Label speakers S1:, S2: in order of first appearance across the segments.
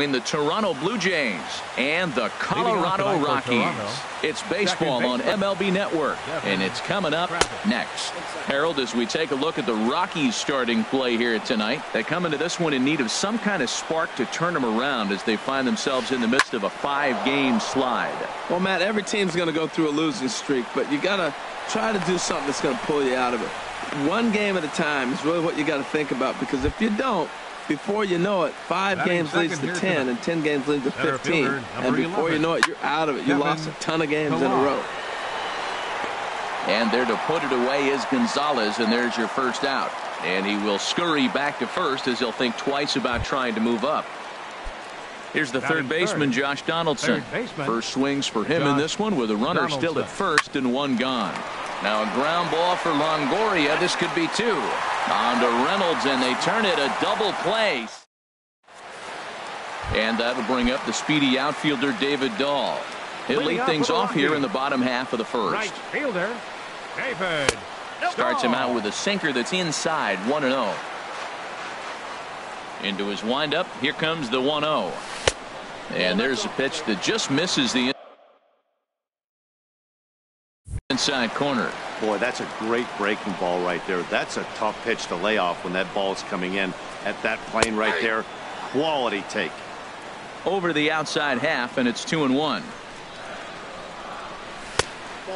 S1: between the Toronto Blue Jays and the Colorado Rockies. It's baseball on MLB Network, and it's coming up next. Harold, as we take a look at the Rockies starting play here tonight, they come into this one in need of some kind of spark to turn them around as they find themselves in the midst of a 5-game slide.
S2: Well, Matt, every team's going to go through a losing streak, but you got to try to do something that's going to pull you out of it. One game at a time is really what you got to think about, because if you don't, before you know it, 5 games leads to 10, and 10 games leads to 15. And before you know it, you're out of it. You lost a ton of games in a row.
S1: And there to put it away is Gonzalez, and there's your first out. And he will scurry back to first as he'll think twice about trying to move up. Here's the third baseman, Josh Donaldson. First swings for him in this one with a runner still at first and 1 gone. Now a ground ball for Longoria. This could be 2. On to Reynolds, and they turn it a double play. And that'll bring up the speedy outfielder David Dahl. He'll lead things off here in the bottom half of the first.
S3: Right fielder, David.
S1: Starts him out with a sinker that's inside, 1-0. Into his windup. Here comes the 1-0. And there's a pitch that just misses the inside corner.
S4: Boy, that's a great breaking ball right there. That's a tough pitch to lay off when that ball is coming in at that plane right there. Quality take.
S1: Over the outside half, and it's 2-1.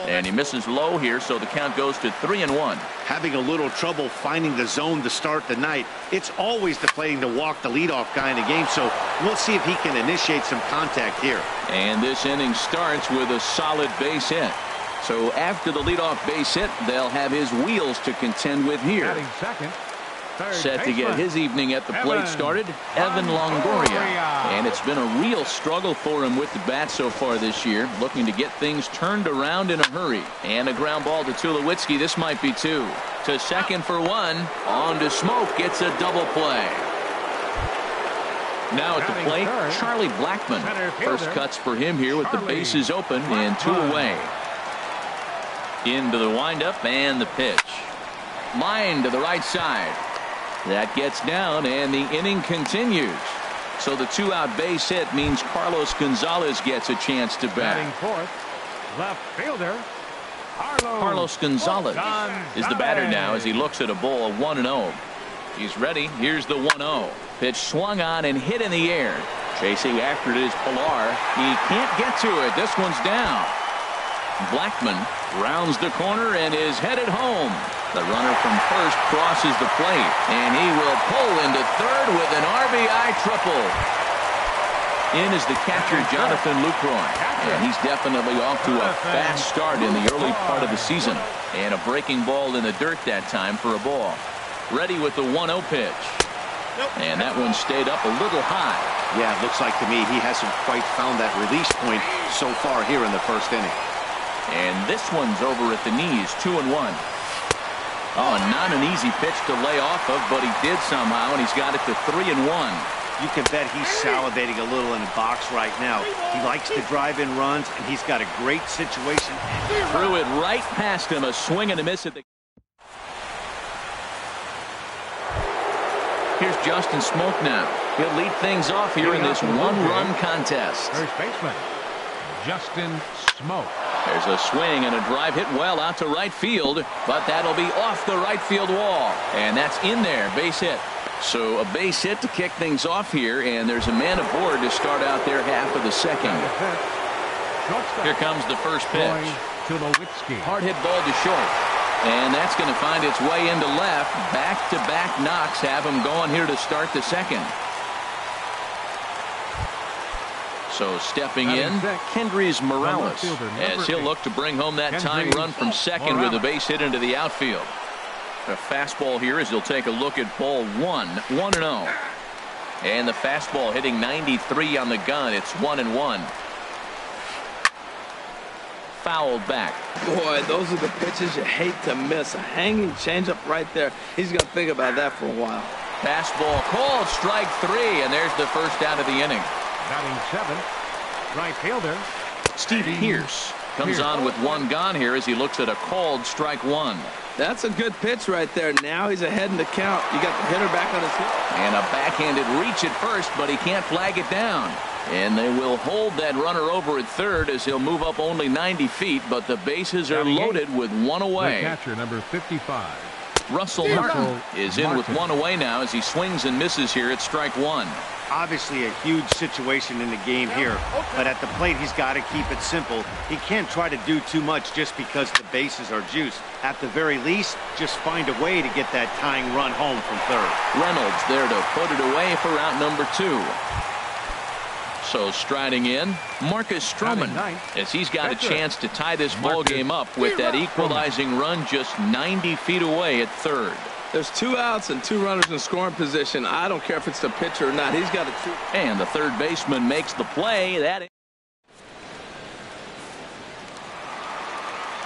S1: And he misses low here, so the count goes to 3-1.
S4: Having a little trouble finding the zone to start the night. It's always the playing to walk the leadoff guy in the game, so we'll see if he can initiate some contact here.
S1: And this inning starts with a solid base hit. So after the leadoff base hit, they'll have his wheels to contend with here. Set to get his evening at the plate started, Evan Longoria. And it's been a real struggle for him with the bat so far this year, looking to get things turned around in a hurry. And a ground ball to Tulowitzki. This might be 2. To second for 1. On to Smoke. Gets a double play. Now at the plate, Charlie Blackmon. First cuts for him here with the bases open and 2 away. Into the windup and the pitch. Line to the right side. That gets down, and the inning continues. So the 2-out base hit means Carlos Gonzalez gets a chance to bat.
S3: Fourth, left fielder
S1: Carlos Gonzalez is the batter now as he looks at a ball 1-0. He's ready. Here's the 1-0. Pitch swung on and hit in the air. Chasing after it is Pilar. He can't get to it. This one's down. Blackmon rounds the corner and is headed home. The runner from first crosses the plate, and he will pull into third with an RBI triple. In is the catcher, Jonathan Lucroy, and he's definitely off to a fast start in the early part of the season. And a breaking ball in the dirt that time for a ball. Ready with the 1-0 pitch. And that one stayed up a little high.
S4: Yeah, it looks like to me he hasn't quite found that release point so far here in the first inning.
S1: And this one's over at the knees, 2-1. Oh, not an easy pitch to lay off of, but he did somehow, and he's got it to 3-1.
S4: You can bet he's salivating a little in the box right now. He likes to drive in runs, and he's got a great situation.
S1: Threw it right past him, a swing and a miss at the... Here's Justin Smoke now. He'll lead things off here in this 1-run contest.
S3: First baseman, Justin Smoke.
S1: There's a swing and a drive hit well out to right field, but that'll be off the right field wall. And that's in there, base hit. So a base hit to kick things off here, and there's a man aboard to start out their half of the second. Here comes the first pitch. Hard hit ball to short. And that's going to find its way into left. Back-to-back knocks have him going here to start the second. So stepping in, Kendrys Morales, as he'll look to bring home that tying run from second with a base hit into the outfield. A fastball here as he'll take a look at ball 1, 1-0. And the fastball hitting 93 on the gun. It's 1-1. Fouled back.
S2: Boy, those are the pitches you hate to miss. A hanging changeup right there. He's going to think about that for a while.
S1: Fastball called, strike 3, and there's the first out of the inning.
S3: Batting 7th, right fielder
S1: Steve Pearce. Comes on with one gone here as he looks at a called strike one.
S2: That's a good pitch right there. Now he's ahead in the count. You got the hitter back on his feet.
S1: And a backhanded reach at first, but he can't flag it down. And they will hold that runner over at third as he'll move up only 90 feet, but the bases are loaded with one away.
S3: The catcher, number 55.
S1: Russell Martin is in with one away now as he swings and misses here at strike one.
S4: Obviously a huge situation in the game here, but at the plate he's got to keep it simple. He can't try to do too much just because the bases are juiced. At the very least, just find a way to get that tying run home from third.
S1: Reynolds there to put it away for out number two. So striding in, Marcus Stroman, as he's got a chance to tie this ball game up with that equalizing run just 90 feet away at third.
S2: There's 2 outs and 2 runners in scoring position. I don't care if it's the pitcher or not. He's got to shoot.
S1: And the third baseman makes the play.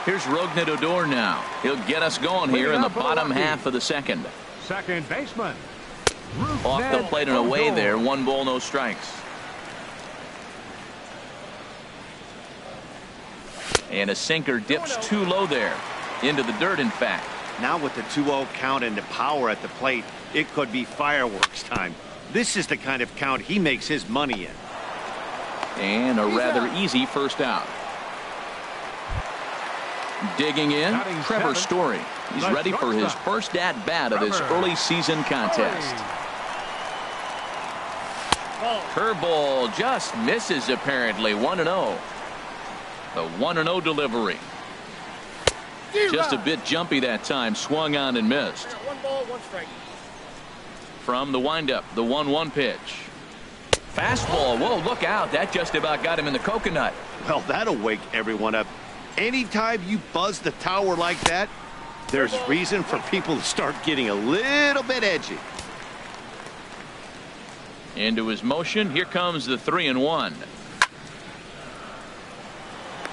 S1: Here's Rougned Odor now. He'll get us going here in the bottom half of the second.
S3: Second baseman.
S1: Off the plate and away there. 1 ball, no strikes. And a sinker dips too low there. Into the dirt, in fact.
S4: Now with the 2-0 count and the power at the plate, it could be fireworks time. This is the kind of count he makes his money in.
S1: And a rather easy first out. Digging in, Trevor Story. He's ready for his first at-bat of this early season contest. Curveball just misses apparently. 1-0. The 1-0 delivery. Just a bit jumpy that time. Swung on and missed.
S5: 1 ball, 1 strike.
S1: From the windup, the 1-1 pitch. Fastball. Whoa, look out. That just about got him in the coconut.
S4: Well, that'll wake everyone up. Anytime you buzz the tower like that, there's reason for people to start getting a little bit edgy.
S1: Into his motion. Here comes the 3-1.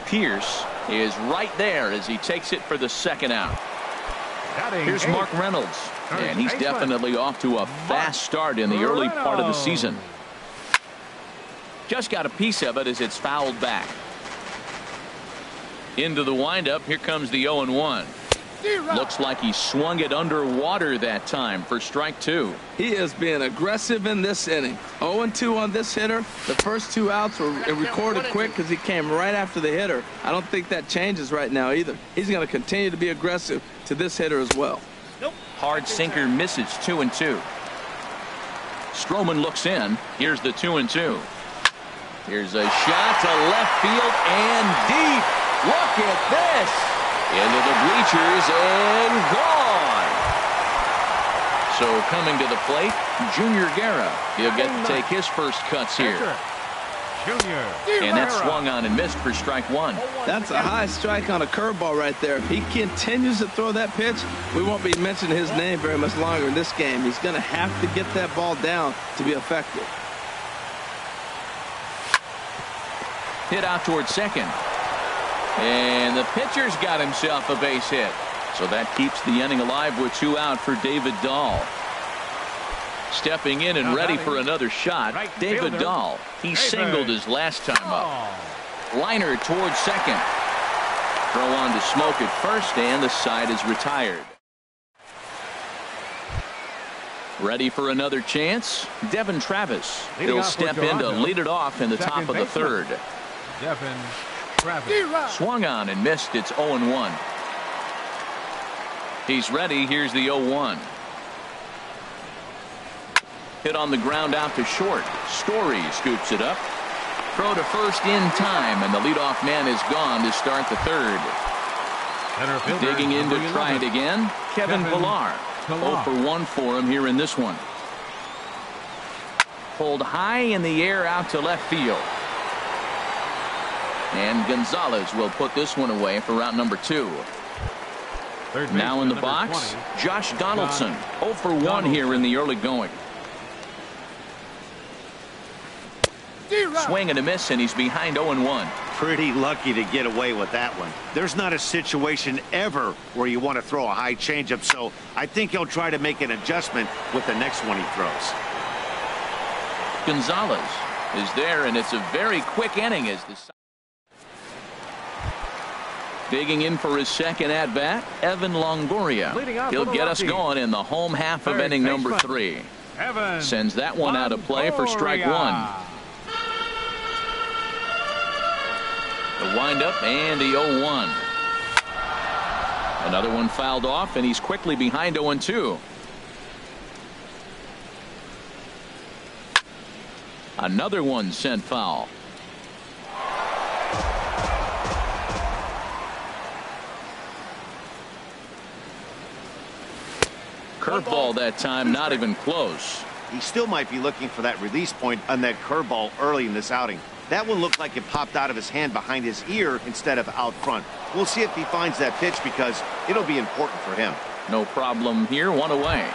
S1: Pierce is right there as he takes it for the second out. Here's Mark Reynolds, and he's definitely off to a fast start in the early part of the season. Just got a piece of it as it's fouled back. Into the windup. Here comes the 0-1. Looks like he swung it underwater that time for strike 2.
S2: He is being aggressive in this inning. 0-2 on this hitter. The first 2 outs were recorded quick because he came right after the hitter. I don't think that changes right now either. He's going to continue to be aggressive to this hitter as well.
S1: Hard sinker misses. 2-2. Stroman looks in. Here's the 2-2. Here's a shot to left field and deep. Look at this. Into the bleachers and gone. So coming to the plate, Junior Guerra. He'll get to take his first cuts here. And that's swung on and missed for strike 1.
S2: That's a high strike on a curveball right there. If he continues to throw that pitch, we won't be mentioning his name very much longer in this game. He's going to have to get that ball down to be effective.
S1: Hit out towards second. And the pitcher's got himself a base hit. So that keeps the inning alive with 2 out for David Dahl. Stepping in and ready for another shot, David Dahl. He singled his last time up. Liner towards second. Throw on to Smoke at first, and the side is retired. Ready for another chance? Devin Travis. He'll step in to lead it off in the top of the third.
S3: Devin Travis.
S1: Swung on and missed. It's 0-1. He's ready. Here's the 0-1. Hit on the ground out to short. Story scoops it up. Throw to first in time, and the leadoff man is gone to start the third. Digging in to try it again, Kevin Pillar. 0 for 1 for him here in this one. Pulled high in the air out to left field. And Gonzalez will put this one away for route number 2. Now in the box, Josh Donaldson. 0 for 1 here in the early going. Swing and a miss, and he's behind 0-1.
S4: Pretty lucky to get away with that one. There's not a situation ever where you want to throw a high changeup, so I think he'll try to make an adjustment with the next one he throws.
S1: Gonzalez is there, and it's a very quick inning as the Digging in for his second at-bat, Evan Longoria. He'll get us going in the home half of inning number 3. Sends that one out of play for strike 1. The windup and the 0-1. Another one fouled off, and he's quickly behind 0-2. Another one sent foul. Curveball that time, not even close.
S4: He still might be looking for that release point on that curveball early in this outing. That one looked like it popped out of his hand behind his ear instead of out front. We'll see if he finds that pitch because it'll be important for him.
S1: No problem here, one away.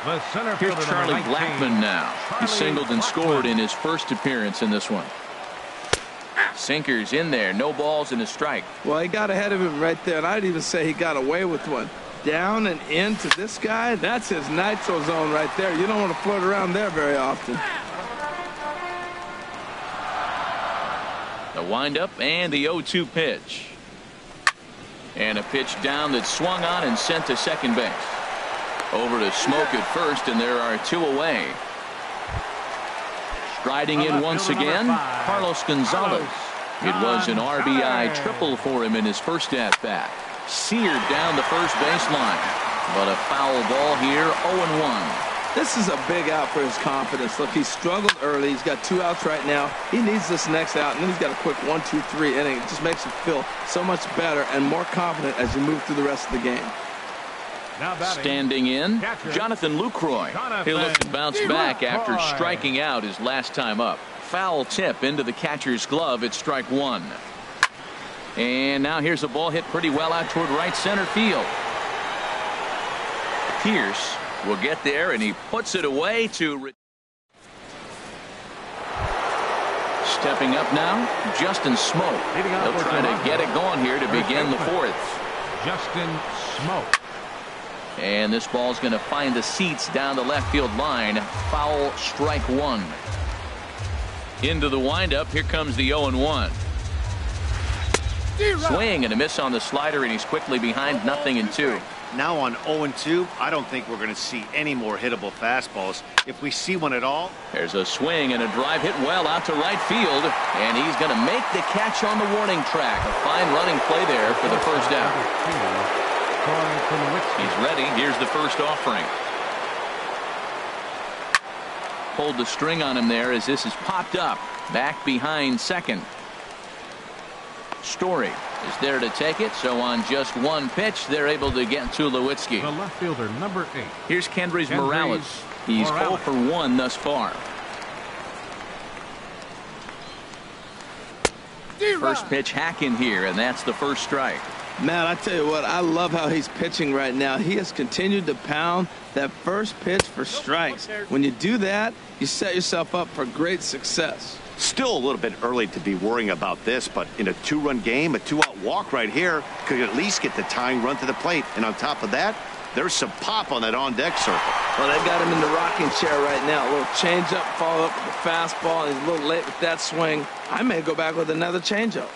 S3: The center
S1: Here's
S3: fielder,
S1: Charlie
S3: number 19,
S1: Blackmon now. He singled and scored in his first appearance in this one. Sinkers in there, no balls and a strike.
S2: Well, he got ahead of him right there, and I'd even say he got away with one. Down and into this guy, that's his nitro zone right there. You don't want to float around there very often.
S1: The windup and the 0-2 pitch. And a pitch down that swung on and sent to second base. Over to Smoke at first, and there are 2 away. Striding in once again, Carlos Gonzalez. It was an RBI triple for him in his first at-bat. Seared down the first baseline. But a foul ball here, 0-1.
S2: This is a big out for his confidence. Look, he struggled early. He's got 2 outs right now. He needs this next out, and then he's got a quick 1, 2, 3 inning. It just makes him feel so much better and more confident as you move through the rest of the game.
S1: Standing in, Jonathan Lucroy. He'll look to bounce back after striking out his last time up. Foul tip into the catcher's glove at strike 1. And now here's a ball hit pretty well out toward right center field. Pierce will get there, and he puts it away to... Stepping up now, Justin Smoke. He'll try to get it going here to begin the 4th.
S3: Justin Smoke.
S1: And this ball's going to find the seats down the left field line. Foul, strike 1. Into the windup. Here comes the 0-1. Swing and a miss on the slider, and he's quickly behind 0-2.
S4: Now on 0-2, I don't think we're going to see any more hittable fastballs. If we see one at all.
S1: There's a swing and a drive hit well out to right field, and he's going to make the catch on the warning track. A fine running play there for the first out. He's ready. Here's the first offering. Pulled the string on him there as this is popped up. Back behind second. Story is there to take it, so on just 1 pitch they're able to get to Lewitsky.
S3: The left fielder, number 8.
S1: Here's Kendrys Morales. He's 0 for 1 thus far. First pitch hack in here, and that's the first strike.
S2: Man, I tell you what, I love how he's pitching right now. He has continued to pound that first pitch for strikes. When you do that, you set yourself up for great success.
S4: Still a little bit early to be worrying about this, but in a 2-run game, a 2-out walk right here could at least get the tying run to the plate. And on top of that, there's some pop on that on-deck circle.
S2: Well, they've got him in the rocking chair right now. A little changeup, follow up with the fastball, and he's a little late with that swing. I may go back with another changeup.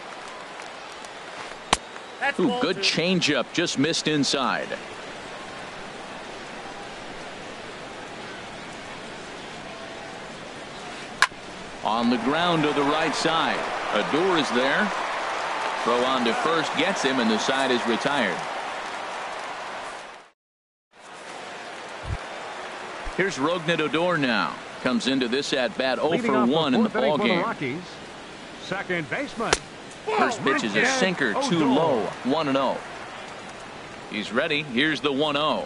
S1: Ooh, good changeup, just missed inside. On the ground to the right side. Odor is there. Throw on to first gets him, and the side is retired. Here's Rougned Odor now. Comes into this at bat 0 for 1 in the ball game.
S3: Second baseman.
S1: First pitch is a sinker, too low. 1-0. He's ready. Here's the 1-0.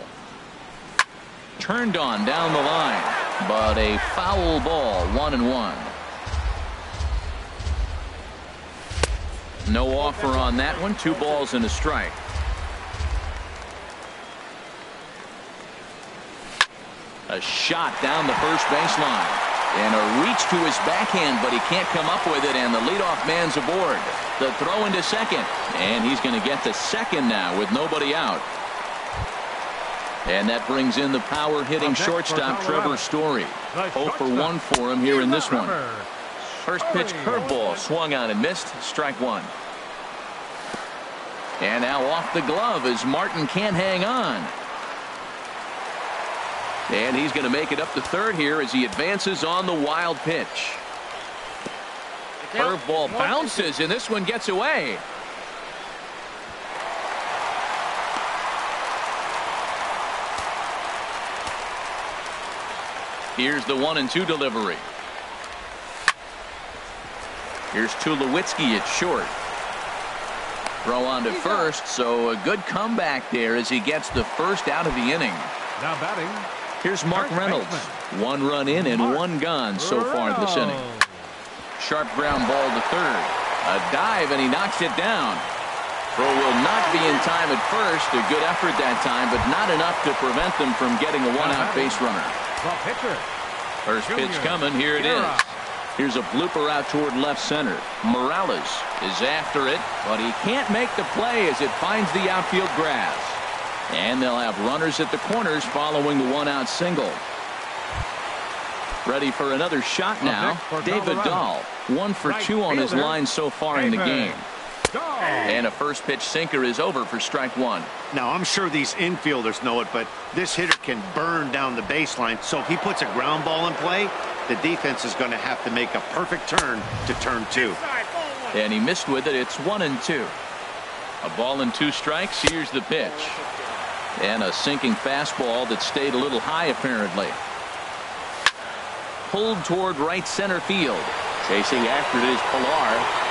S1: Turned on down the line, but a foul ball. 1-1. No offer on that one. 2 balls and a strike. A shot down the first baseline. And a reach to his backhand, but he can't come up with it, and the leadoff man's aboard. The throw into second, and he's going to get to second now with nobody out. And that brings in the power-hitting shortstop Trevor Story. 0 for 1 for him here in this one. First pitch curveball swung on and missed. Strike 1. And now off the glove as Martin can't hang on. And he's going to make it up to third here as he advances on the wild pitch. Curveball bounces, and this one gets away. Here's the 1-2 delivery. Here's Tulowitzki at short. Throw on to first, so a good comeback there as he gets the first out of the inning.
S3: Now batting.
S1: Here's Mark Reynolds. 1 run in and 1 gone so far this inning. Sharp ground ball to third. A dive, and he knocks it down. Throw will not be in time at first. A good effort that time, but not enough to prevent them from getting a 1-out base runner. First pitch coming. Here it is. Here's a blooper out toward left center. Morales is after it, but he can't make the play as it finds the outfield grass. And they'll have runners at the corners following the 1-out single. Ready for another shot now. David Dahl, 1 for 2 on his line so far in the game. And a first pitch sinker is over for strike 1.
S4: Now, I'm sure these infielders know it, but this hitter can burn down the baseline. So if he puts a ground ball in play, the defense is going to have to make a perfect turn to turn 2.
S1: And he missed with it. It's 1-2. A ball and 2 strikes. Here's the pitch. And a sinking fastball that stayed a little high apparently. Pulled toward right center field. Chasing after it is Pilar.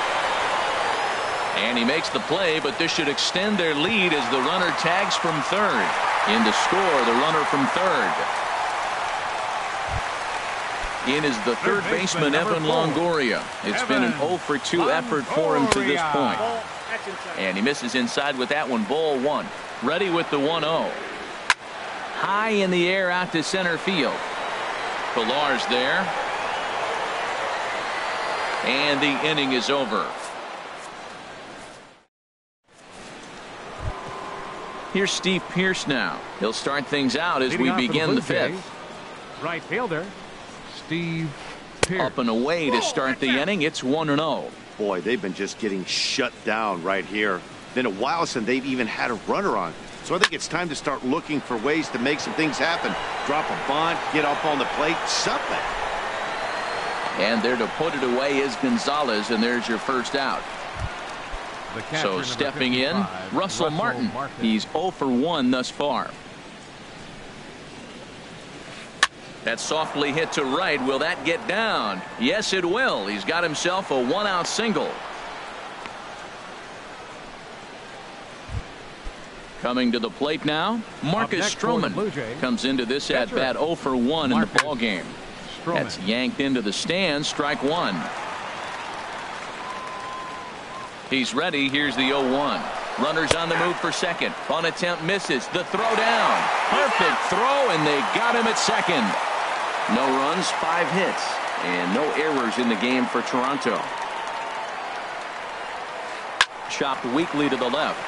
S1: And he makes the play, but this should extend their lead as the runner tags from third. In to score, the runner from third. In is the third baseman, Evan Longoria. It's been an 0 for 2 effort for him to this point. And he misses inside with that one. Ball 1. Ready with the 1-0. High in the air out to center field. Pilar's there. And the inning is over. Here's Steve Pearce now. He'll start things out as we begin the 5th.
S3: Right fielder, Steve Pearce.
S1: Up and away to start the inning. It's 1-0.
S4: Boy, they've been just getting shut down right here. Been a while since they've even had a runner on. So I think it's time to start looking for ways to make some things happen. Drop a bunt, get up on the plate, something.
S1: And there to put it away is Gonzalez, and there's your first out. So stepping in, Russell Martin. He's 0 for 1 thus far. That's softly hit to right. Will that get down? Yes, it will. He's got himself a 1-out single. Coming to the plate now, Marcus Stroman comes into this at bat 0 for 1 in the ball game. That's yanked into the stands. Strike 1. He's ready. Here's the 0-1. Runners on the move for second. Bunt attempt misses. The throw down. Perfect throw, and they got him at second. No runs, 5 hits, and no errors in the game for Toronto. Chopped weakly to the left.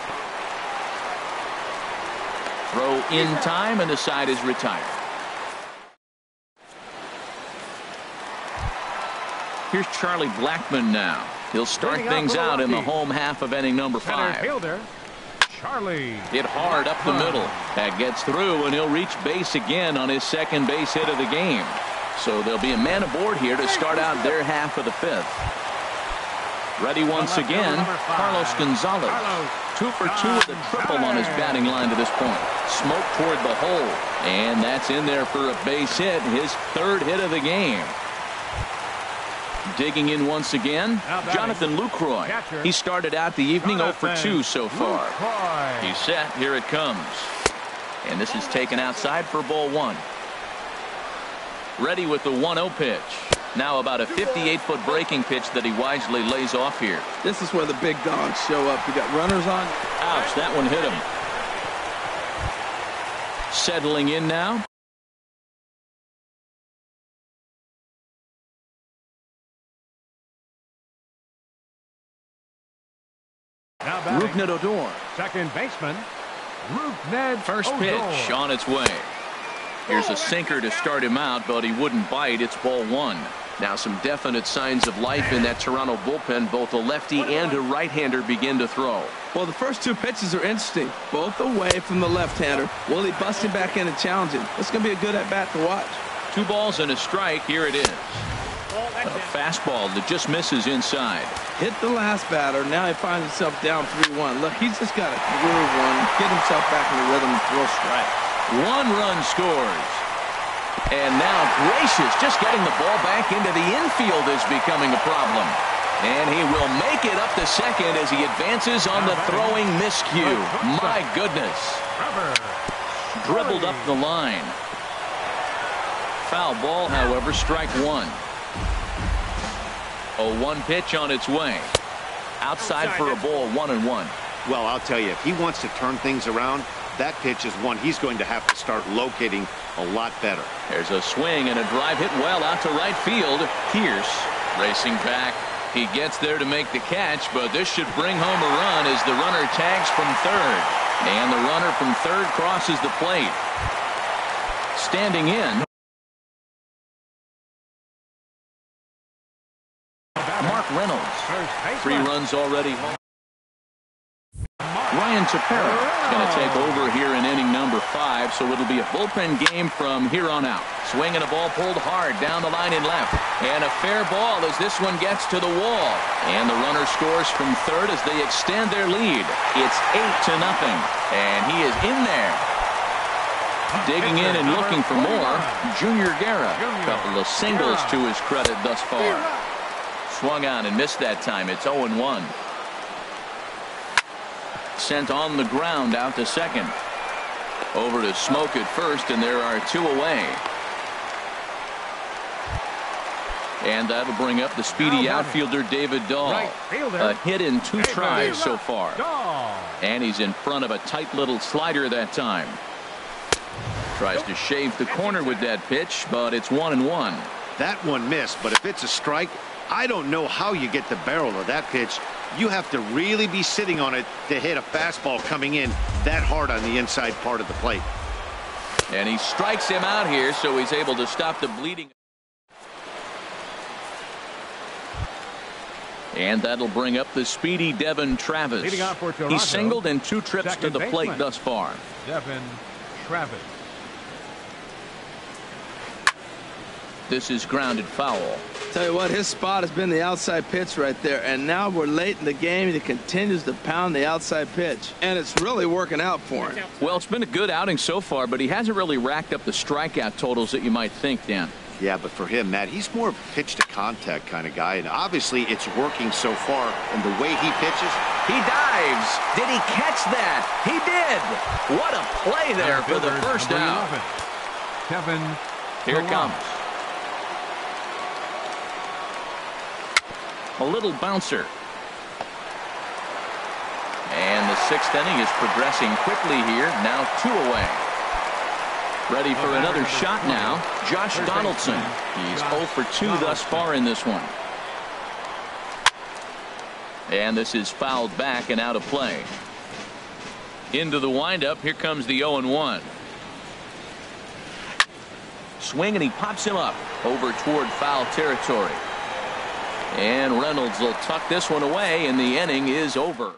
S1: Throw in time, and the side is retired. Here's Charlie Blackmon now. He'll start things out in the home half of inning number 5.
S3: Fielder, Charlie.
S1: Hit hard up the middle. That gets through, and he'll reach base again on his second base hit of the game. So there'll be a man aboard here to start out their half of the 5th. Ready once again, Carlos Gonzalez. 2 for 2 with a triple on his batting line to this point. Smoke toward the hole, and that's in there for a base hit, his 3rd hit of the game. Digging in once again, Jonathan Lucroy. He started out the evening 0 for 2 so far. He's set. Here it comes. And this is taken outside for ball 1. Ready with the 1-0 pitch. Now about a 58-foot breaking pitch that he wisely lays off here.
S2: This is where the big dogs show up. You got runners on.
S1: Ouch, that one hit him. Settling in now. Rougned Odor.
S3: Second baseman, Rougned
S1: First
S3: Odor.
S1: pitch on its way. Here's a sinker to start him out, but he wouldn't bite. It's ball 1. Now some definite signs of life in that Toronto bullpen. Both a lefty and a right-hander begin to throw.
S2: Well, the first two pitches are interesting. Both away from the left-hander. Will he bust him back in and challenge him? It's going to be a good at-bat to watch.
S1: 2 balls and a strike. Here it is. A fastball that just misses inside.
S2: Hit the last batter. Now he finds himself down 3-1. Look, he's just got to groove one, get himself back in the rhythm and throw strike.
S1: 1 run scores. And now Gracious just getting the ball back into the infield is becoming a problem. And he will make it up to second as he advances on the throwing miscue. My goodness. Dribbled up the line. Foul ball, however, strike 1. 0-1 pitch on its way. Outside for a ball, 1-1.
S4: Well, I'll tell you, if he wants to turn things around, that pitch is one he's going to have to start locating a lot better.
S1: There's a swing and a drive hit well out to right field. Pierce racing back. He gets there to make the catch, but this should bring home a run as the runner tags from third. And the runner from third crosses the plate. Standing in, Mark Reynolds. 3 runs already home. Ryan Tepera is going to take over here in inning number 5, so it'll be a bullpen game from here on out. Swinging a ball pulled hard down the line in left. And a fair ball as this one gets to the wall. And the runner scores from third as they extend their lead. It's 8-0. And he is in there. Digging in and looking for more, Junior Guerra. A couple of singles to his credit thus far. Swung on and missed that time. It's 0-1. Sent on the ground out to second. Over to Smoke at first, and there are 2 away. And that'll bring up the speedy outfielder David Dahl. A hit in 2 tries so far. And he's in front of a tight little slider that time. Tries to shave the corner with that pitch, but it's 1-1.
S4: That one missed, but if it's a strike, I don't know how you get the barrel of that pitch. You have to really be sitting on it to hit a fastball coming in that hard on the inside part of the plate.
S1: And he strikes him out here, so he's able to stop the bleeding. And that'll bring up the speedy Devin Travis. He's singled in 2 trips to the plate thus far.
S3: Devin Travis.
S1: This is grounded foul.
S2: Tell you what, his spot has been the outside pitch right there, and now we're late in the game. He continues to pound the outside pitch, and it's really working out for him.
S1: Well, it's been a good outing so far, but he hasn't really racked up the strikeout totals that you might think, Dan.
S4: Yeah, but for him, Matt, he's more of a pitch to contact kind of guy, and obviously it's working so far. And the way he pitches,
S1: he dives. Did he catch that? He did. What a play there for the first out.
S3: Kevin.
S1: Here it comes. A little bouncer. And the 6th inning is progressing quickly here. Now 2 away. Ready for another shot now. Josh Donaldson. He's 0 for 2 thus far in this one. And this is fouled back and out of play. Into the windup. Here comes the 0-1. Swing and he pops him up over toward foul territory. And Reynolds will tuck this one away, and the inning is over.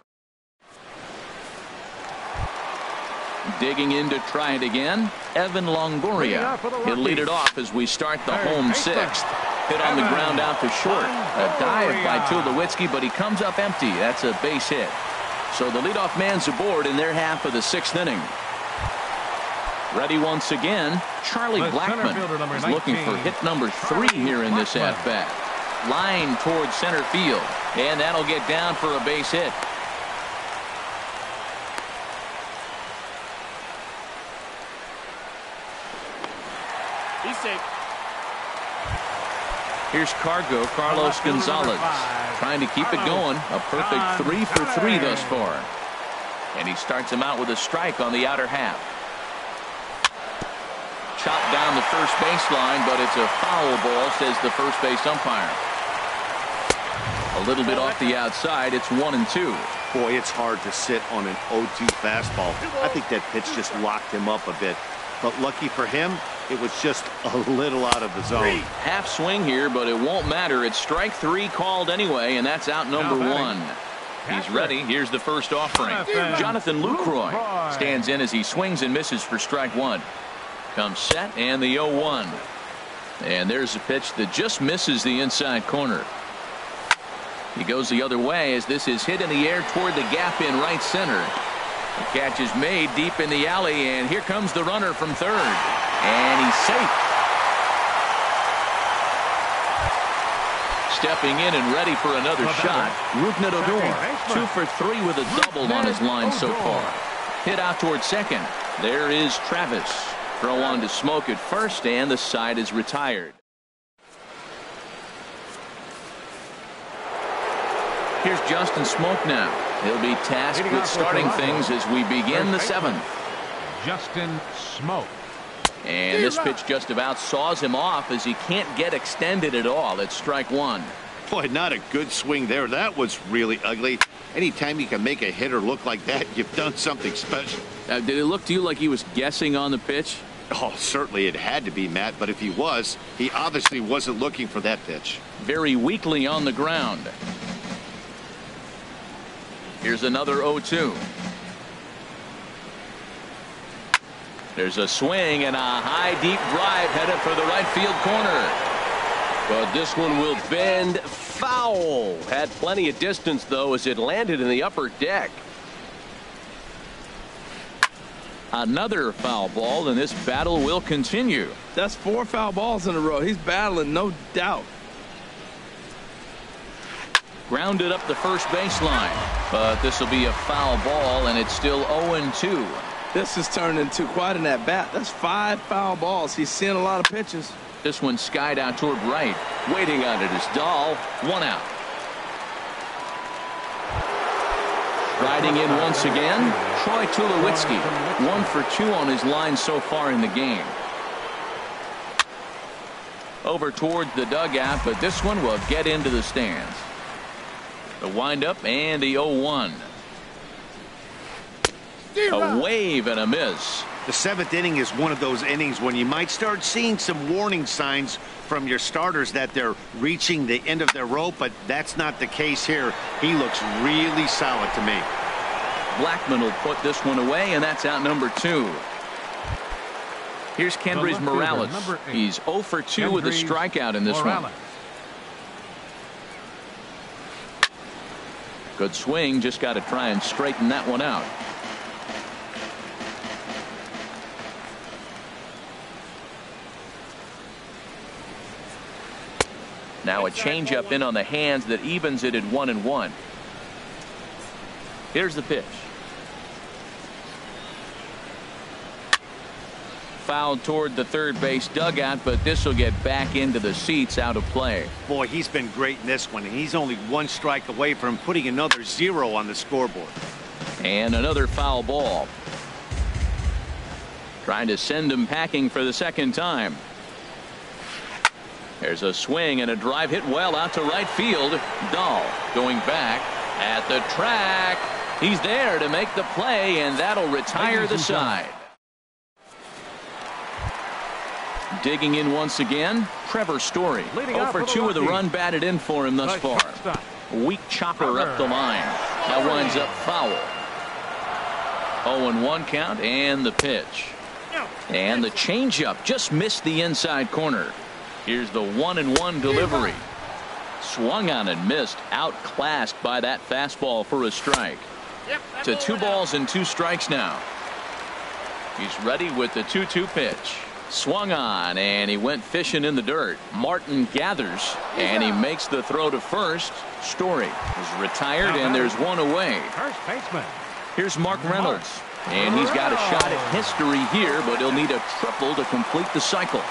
S1: Digging in to try it again, Evan Longoria. He'll lead it off as we start the home 6th. Hit on the ground out to short. A dive by Tulowitzki, but he comes up empty. That's a base hit. So the leadoff man's aboard in their half of the 6th inning. Ready once again, Charlie Blackmon is looking for hit number 3 here in this at-bat. Line towards center field, and that'll get down for a base hit.
S5: He's safe.
S1: Here's Carlos Gonzalez trying to keep it going. A perfect 3 for 3 thus far. And he starts him out with a strike on the outer half. Chopped down the first baseline, but it's a foul ball, says the first base umpire. A little bit off the outside. It's 1-2.
S4: Boy, it's hard to sit on an 0-2 fastball. I think that pitch just locked him up a bit. But lucky for him, It was just a little out of the zone.
S1: Half swing here, but it won't matter. It's strike 3 called anyway, and that's out number 1. He's ready. Here's the first offering. Jonathan Lucroy stands in as he swings and misses for strike 1. Comes set and the 0-1. And there's a pitch that just misses the inside corner. He goes the other way as this is hit in the air toward the gap in right center. The catch is made deep in the alley, and here comes the runner from third. And he's safe. Stepping in and ready for another shot, Rougned Odor, 2 for 3 with a double on his line so far. Hit out toward second. There is Travis. Throw on to Smoke at first, and the side is retired. Here's Justin Smoke now. He'll be tasked with starting things as we begin the 7th.
S3: Justin Smoke.
S1: And this pitch just about saws him off as he can't get extended at all. It's strike 1.
S6: Boy, not a good swing there. That was really ugly. Anytime you can make a hitter look like that, you've done something special.
S1: Did it look to you like he was guessing on the pitch?
S6: Oh, certainly it had to be, Matt, but if he was, he obviously wasn't looking for that pitch.
S1: Very weakly on the ground. Here's another 0-2. There's a swing and a high deep drive headed for the right field corner.
S7: But this one will bend foul. Had plenty of distance though as it landed in the upper deck.
S1: Another foul ball, and this battle will continue.
S2: That's 4 foul balls in a row. He's battling, no doubt.
S1: Grounded up the first baseline, but this will be a foul ball, and it's still 0-2.
S2: This has turned into quite an at-bat. That's 5 foul balls. He's seeing a lot of pitches.
S1: This one skied out toward right. Waiting on it is Dahl. 1 out. Riding in once again, Troy Tulowitzki. 1 for 2 on his line so far in the game. Over towards the dugout, but this one will get into the stands. The windup and the 0-1. A wave and a miss.
S4: The 7th inning is one of those innings when you might start seeing some warning signs from your starters that they're reaching the end of their rope, but that's not the case here. He looks really solid to me.
S1: Blackman will put this one away, and that's out number 2. Here's Kendrys Morales. He's 0 for 2 with a strikeout in this one. Good swing, just got to try and straighten that one out. Now a changeup in on the hands that evens it at 1-1. Here's the pitch. Fouled toward the third base dugout, but this will get back into the seats, out of play.
S4: Boy, he's been great in this one, and he's only 1 strike away from putting another 0 on the scoreboard.
S1: And another foul ball. Trying to send him packing for the 2nd time. There's a swing and a drive hit well out to right field. Dahl going back at the track. He's there to make the play, and that'll retire the side. Digging in once again, Trevor Story. 0 for 2 with a run batted in for him thus far. Weak chopper up the line. That winds up foul. 0-1 count, and the pitch. And the changeup just missed the inside corner. Here's the 1-1 delivery. Swung on and missed. Outclassed by that fastball for a strike. To 2 balls and 2 strikes now. He's ready with the 2-2 pitch. Swung on, and he went fishing in the dirt. Martin gathers, and he makes the throw to first. Story is retired, and there's 1 away.
S3: First baseman.
S1: Here's Mark Reynolds, and he's got a shot at history here, but he'll need a triple to complete the cycle.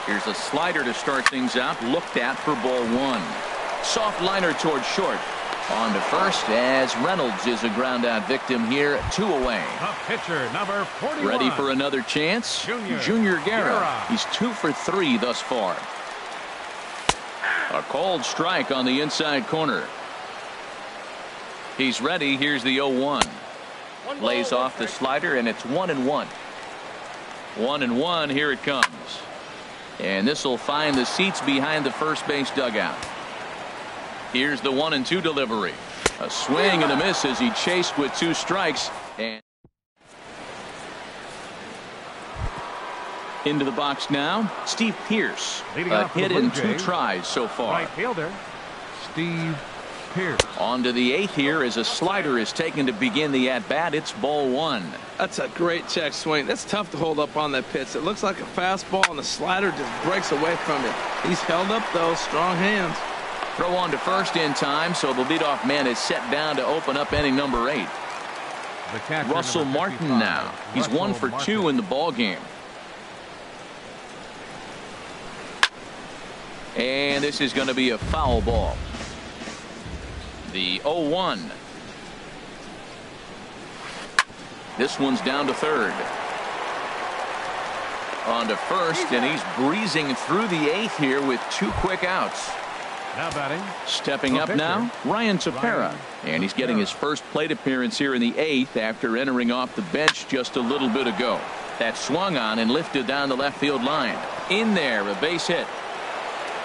S1: Here's a slider to start things out, looked at for ball 1. Soft liner towards short. On to first as Reynolds is a ground out victim here. 2 away.
S3: The pitcher, number 41.
S1: Ready for another chance? Junior Guerra. He's 2 for 3 thus far. A cold strike on the inside corner. He's ready. Here's the 0-1. Lays off the slider, and it's 1-1. 1-1. Here it comes. And this will find the seats behind the first base dugout. Here's the 1-2 delivery. A swing and a miss as he chased with 2 strikes. And into the box now, Steve Pearce. A hit in 2 tries so far.
S3: Right fielder, Steve Pearce.
S1: On to the 8th here as a slider is taken to begin the at-bat. It's ball 1.
S2: That's a great check swing. That's tough to hold up on that pitch. It looks like a fastball, and the slider just breaks away from it. He's held up, though. Strong hands.
S1: Throw on to first in time, so the leadoff man is set down to open up inning number 8. Russell Martin now. He's 1 for 2 in the ball game. And this is going to be a foul ball. The 0-1. This one's down to third. On to first, and he's breezing through the 8th here with 2 quick outs.
S3: Now batting.
S1: Stepping up now, Ryan Tepera. And he's getting his first plate appearance here in the 8th after entering off the bench just a little bit ago. That swung on and lifted down the left field line. In there, a base hit.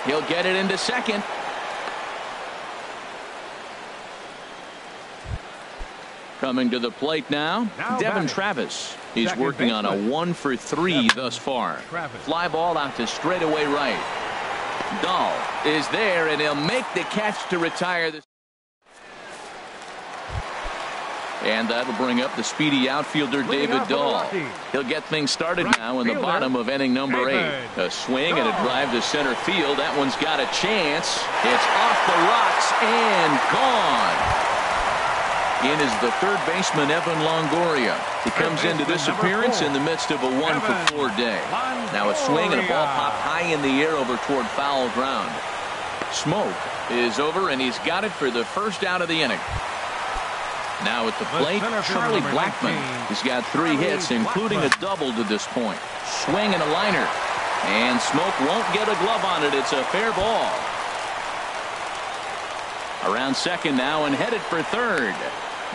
S1: He'll get it into second. Coming to the plate now Devin Travis. He's working on a 1 for 3 thus far. Fly ball out to straightaway right. Dahl is there, and he'll make the catch to retire this. And that'll bring up the speedy outfielder David Dahl. He'll get things started now in the bottom of inning number 8. A swing and a drive to center field. That one's got a chance. It's off the rocks and gone. In is the third baseman, Evan Longoria. He comes into this appearance in the midst of a 1 for 4 day. Now a swing and a ball popped high in the air over toward foul ground. Smoke is over, and he's got it for the first out of the inning. Now at the plate, Charlie Blackmon. He's got 3 hits, including a double to this point. Swing and a liner. And Smoke won't get a glove on it. It's a fair ball. Around second now and headed for third.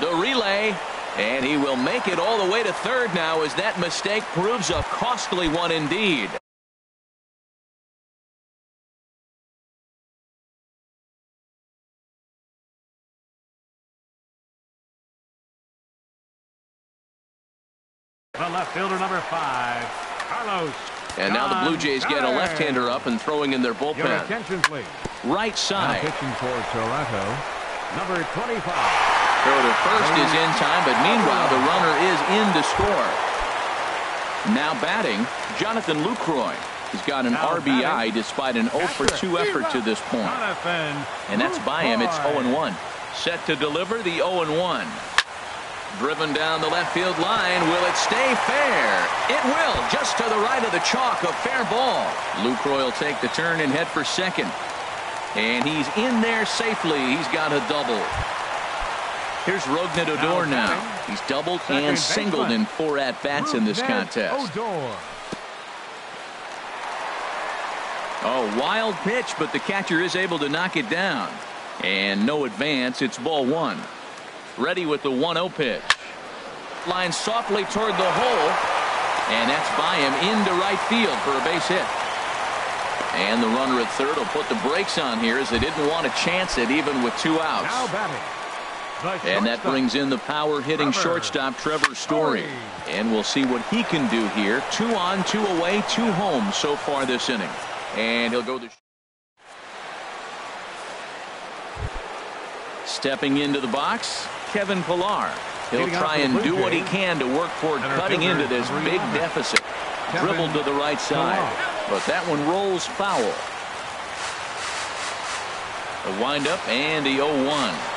S1: The relay, and he will make it all the way to third now as that mistake proves a costly one indeed.
S3: The left fielder, number 5, Carlos.
S1: And now the Blue Jays get a left-hander up and throwing in their
S3: Your
S1: bullpen.
S3: attention, please.
S1: Right side.
S3: Now pitching for Toronto, number 25.
S1: Throw to first is in time, but meanwhile the runner is in to score. Now batting, Jonathan Lucroy. He's got an RBI despite an 0 for 2 effort to this point. And that's by him. It's 0-1. Set to deliver the 0-1. Driven down the left field line. Will it stay fair? It will. Just to the right of the chalk. A fair ball. Lucroy will take the turn and head for second. And he's in there safely. He's got a double. Here's Rougned Odor now. He's doubled and singled in 4 at-bats in this contest. Oh, wild pitch, but the catcher is able to knock it down. And no advance. It's ball 1. Ready with the 1-0 pitch. Line softly toward the hole. And that's by him into right field for a base hit. And the runner at third will put the brakes on here as they didn't want to chance it even with 2 outs.
S3: Now batting.
S1: And that brings in the power-hitting shortstop Trevor Story. And we'll see what he can do here. 2 on, 2 away, 2 home so far this inning. And he'll go to... Stepping into the box, Kevin Pillar. He'll try and do what he can to work toward cutting into this big deficit. Dribbled to the right side. But that one rolls foul. A windup and the 0-1.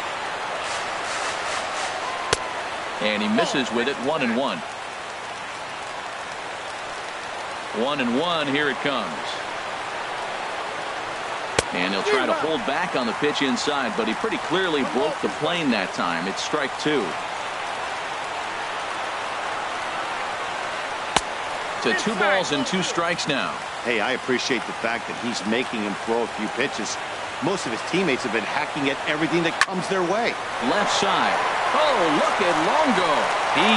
S1: And he misses with it. 1-1. 1-1. Here it comes. And he'll try to hold back on the pitch inside, but he pretty clearly broke the plane that time. It's strike 2. To 2 balls and 2 strikes now.
S4: Hey, I appreciate the fact that he's making him throw a few pitches. Most of his teammates have been hacking at everything that comes their way.
S1: Left side. Oh, look at Longo. He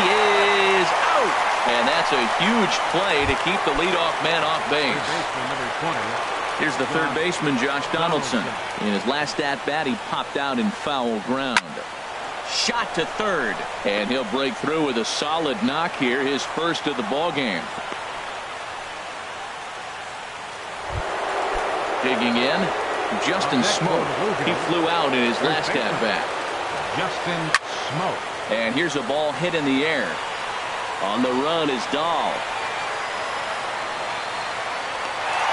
S1: is out. And that's a huge play to keep the leadoff man off base. Here's the third baseman, Josh Donaldson. In his last at-bat, he popped out in foul ground. Shot to third, and he'll break through with a solid knock here, his first of the ball game. Digging in, Justin Smoke. He flew out in his last at-bat.
S3: Justin Smoke.
S1: And here's a ball hit in the air. On the run is Dahl.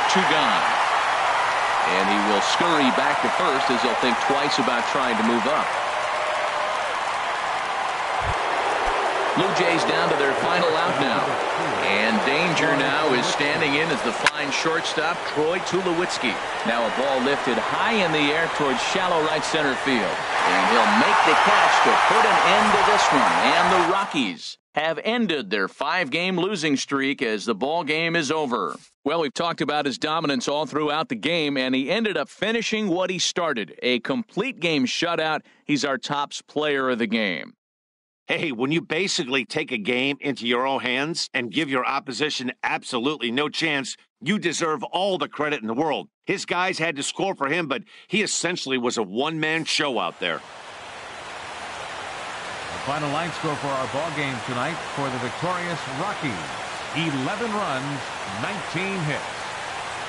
S1: 2 gone. And he will scurry back to first as he'll think twice about trying to move up. Blue Jays down to their final out now. And danger now is standing in as the fine shortstop, Troy Tulowitzki. Now a ball lifted high in the air towards shallow right center field. And he'll make the catch to put an end to this one. And the Rockies have ended their 5-game losing streak as the ball game is over. Well, we've talked about his dominance all throughout the game, and he ended up finishing what he started. A complete game shutout. He's our tops player of the game.
S6: Hey, when you basically take a game into your own hands and give your opposition absolutely no chance, you deserve all the credit in the world. His guys had to score for him, but he essentially was a one-man show out there.
S3: The final line score for our ball game tonight for the victorious Rockies: 11 runs, 19 hits.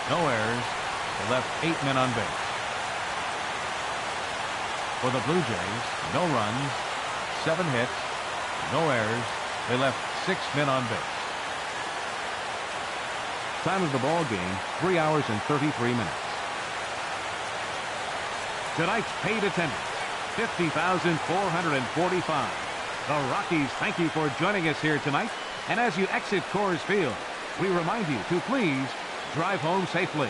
S3: No errors. They left 8 men on base. For the Blue Jays, no runs, 7 hits, no errors. They left 6 men on base. Time of the ball game, 3 hours and 33 minutes. Tonight's paid attendance, 50,445. The Rockies thank you for joining us here tonight. And as you exit Coors Field, we remind you to please drive home safely.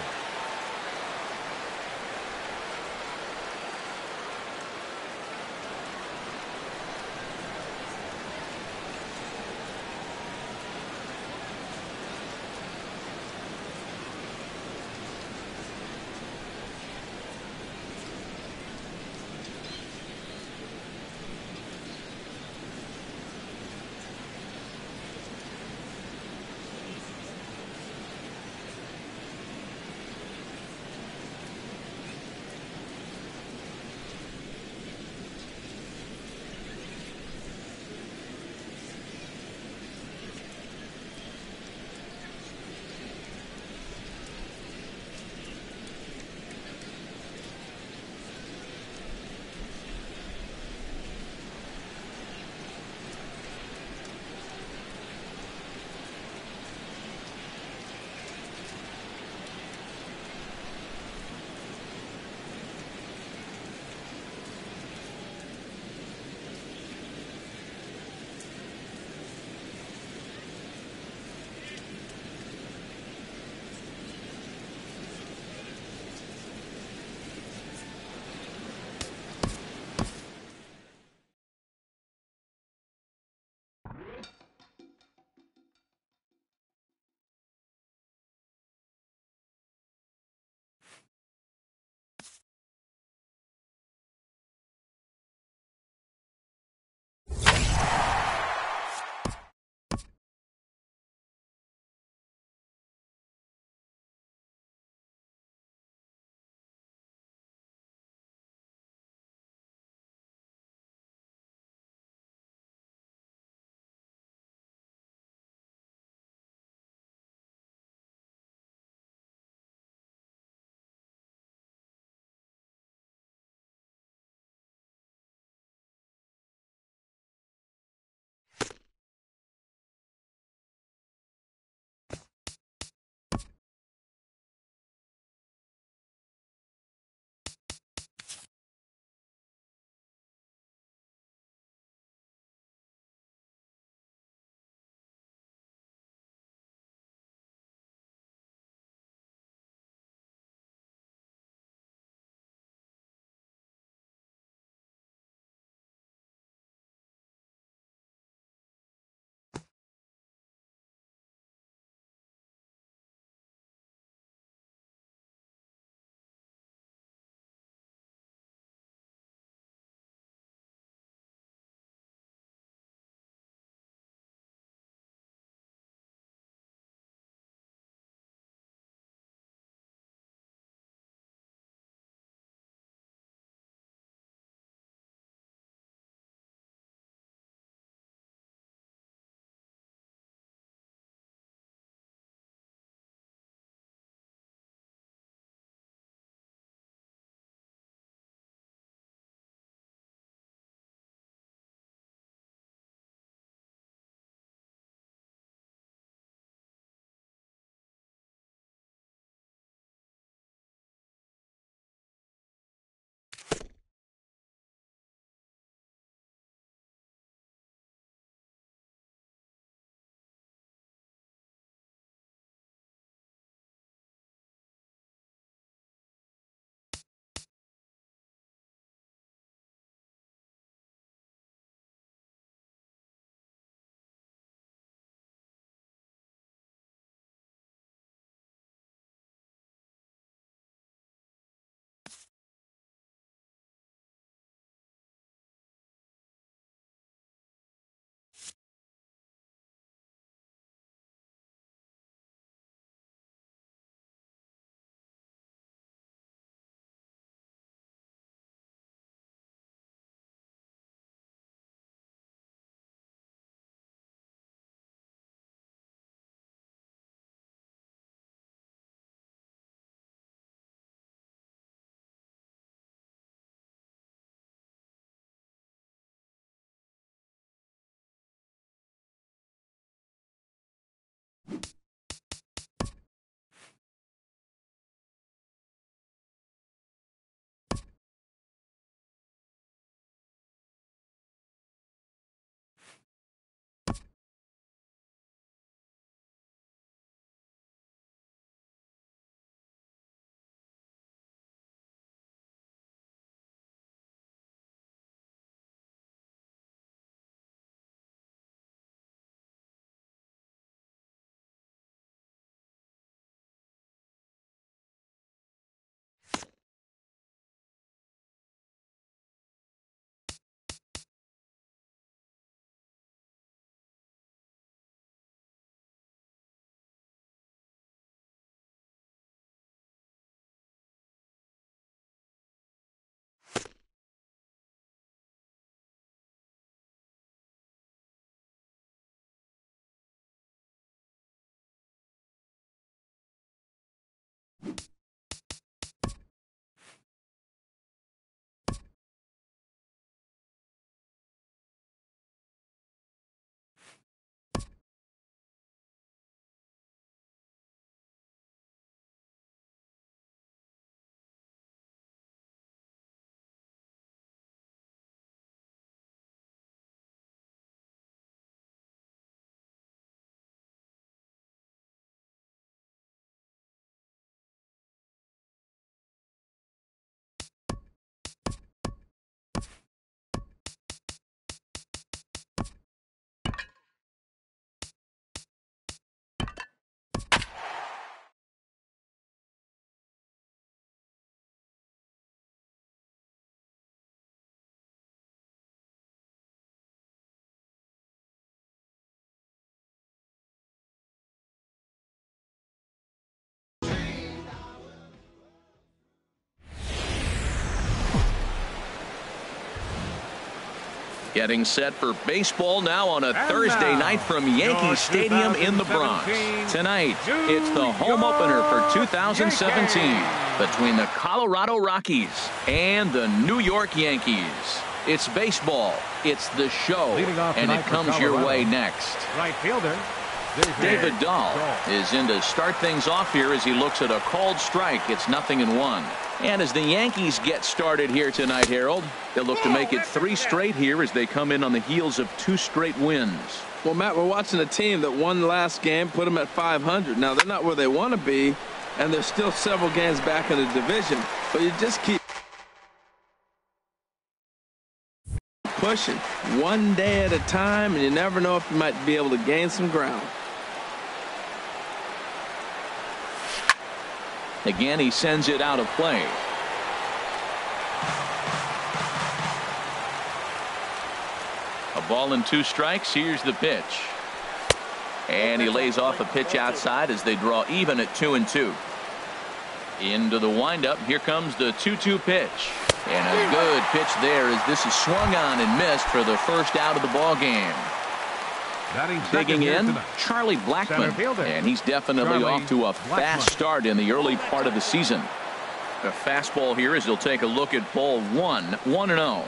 S1: Getting set for baseball now on a Thursday night from Yankee Stadium in the Bronx. Tonight, it's the home opener for 2017 between the Colorado Rockies and the New York Yankees. It's baseball. It's the show. And it comes your way next.
S3: Right fielder.
S1: David Dahl is in to start things off here as he looks at a called strike. It's 0-1. And as the Yankees get started here tonight, Harold, they'll look to make it 3 straight here as they come in on the heels of 2 straight wins.
S2: Well, Matt, we're watching a team that won the last game, put them at 500. Now, they're not where they want to be, and they're still several games back in the division. But you just keep pushing one day at a time, and you never know if you might be able to gain some ground.
S1: Again, he sends it out of play. A ball and 2 strikes. Here's the pitch. And he lays off a pitch outside as they draw even at 2-2. Into the windup. Here comes the 2-2 pitch. And a good pitch there as this is swung on and missed for the first out of the ball game. Digging in, Charlie Blackmon, and he's definitely off to a fast start in the early part of the season. The fastball here as he'll take a look at ball 1-0.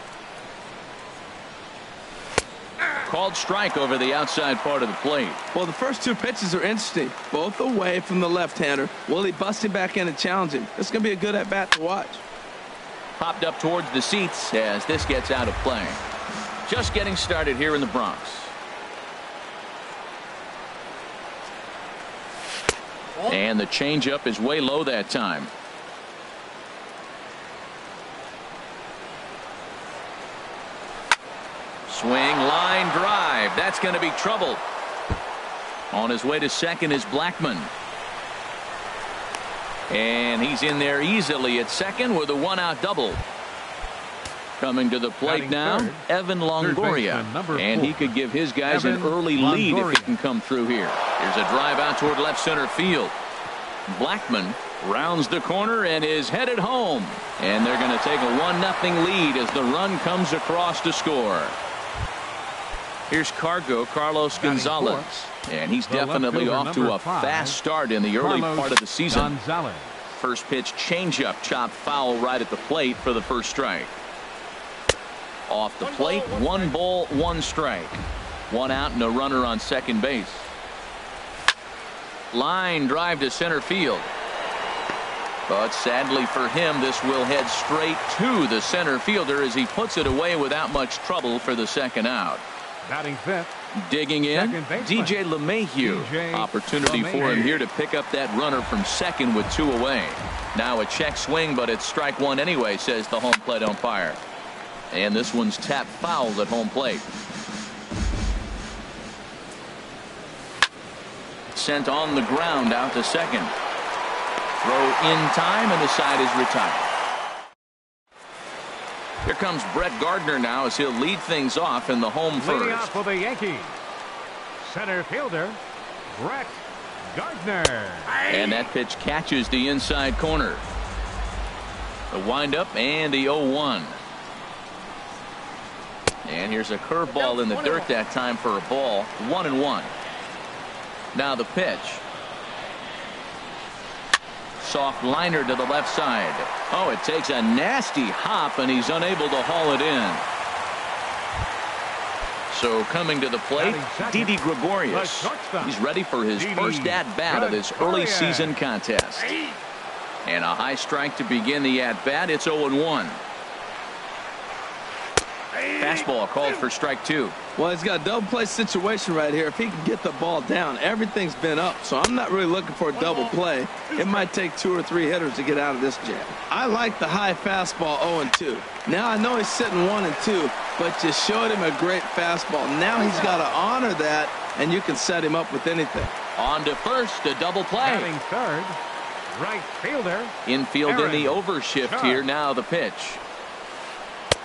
S1: Called strike over the outside part of the plate.
S2: Well, the first 2 pitches are interesting, both away from the left-hander. Will he bust him back in and challenge him? It's going to be a good at-bat to watch.
S1: Popped up towards the seats as this gets out of play. Just getting started here in the Bronx. And the changeup is way low that time. Swing, line drive. That's going to be trouble. On his way to second is Blackmon. And he's in there easily at second with a 1-out double. Coming to the plate now, Evan Longoria. And he could give his guys an early lead if he can come through here. Here's a drive out toward left center field. Blackmon rounds the corner and is headed home. And they're going to take a 1-0 lead as the run comes across to score. Here's Carlos Gonzalez. And he's definitely off to a fast start in the early part of the season. First pitch changeup chopped foul right at the plate for the first strike. Off the plate, 1 ball, 1 strike. 1 out and a runner on second base. Line drive to center field. But sadly for him, this will head straight to the center fielder as he puts it away without much trouble for the second out.
S3: Batting fifth.
S1: Digging in, DJ LeMahieu. Opportunity for him here to pick up that runner from second with 2 away. Now a check swing, but it's strike 1 anyway, says the home plate umpire. And this one's tapped foul at home plate. Sent on the ground out to second. Throw in time and the side is retired. Here comes Brett Gardner now as he'll lead things off in the home first.
S3: Leading off for the Yankees, center fielder Brett Gardner.
S1: And that pitch catches the inside corner. The windup and the 0-1. And here's a curveball in the dirt that time for a ball. 1-1. Now the pitch. Soft liner to the left side. Oh, it takes a nasty hop and he's unable to haul it in. So coming to the plate, Didi Gregorius. He's ready for his first at-bat of this early season contest. And a high strike to begin the at-bat. It's 0-1. Fastball called for strike 2.
S2: Well, he's got a double play situation right here. If he can get the ball down, everything's been up. So I'm not really looking for a double play. It might take 2 or 3 hitters to get out of this jam. I like the high fastball 0-2. Now I know he's sitting 1-2, but you showed him a great fastball. Now he's got to honor that, and you can set him up with anything.
S1: On to first, a double play.
S3: Batting third, right fielder.
S1: Infield in the overshift here. Now the pitch.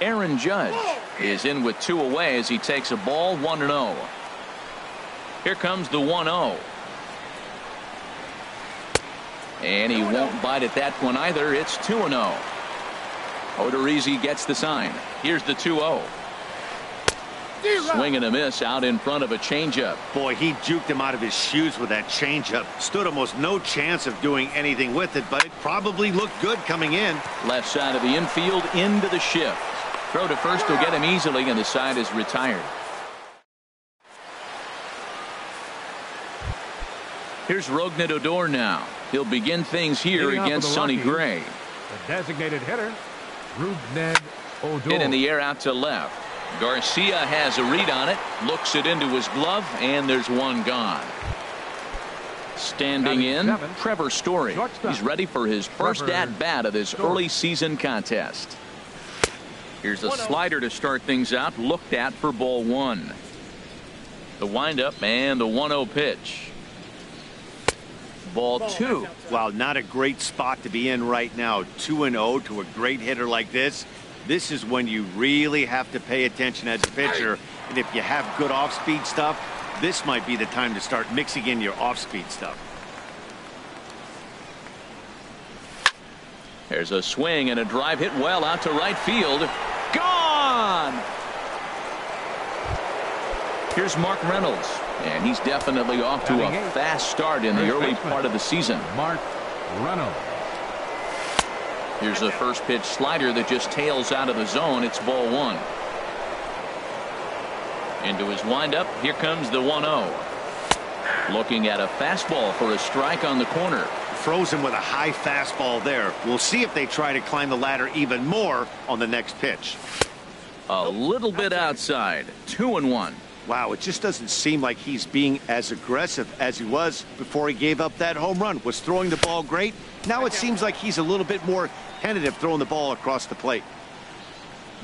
S1: Aaron Judge is in with 2 away as he takes a ball 1-0. Here comes the 1-0. And he won't bite at that one either. It's 2-0. Odorizzi gets the sign. Here's the 2-0. Swing and a miss out in front of a changeup.
S4: Boy, he juked him out of his shoes with that changeup. Stood almost no chance of doing anything with it, but it probably looked good coming in.
S1: Left side of the infield into the shift. Throw to first will get him easily, and the side is retired. Here's Rougned Odor now. He'll begin things here against Sonny Gray.
S3: The designated hitter, Rougned Odor.
S1: Hit in the air out to left. Garcia has a read on it, looks it into his glove, and there's one gone. Standing in, Trevor Story. He's ready for his first at-bat of this early season contest. Here's a slider to start things out, looked at for ball one. The windup and the 1-0 pitch. Ball two.
S4: Well, not a great spot to be in right now. 2-0 to a great hitter like this. This is when you really have to pay attention as a pitcher. And if you have good off-speed stuff, this might be the time to start mixing in your off-speed stuff.
S1: There's a swing and a drive hit well out to right field. Gone! Here's Mark Reynolds. And he's definitely off to a fast start in the early part of the season.
S3: Mark Reynolds.
S1: Here's a first pitch slider that just tails out of the zone. It's ball one. Into his windup. Here comes the 1-0. Looking at a fastball for a strike on the corner.
S4: Throws him with a high fastball there. We'll see if they try to climb the ladder even more on the next pitch.
S1: A little bit outside. 2-1.
S4: Wow, it just doesn't seem like he's being as aggressive as he was before he gave up that home run. Was throwing the ball great. Now it seems like he's a little bit more tentative throwing the ball across the plate.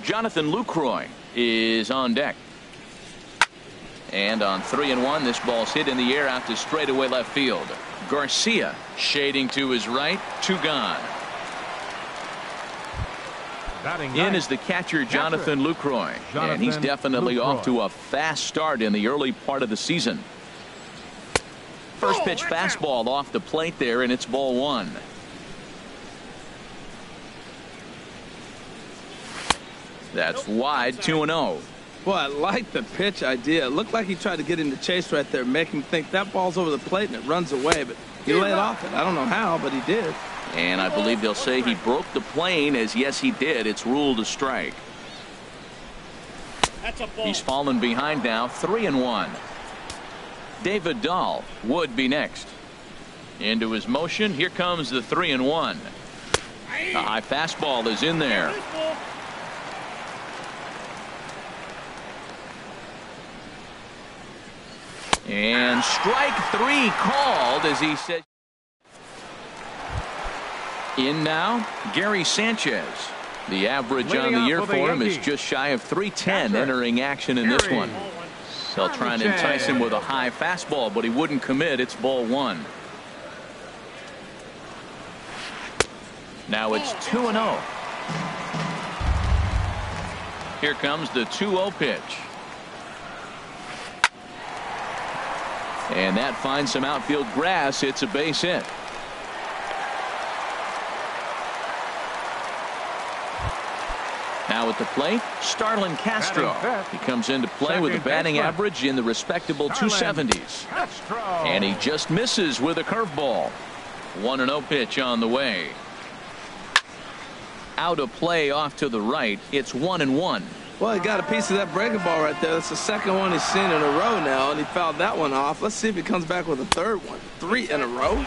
S1: Jonathan Lucroy is on deck. And on 3-1, this ball's hit in the air out to straightaway left field. Garcia shading to his right. Two gone. In is the catcher, Jonathan Lucroy. And he's definitely off to a fast start in the early part of the season. First pitch fastball off the plate there, and it's ball one. That's wide. 2-0.
S2: Boy, I like the pitch idea. It looked like he tried to get into chase right there, make him think that ball's over the plate and it runs away, but he laid off it. I don't know how, but he did.
S1: And I believe they'll say he broke the plane, as yes he did. It's ruled a strike. He's fallen behind now. 3-1. David Dahl would be next. Into his motion. Here comes the 3-1. The high fastball is in there. And strike three called, as he said. In now, Gary Sanchez. The average on the year for him is just shy of 310 entering action in this one. They'll try and entice him with a high fastball, but he wouldn't commit. It's ball one. Now it's 2-0. Here comes the 2-0 pitch. And that finds some outfield grass. It's a base hit. Now at the plate, Starlin Castro. He comes into play with a batting average in the respectable 270s. And he just misses with a curveball. 1-0 pitch on the way. Out of play off to the right. It's 1-1.
S2: Well, he got a piece of that breaking ball right there. That's the second one he's seen in a row now, and he fouled that one off. Let's see if he comes back with a third one. 3 in a row.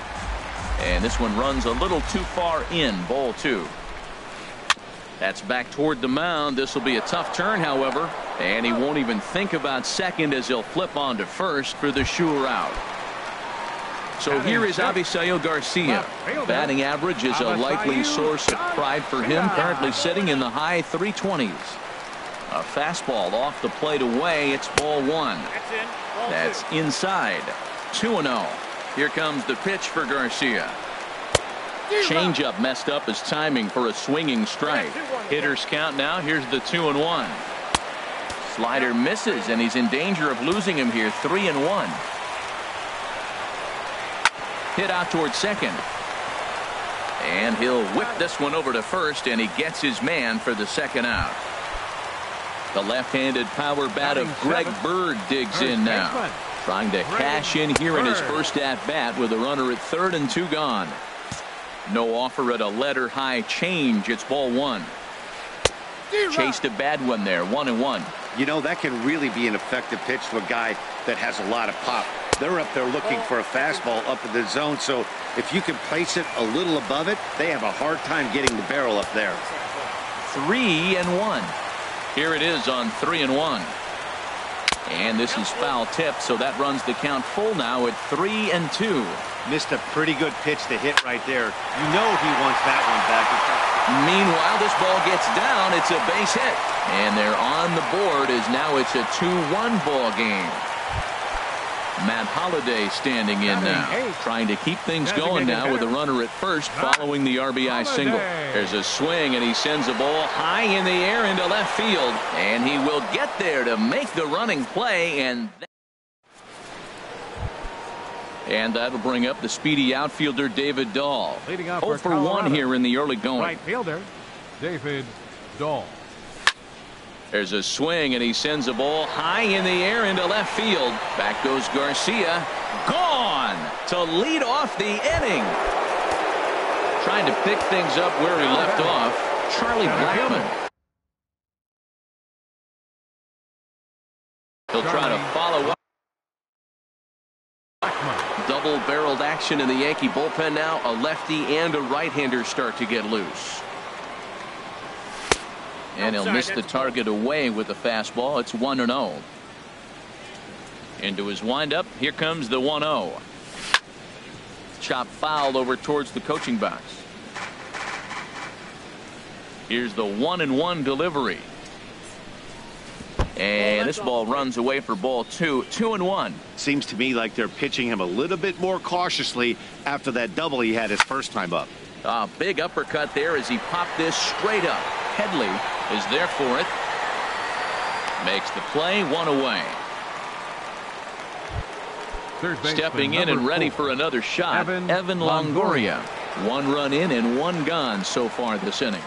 S1: And this one runs a little too far in. Ball two. That's back toward the mound. This will be a tough turn, however. And he won't even think about second as he'll flip on to first for the sure out. So here is Avisail Garcia. Batting average is a likely source of pride for him. Currently sitting in the high 320s. A fastball off the plate away. It's ball one. That's inside. 2-0. Here comes the pitch for Garcia. Changeup messed up his timing for a swinging strike. Hitters count now. Here's the 2-1. Slider misses, and he's in danger of losing him here. 3-1. Hit out towards second. And he'll whip this one over to first, and he gets his man for the second out. The left-handed power bat of Greg Bird digs in now. Trying to cash in here in his first at-bat with a runner at third and 2 gone. No offer at a letter-high change. It's ball 1. Chased a bad one there, 1-1.
S4: You know, that can really be an effective pitch to a guy that has a lot of pop. They're up there looking for a fastball up in the zone, so if you can place it a little above it, they have a hard time getting the barrel up there.
S1: 3-1. Here it is on 3-1. And this is foul tip, so that runs the count full now at 3-2.
S4: Missed a pretty good pitch to hit right there. You know he wants that one back.
S1: Meanwhile, this ball gets down. It's a base hit. And they're on the board as now it's a 2-1 ball game. Matt Holliday standing in now, trying to keep things going now with a runner at first following the RBI single. There's a swing, and he sends a ball high in the air into left field, and he will get there to make the running play, and that'll bring up the speedy outfielder David Dahl. 0 for 1 here in the early going.
S3: Right fielder David Dahl.
S1: There's a swing, and he sends a ball high in the air into left field. Back goes Garcia. Gone to lead off the inning. Trying to pick things up where he left off, Charlie Blackmon. He'll try to follow up. Double-barreled action in the Yankee bullpen now. A lefty and a right-hander start to get loose. And he'll miss the target away with the fastball. It's 1-0. Into his windup. Here comes the 1-0. Chop foul over towards the coaching box. Here's the 1-1 delivery. And this ball runs away for ball 2. 2-1.
S4: Seems to me like they're pitching him a little bit more cautiously after that double he had his first time up.
S1: A big uppercut there as he popped this straight up. Headley is there for it. Makes the play, 1 away. Stepping in and ready for another shot, Evan Longoria. 1 run in and 1 gone so far this inning.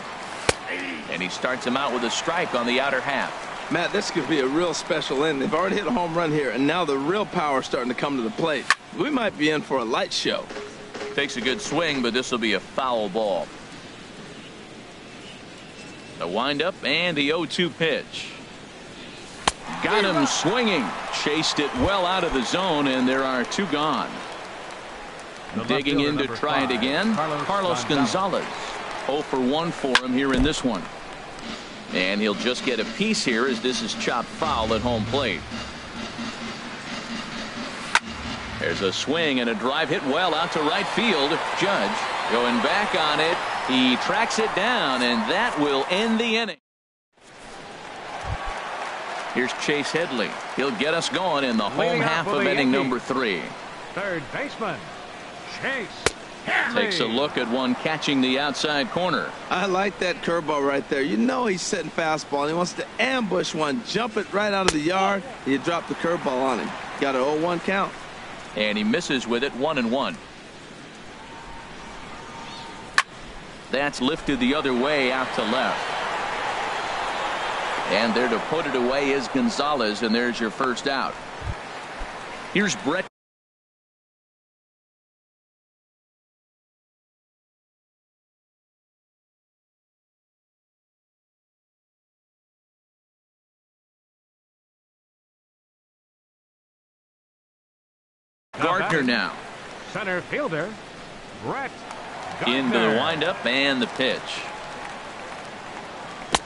S1: And he starts him out with a strike on the outer half.
S2: Matt, this could be a real special inning. They've already hit a home run here, and now the real power is starting to come to the plate. We might be in for a light show.
S1: Takes a good swing, but this will be a foul ball. The windup and the 0-2 pitch. Got him swinging. Chased it well out of the zone, and there are 2 gone. Digging in to try it again, Carlos Gonzalez. 0 for 1 for him here in this one. And he'll just get a piece here as this is chopped foul at home plate. There's a swing and a drive hit well out to right field. Judge going back on it. He tracks it down, and that will end the inning. Here's Chase Headley. He'll get us going in the home half of inning number 3.
S3: Third baseman Chase Headley.
S1: Takes a look at one catching the outside corner.
S2: I like that curveball right there. You know he's setting fastball, and he wants to ambush one, jump it right out of the yard, and you drop the curveball on him. Got an 0-1 count.
S1: And he misses with it, 1-1. That's lifted the other way out to left. And there to put it away is Gonzalez, and there's your first out. Here's Brett. Gardner now.
S3: Center fielder Brett Gardner.
S1: Into the windup and the pitch.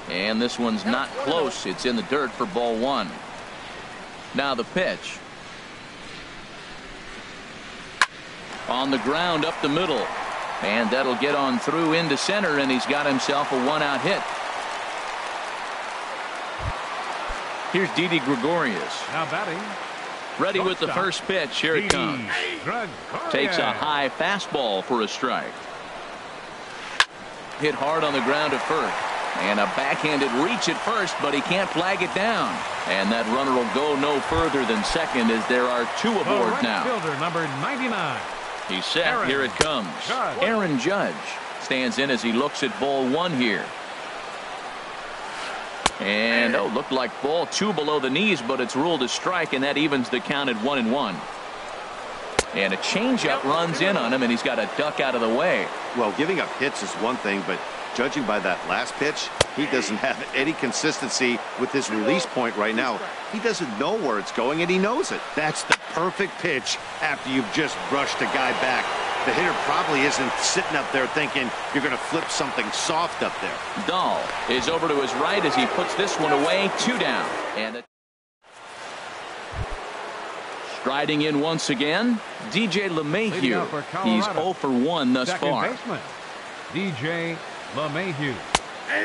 S1: And this one's not close. It's in the dirt for ball 1. Now the pitch. On the ground up the middle. And that'll get on through into center, and he's got himself a 1-out hit. Here's Didi Gregorius.
S3: Now batting.
S1: Ready with the first pitch. Here it comes. Takes a high fastball for a strike. Hit hard on the ground at first. And a backhanded reach at first, but he can't flag it down. And that runner will go no further than second as there are 2 aboard
S3: right
S1: now.
S3: Fielder number 99.
S1: He's set.
S3: Aaron
S1: Here it comes.
S3: Judge.
S1: Aaron Judge stands in as he looks at ball 1 here. And looked like ball 2 below the knees, but it's ruled a strike, and that evens the count at 1-1. And a changeup runs in on him, and he's got to duck out of the way.
S6: Well, giving up hits is one thing, but judging by that last pitch, he doesn't have any consistency with his release point right now. He doesn't know where it's going, and he knows it. That's the perfect pitch after you've just brushed a guy back. The hitter probably isn't sitting up there thinking you're going to flip something soft up there.
S1: Dahl is over to his right as he puts this one away. 2 down. And striding in once again, DJ LeMahieu. He's 0 for 1 thus far.
S3: DJ LeMahieu.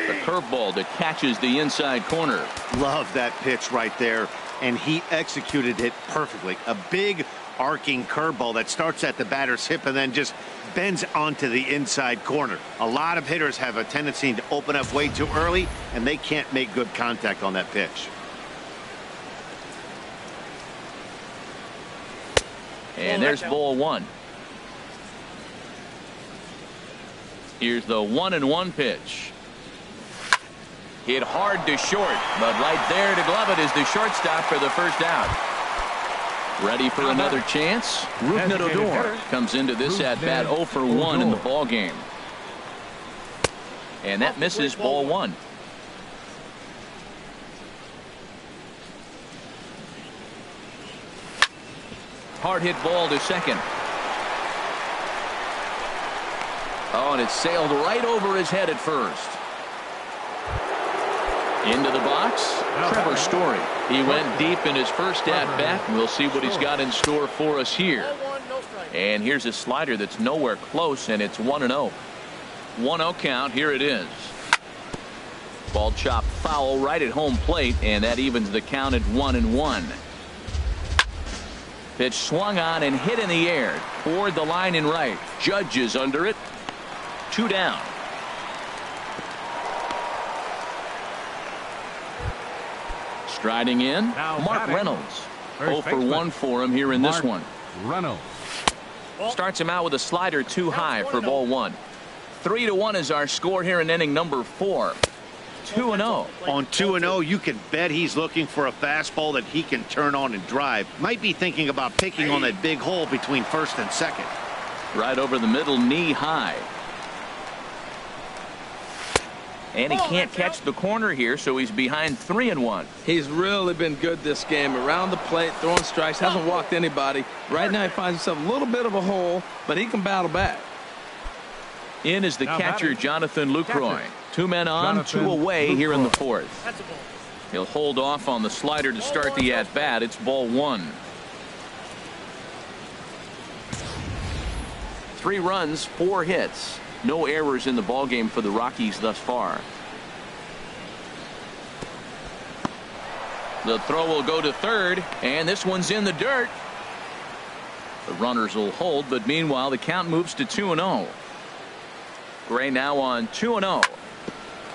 S1: The curveball that catches the inside corner.
S6: Love that pitch right there, and he executed it perfectly. A big arcing curveball that starts at the batter's hip and then just bends onto the inside corner. A lot of hitters have a tendency to open up way too early, and they can't make good contact on that pitch.
S1: And there's ball 1. Here's the 1-1 pitch. Hit hard to short, but right there to glove it is the shortstop for the first out. Ready for another chance? Rougned Odor comes into this at-bat 0 for 1 in the ball game. And that misses ball 1. Hard hit ball to second. Oh, and it sailed right over his head at first. Into the box, Trevor Story. He went deep in his first at-bat. We'll see what he's got in store for us here. And here's a slider that's nowhere close, and it's 1-0. 1-0 count. Here it is. Ball chopped foul right at home plate, and that evens the count at 1-1. Pitch swung on and hit in the air toward the line in right. Judge is under it. 2 down. Striding in, Mark Reynolds. 0 for 1 for him here in this one.
S3: Reynolds
S1: starts him out with a slider too high for ball 1. 3-1 is our score here in inning number 4. 2-0.
S6: On 2-0, you can bet he's looking for a fastball that he can turn on and drive. Might be thinking about picking on that big hole between first and second.
S1: Right over the middle, knee high. And he can't catch the corner here, so he's behind 3-1.
S2: He's really been good this game. Around the plate, throwing strikes, hasn't walked anybody. Right now he finds himself a little bit of a hole, but he can battle back.
S1: In is the catcher, Jonathan Lucroy. 2 men on, 2 away here in the 4th. He'll hold off on the slider to start the at-bat. It's ball 1. 3 runs, 4 hits. No errors in the ballgame for the Rockies thus far. The throw will go to third, and this one's in the dirt. The runners will hold, but meanwhile the count moves to 2-0. Gray now on 2-0.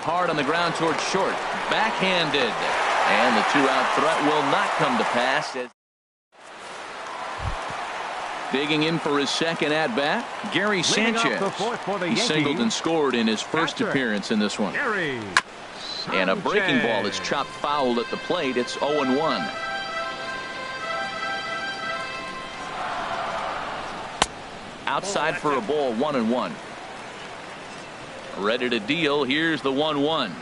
S1: Hard on the ground towards short. Backhanded. And the 2-out threat will not come to pass. Digging in for his second at-bat, Gary Sanchez. He singled and scored in his first appearance in this one. And a breaking ball that's chopped foul at the plate. It's 0-1. Outside for a ball, 1-1. Ready to deal. Here's the 1-1.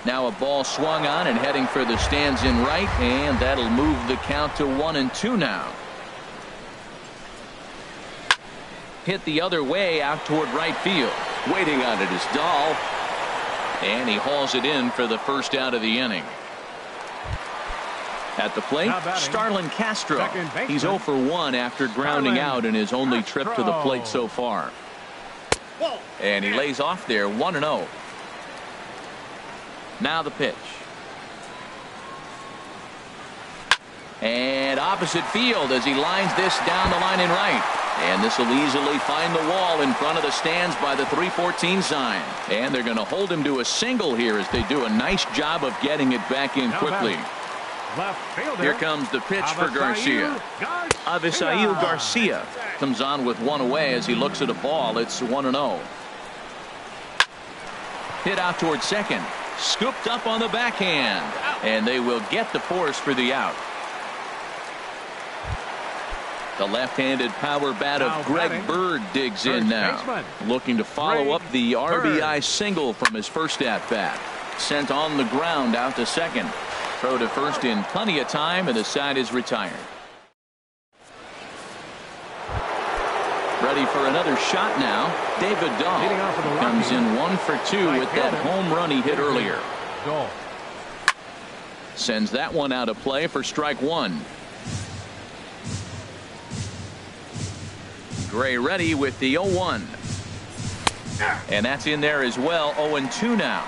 S1: Now a ball swung on and heading for the stands in right, and that'll move the count to 1-2 now. Hit the other way out toward right field. Waiting on it is Dahl, and he hauls it in for the first out of the inning. At the plate, Starlin Castro. He's 0 for 1 after grounding out in his only trip to the plate so far. And he lays off there, 1-0. Now the pitch. And opposite field as he lines this down the line in right. And this will easily find the wall in front of the stands by the 314 sign. And they're going to hold him to a single here as they do a nice job of getting it back in quickly. Here comes the pitch for Garcia. Avisail Garcia comes on with 1 away as he looks at a ball. It's 1-0. Hit out towards second. Scooped up on the backhand. And they will get the force for the out. The left-handed power bat of Greg Bird digs in now. Looking to follow up the RBI single from his first at-bat. Sent on the ground out to second. Throw to first in plenty of time, and the side is retired. Ready for another shot now. David Dahl comes in 1 for 2 with that home run he hit earlier. Sends that one out of play for strike one. Gray ready with the 0-1. And that's in there as well. 0-2 now.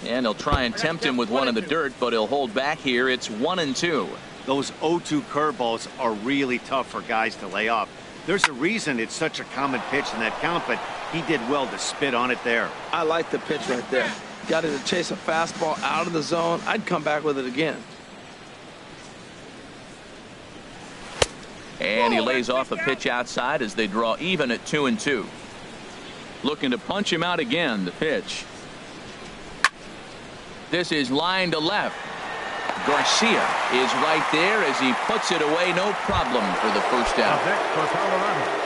S1: And he'll try and tempt him with one in the dirt, but he'll hold back here. It's 1-2.
S4: Those 0-2 curveballs are really tough for guys to lay off. There's a reason it's such a common pitch in that count, but he did well to spit on it there.
S2: I like the pitch right there. Got it to chase a fastball out of the zone. I'd come back with it again.
S1: And he lays off a pitch outside as they draw even at 2-2. Looking to punch him out again. The pitch. This is line to left. Garcia is right there as he puts it away. No problem for the first out.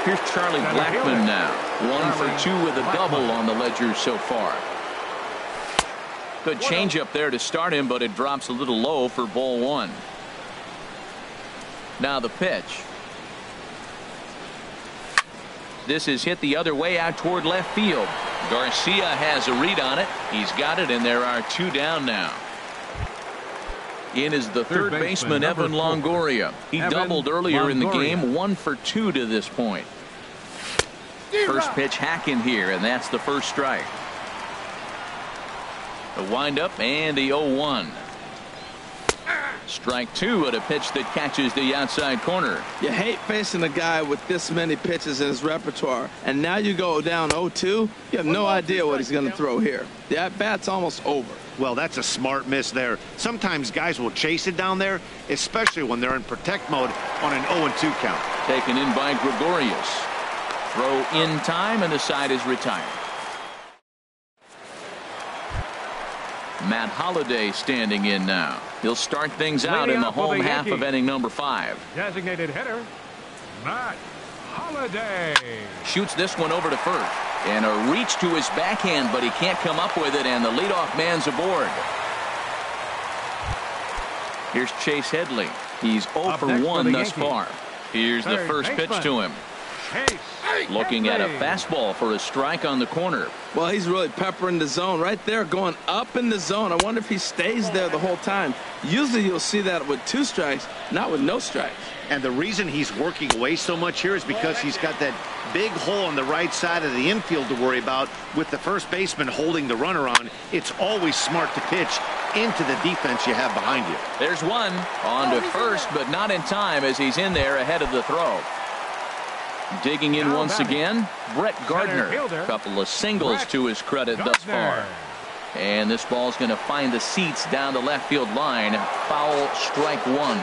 S1: Here's Charlie Blackmon now. 1 for 2 with a double on the ledger so far. Good changeup there to start him, but it drops a little low for ball one. Now the pitch. This is hit the other way out toward left field. Garcia has a read on it. He's got it, and there are 2 down now. In is the third baseman, Evan Longoria. He doubled earlier in the game. 1 for 2 to this point. First pitch hacking here, and that's the first strike. The windup and the 0-1. Strike 2 at a pitch that catches the outside corner.
S2: You hate facing a guy with this many pitches in his repertoire, and now you go down 0-2. You have no idea what he's going to throw here. The at-bat's almost over.
S4: Well, that's a smart miss there. Sometimes guys will chase it down there, especially when they're in protect mode on an 0-2 count.
S1: Taken in by Gregorius. Throw in time, and the side is retired. Matt Holliday standing in now. He'll start things out in the home half of inning number 5.
S3: Designated hitter, Matt Holliday.
S1: Shoots this one over to first. And a reach to his backhand, but he can't come up with it, and the leadoff man's aboard. Here's Chase Headley. He's 0 for 1 thus far. Here's the first pitch to him. Looking at a fastball for a strike on the corner.
S2: Well, he's really peppering the zone right there, going up in the zone. I wonder if he stays there the whole time. Usually you'll see that with 2 strikes, not with no strikes.
S4: And the reason he's working away so much here is because he's got that big hole on the right side of the infield to worry about with the first baseman holding the runner on. It's always smart to pitch into the defense you have behind you.
S1: There's one on to first, but not in time as he's in there ahead of the throw. Digging in once again, Brett Gardner. A couple of singles to his credit thus far. And this ball's going to find the seats down the left field line. Foul, strike 1.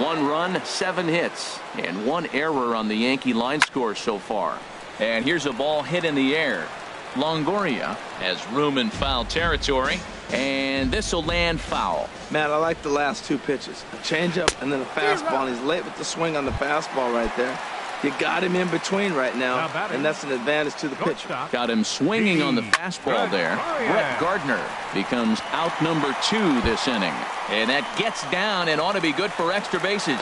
S1: 1 run, 7 hits, and 1 error on the Yankee line score so far. And here's a ball hit in the air. Longoria has room in foul territory, and this will land foul.
S2: Matt, I like the last 2 pitches. A changeup and then a fastball, and he's late with the swing on the fastball right there. You got him in between right now, and that's an advantage to the pitcher.
S1: Got him swinging on the fastball there. Brett Gardner becomes out number 2 this inning. And that gets down and ought to be good for extra bases.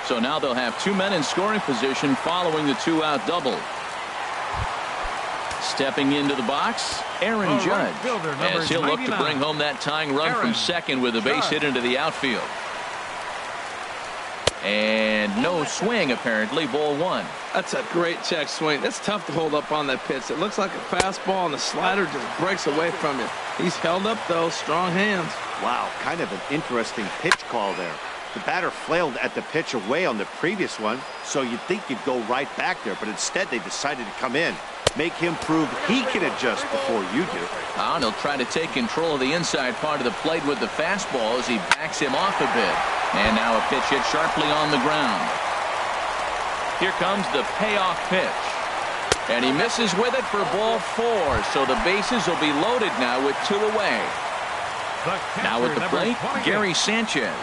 S1: So now they'll have 2 men in scoring position following the 2-out double. Stepping into the box, Aaron Judge, as he'll look to bring home that tying run from second with a base hit into the outfield. And no swing, apparently. Ball 1.
S2: That's a great check swing. That's tough to hold up on that pitch. It looks like a fastball, and the slider just breaks away from you. He's held up, though. Strong hands.
S4: Wow, kind of an interesting pitch call there. The batter flailed at the pitch away on the previous one, so you'd think you'd go right back there, but instead they decided to come in. Make him prove he can adjust before you do.
S1: And he'll try to take control of the inside part of the plate with the fastball as he backs him off a bit. And now a pitch hit sharply on the ground. Here comes the payoff pitch. And he misses with it for ball 4. So the bases will be loaded now with 2 away. Now at the plate, Gary Sanchez.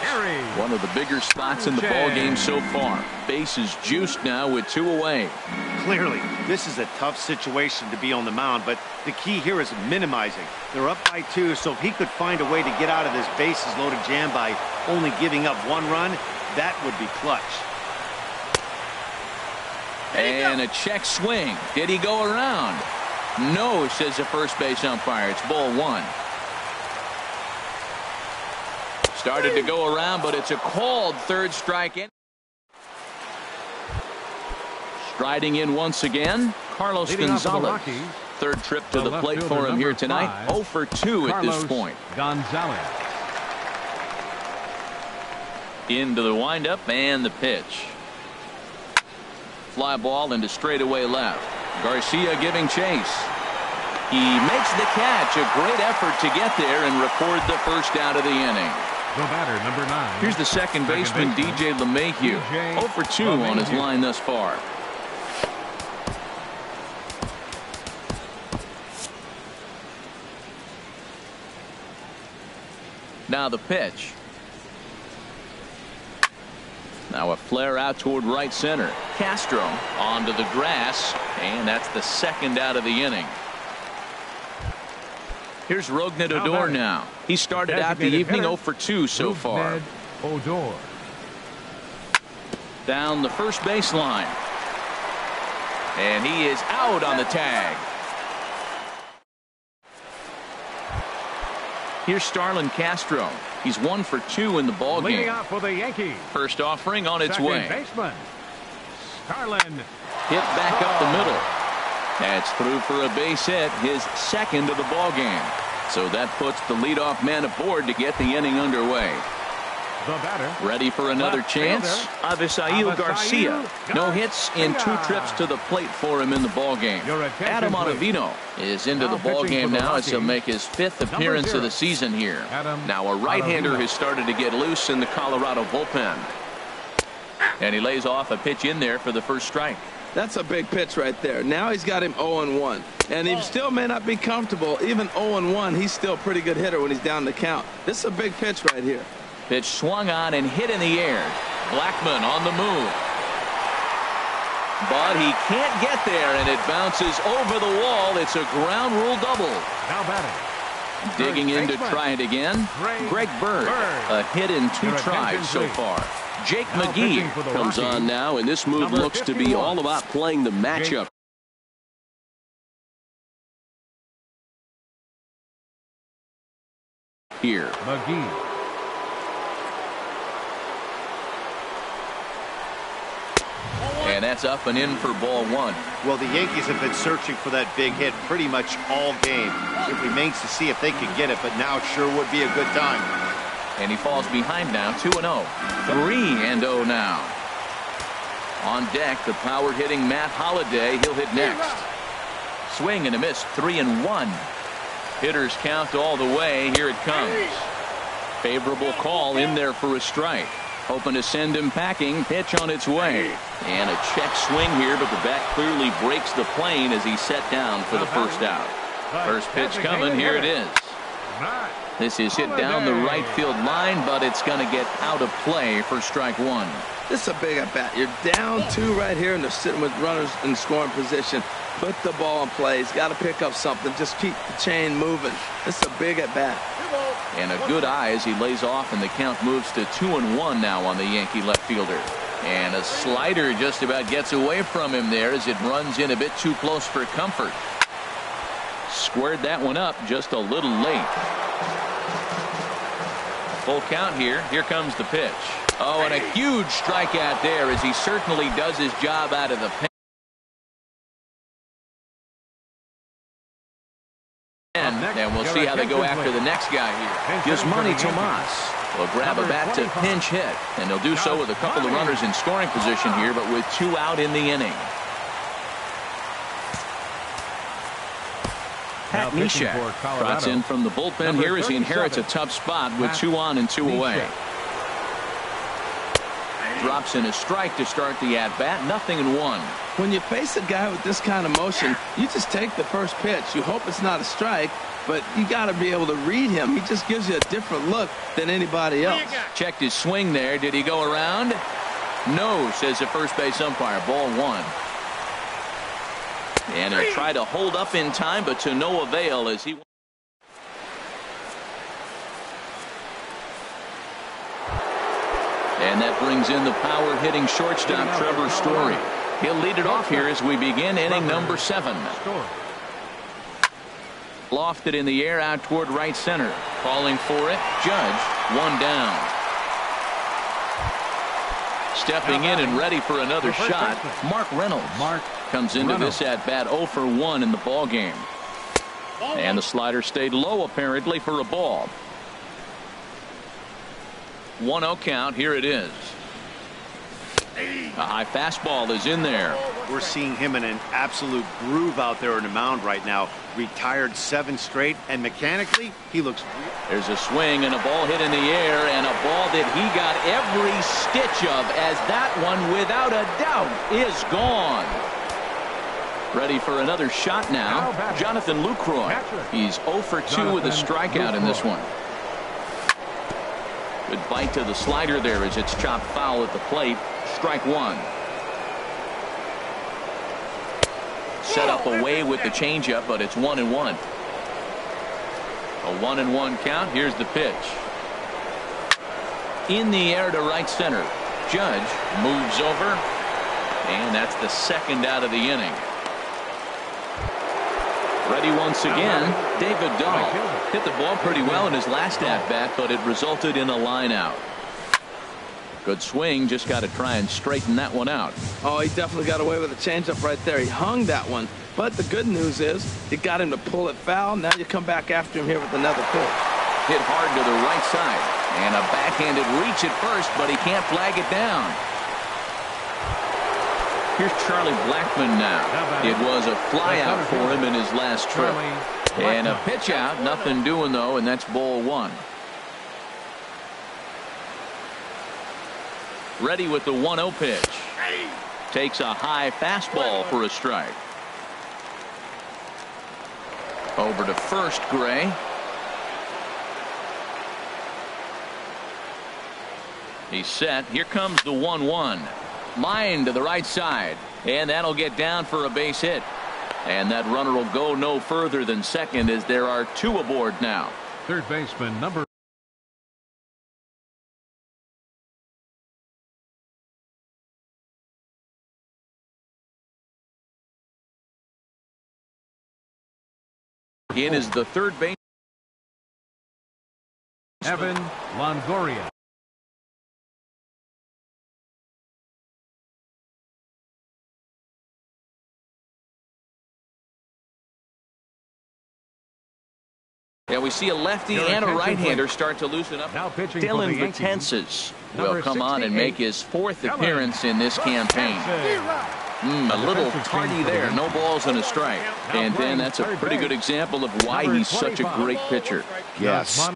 S1: One of the bigger spots in the ball game so far. Bases juiced now with 2 away.
S4: Clearly, this is a tough situation to be on the mound, but the key here is minimizing. They're up by 2, so if he could find a way to get out of this bases loaded jam by only giving up 1 run, that would be clutch.
S1: And a check swing. Did he go around? No, says the first base umpire. It's ball 1. Started to go around, but it's a called third strike in. Striding in once again, Carlos Gonzalez. Third trip to the plate for him here tonight. 0 for 2 at this point.
S3: Gonzalez.
S1: Into the windup and the pitch. Fly ball into straightaway left. Garcia giving chase. He makes the catch. A great effort to get there and record the first out of the inning.
S3: The batter, number 9.
S1: Here's the second baseman, DJ LeMahieu. 0 for 2 on his line thus far. Now the pitch. Now a flare out toward right center. Castro onto the grass, and that's the second out of the inning. Here's Rougned Odor now. He started out the evening 0 for 2 so far.
S3: Odor.
S1: Down the first baseline. And he is out on the tag. Here's Starlin Castro. He's 1 for 2 in the ball game.
S3: Leading off for the Yankees.
S1: First offering on its
S3: Second
S1: way.
S3: baseman, Starlin.
S1: Hit back up the middle. That's through for a base hit, his second of the ball game. So that puts the leadoff man aboard to get the inning underway.
S3: The batter.
S1: Ready for another chance? Avisail Garcia. No hits in 2 trips to the plate for him in the ball game. Adam Ottavino is into the ball game now as he'll make his 5th appearance of the season here. Now a right-hander has started to get loose in the Colorado bullpen. And he lays off a pitch in there for the first strike.
S2: That's a big pitch right there. Now he's got him 0-1. And he still may not be comfortable. Even 0-1, he's still a pretty good hitter when he's down the count. This is a big pitch right here.
S1: Pitch swung on and hit in the air. Blackmon on the move. But he can't get there, and it bounces over the wall. It's a ground rule double.
S3: Now batting.
S1: Digging in to try it again. Greg Bird. A hit in 2 tries so far. Jake McGee
S7: comes on now, and this move looks to be all about playing the matchup. Here.
S3: McGee.
S1: And that's up and in for ball 1.
S4: Well, the Yankees have been searching for that big hit pretty much all game. It remains to see if they can get it, but now sure would be a good time.
S1: And he falls behind now, 2-0. 3-0 now. On deck, the power hitting Matt Holliday. He'll hit next. Swing and a miss, 3-1. Hitters count all the way. Here it comes. Favorable call in there for a strike. Hoping to send him packing. Pitch on its way. And a check swing here, but the bat clearly breaks the plane as he's set down for the first out. First pitch coming. Here it is. This is hit down the right field line, but it's going to get out of play for strike 1.
S2: This is a big at bat. You're down 2 right here, and they're sitting with runners in scoring position. Put the ball in play. He's got to pick up something. Just keep the chain moving. This is a big at bat.
S1: And a good eye as he lays off, and the count moves to 2-1 now on the Yankee left fielder. And a slider just about gets away from him there as it runs in a bit too close for comfort. Squared that one up just a little late. Full count here. Here comes the pitch. Oh, and a huge strikeout there as he certainly does his job out of the pen. And we'll see how they go after the next guy here. Yasmani Tomas will grab a bat to pinch hit, and he'll do so with a couple of runners in scoring position here, but with 2 out in the inning. Pat Neshek trots in from the bullpen here as he inherits a tough spot with 2 on and 2 away. drops in a strike to start the at-bat. 0-1.
S2: When you face a guy with this kind of motion, you just take the first pitch. You hope it's not a strike, but you got to be able to read him. He just gives you a different look than anybody else.
S1: Checked his swing there. Did he go around? No, says the first base umpire. Ball 1. And he'll try to hold up in time, but to no avail as he... And that brings in the power-hitting shortstop, Trevor Story. He'll lead it off here as we begin inning number 7. Lofted in the air out toward right center. Calling for it. Judge, 1 down. Stepping in and ready for another shot, Mark Reynolds. Comes into this at-bat 0 for 1 in the ball game. And the slider stayed low apparently for a ball. 1-0 count. Here it is. A high fastball is in there.
S4: We're seeing him in an absolute groove out there on the mound right now. Retired 7 straight, and mechanically, he looks...
S1: There's a swing and a ball hit in the air, and a ball that he got every stitch of, as that one, without a doubt, is gone. Ready for another shot now, Jonathan Lucroy. He's 0 for 2 with a strikeout in this one. Good bite to the slider there as it's chopped foul at the plate. Strike 1. Set up away with the changeup, but it's 1-1. A 1-1 count. Here's the pitch. In the air to right center. Judge moves over, and that's the second out of the inning. Ready once again, David Dahl. Hit the ball pretty well in his last at-bat, but it resulted in a line out. Good swing, just got to try and straighten that one out.
S2: Oh, he definitely got away with a changeup right there. He hung that one. But the good news is you got him to pull it foul. Now you come back after him here with another pitch.
S1: Hit hard to the right side. And a backhanded reach at first, but he can't flag it down. Here's Charlie Blackmon now. It was a fly out for him in his last trip. And a pitch out, nothing doing though, and that's ball 1. Ready with the 1-0 pitch. Takes a high fastball for a strike. Over to first, Gray. He's set. Here comes the 1-1. Line to the right side, and that'll get down for a base hit. And that runner will go no further than second as there are 2 aboard now.
S3: Third baseman number
S1: in is the third base.
S3: Evan Longoria.
S1: Yeah, we see a lefty and a right-hander start to loosen up.
S3: Now pitching
S1: Dylan
S3: for the
S1: Betances will
S3: Number
S1: come on and make his 4th appearance in this campaign. A little tardy there. No balls and a strike. And then that's a pretty good example of why he's such a great pitcher.
S4: Yes.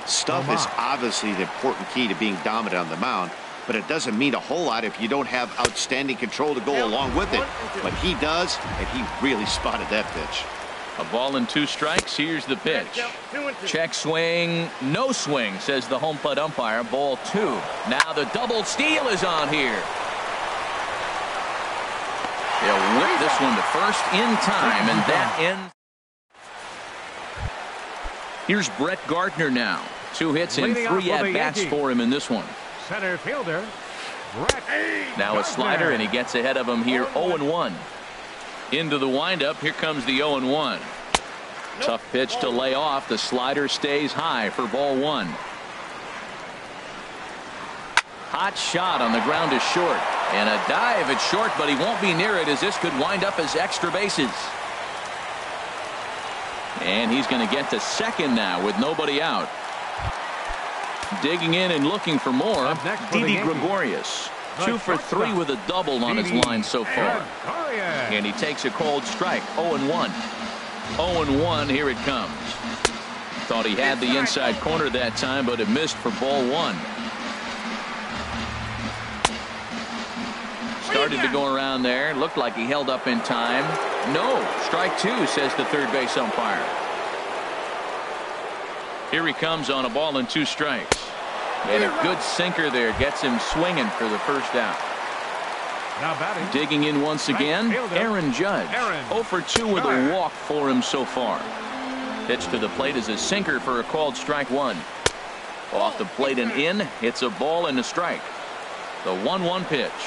S4: Stuff is obviously the important key to being dominant on the mound, but it doesn't mean a whole lot if you don't have outstanding control to go along with it. But he does, and he really spotted that pitch.
S1: A ball and 2 strikes. Here's the pitch. Check swing. No swing, says the home plate umpire. Ball 2. Now the double steal is on here. They'll whip this one to first in time, and that ends. Here's Brett Gardner now. 2 hits and 3 at-bats for him in this one.
S3: Center fielder Brett
S1: Now a slider, and he gets ahead of him here. 0-1. Into the windup. Here comes the 0-1. Tough pitch to lay off. The slider stays high for ball 1. Hot shot on the ground is short. And a dive at short, but he won't be near it as this could wind up as extra bases. And he's going to get to second now with nobody out. Digging in and looking for more, Didi Gregorius. 2 for 3 with a double on his line so far. And he takes a cold strike. 0-1. 0-1. Here it comes. Thought he had the inside corner that time, but it missed for ball one. Started to go around there. Looked like he held up in time. No, strike two, says the third base umpire. Here he comes on a ball and 2 strikes. And a good sinker there gets him swinging for the first out.
S3: Now batting.
S1: Digging in once again, Aaron Judge. 0 for 2 with a walk for him so far. Pitch to the plate is a sinker for a called strike one. Off the plate and in. It's a ball and a strike. The 1-1 pitch.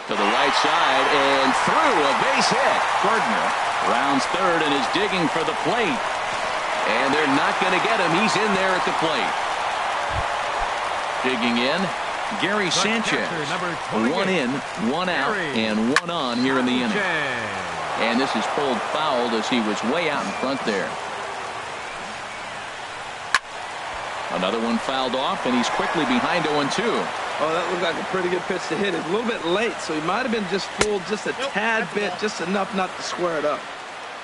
S1: To the right side and through, a base hit. Gardner rounds third and is digging for the plate. And they're not going to get him. He's in there at the plate. Digging in, Gary Sanchez. 1 in, 1 out, and 1 on here in the inning. And this is pulled fouled as he was way out in front there. Another one fouled off, and he's quickly behind 0-2.
S2: Oh, that looked like a pretty good pitch to hit it. A little bit late, so he might have been just fooled just a tad bit, just enough not to square it up.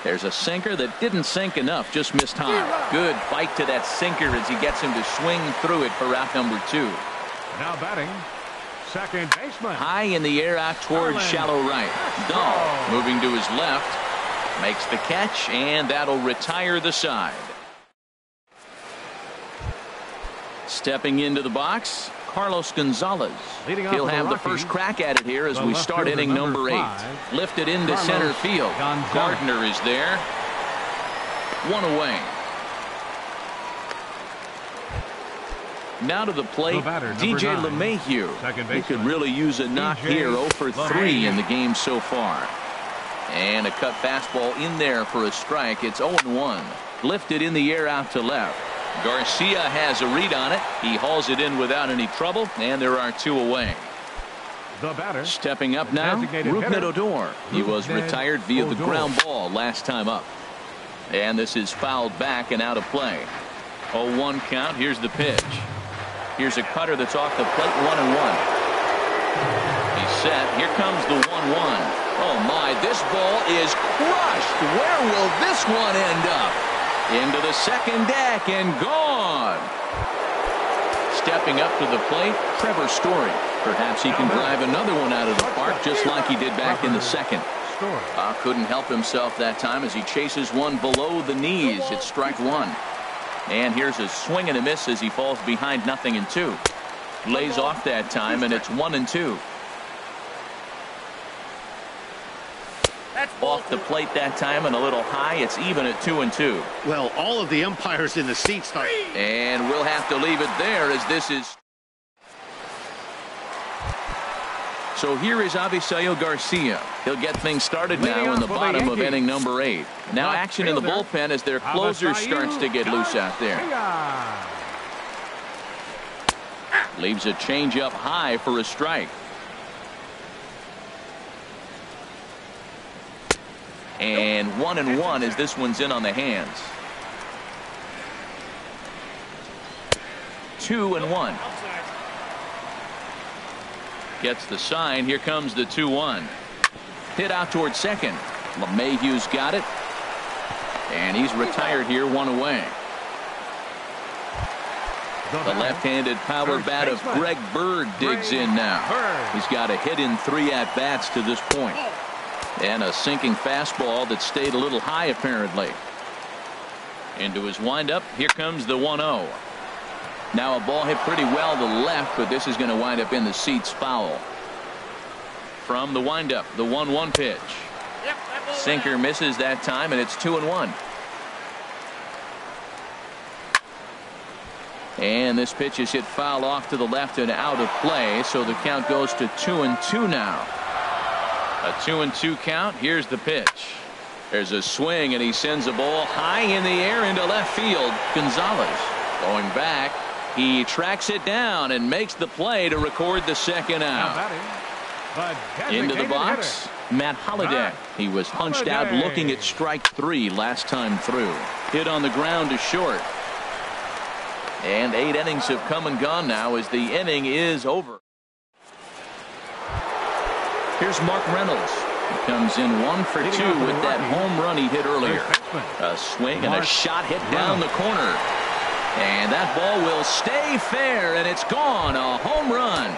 S1: There's a sinker that didn't sink enough, just missed high. Good fight to that sinker as he gets him to swing through it for out number 2.
S3: Now batting, second baseman.
S1: High in the air out towards shallow right. Dahl moving to his left. Makes the catch, and that'll retire the side. Stepping into the box, Carlos Gonzalez. He'll have the first crack at it here as we start inning number 8. Lifted into center field. Gardner is there. 1 away. Now to the plate, DJ LeMahieu. He could really use a knock here. 0 for 3 in the game so far. And a cut fastball in there for a strike. It's 0-1. Lifted in the air out to left. Garcia has a read on it. He hauls it in without any trouble, and there are 2 away.
S3: The batter.
S1: Stepping up now, Rougned Odor. He was retired via the ground ball last time up. And this is fouled back and out of play. 0-1 count. Here's the pitch. Here's a cutter that's off the plate. 1-1. He's set. Here comes the 1-1. Oh my, this ball is crushed. Where will this one end up? Into the second deck and gone. Stepping up to the plate, Trevor Story. Perhaps he can drive another one out of the park just like he did back in the second. Couldn't help himself that time as he chases one below the knees. It's strike 1. And here's a swing and a miss as he falls behind 0-2. Lays off that time, and it's 1-2. Off the plate that time and a little high. It's even at 2-2.
S4: Well, all of the umpires in the seats.
S1: And we'll have to leave it there as this is. So here is Avisail Garcia. He'll get things started now in the bottom of inning number 8. Now action in the bullpen as their closer starts to get loose out there. Leaves a changeup high for a strike. And 1-1 as this one's in on the hands. 2-1. Gets the sign. Here comes the 2-1. Hit out towards second. LeMahieu's got it. And he's retired here, 1 away. The left-handed power bat of Greg Bird digs in now. He's got a hit in 3 at-bats to this point. And a sinking fastball that stayed a little high apparently. Into his windup. Here comes the 1-0. Now a ball hit pretty well to the left, but this is going to wind up in the seats foul. From the windup, the 1-1 pitch. Sinker misses that time, and it's 2-1. And this pitch is hit foul off to the left and out of play, so the count goes to 2-2 now. A 2-2 count. Here's the pitch. There's a swing, and he sends a ball high in the air into left field. Gonzalez going back. He tracks it down and makes the play to record the second out. Into the box, Matt Holliday. He was punched out looking at strike 3 last time through. Hit on the ground to short. And 8 innings have come and gone now as the inning is over. Here's Mark Reynolds. Comes in 1 for 2 with that home run he hit earlier. A swing and a shot hit down the corner. And that ball will stay fair, and it's gone. A home run.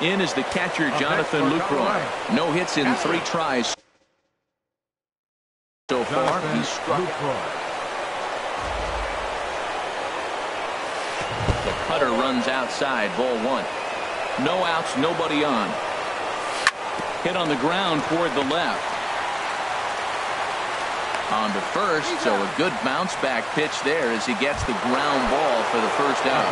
S1: In is the catcher, Jonathan Lucroy. No hits in 3 tries so far. He's struck out. The cutter runs outside, ball 1. No outs, nobody on. Hit on the ground toward the left. On to first, so a good bounce back pitch there as he gets the ground ball for the first out.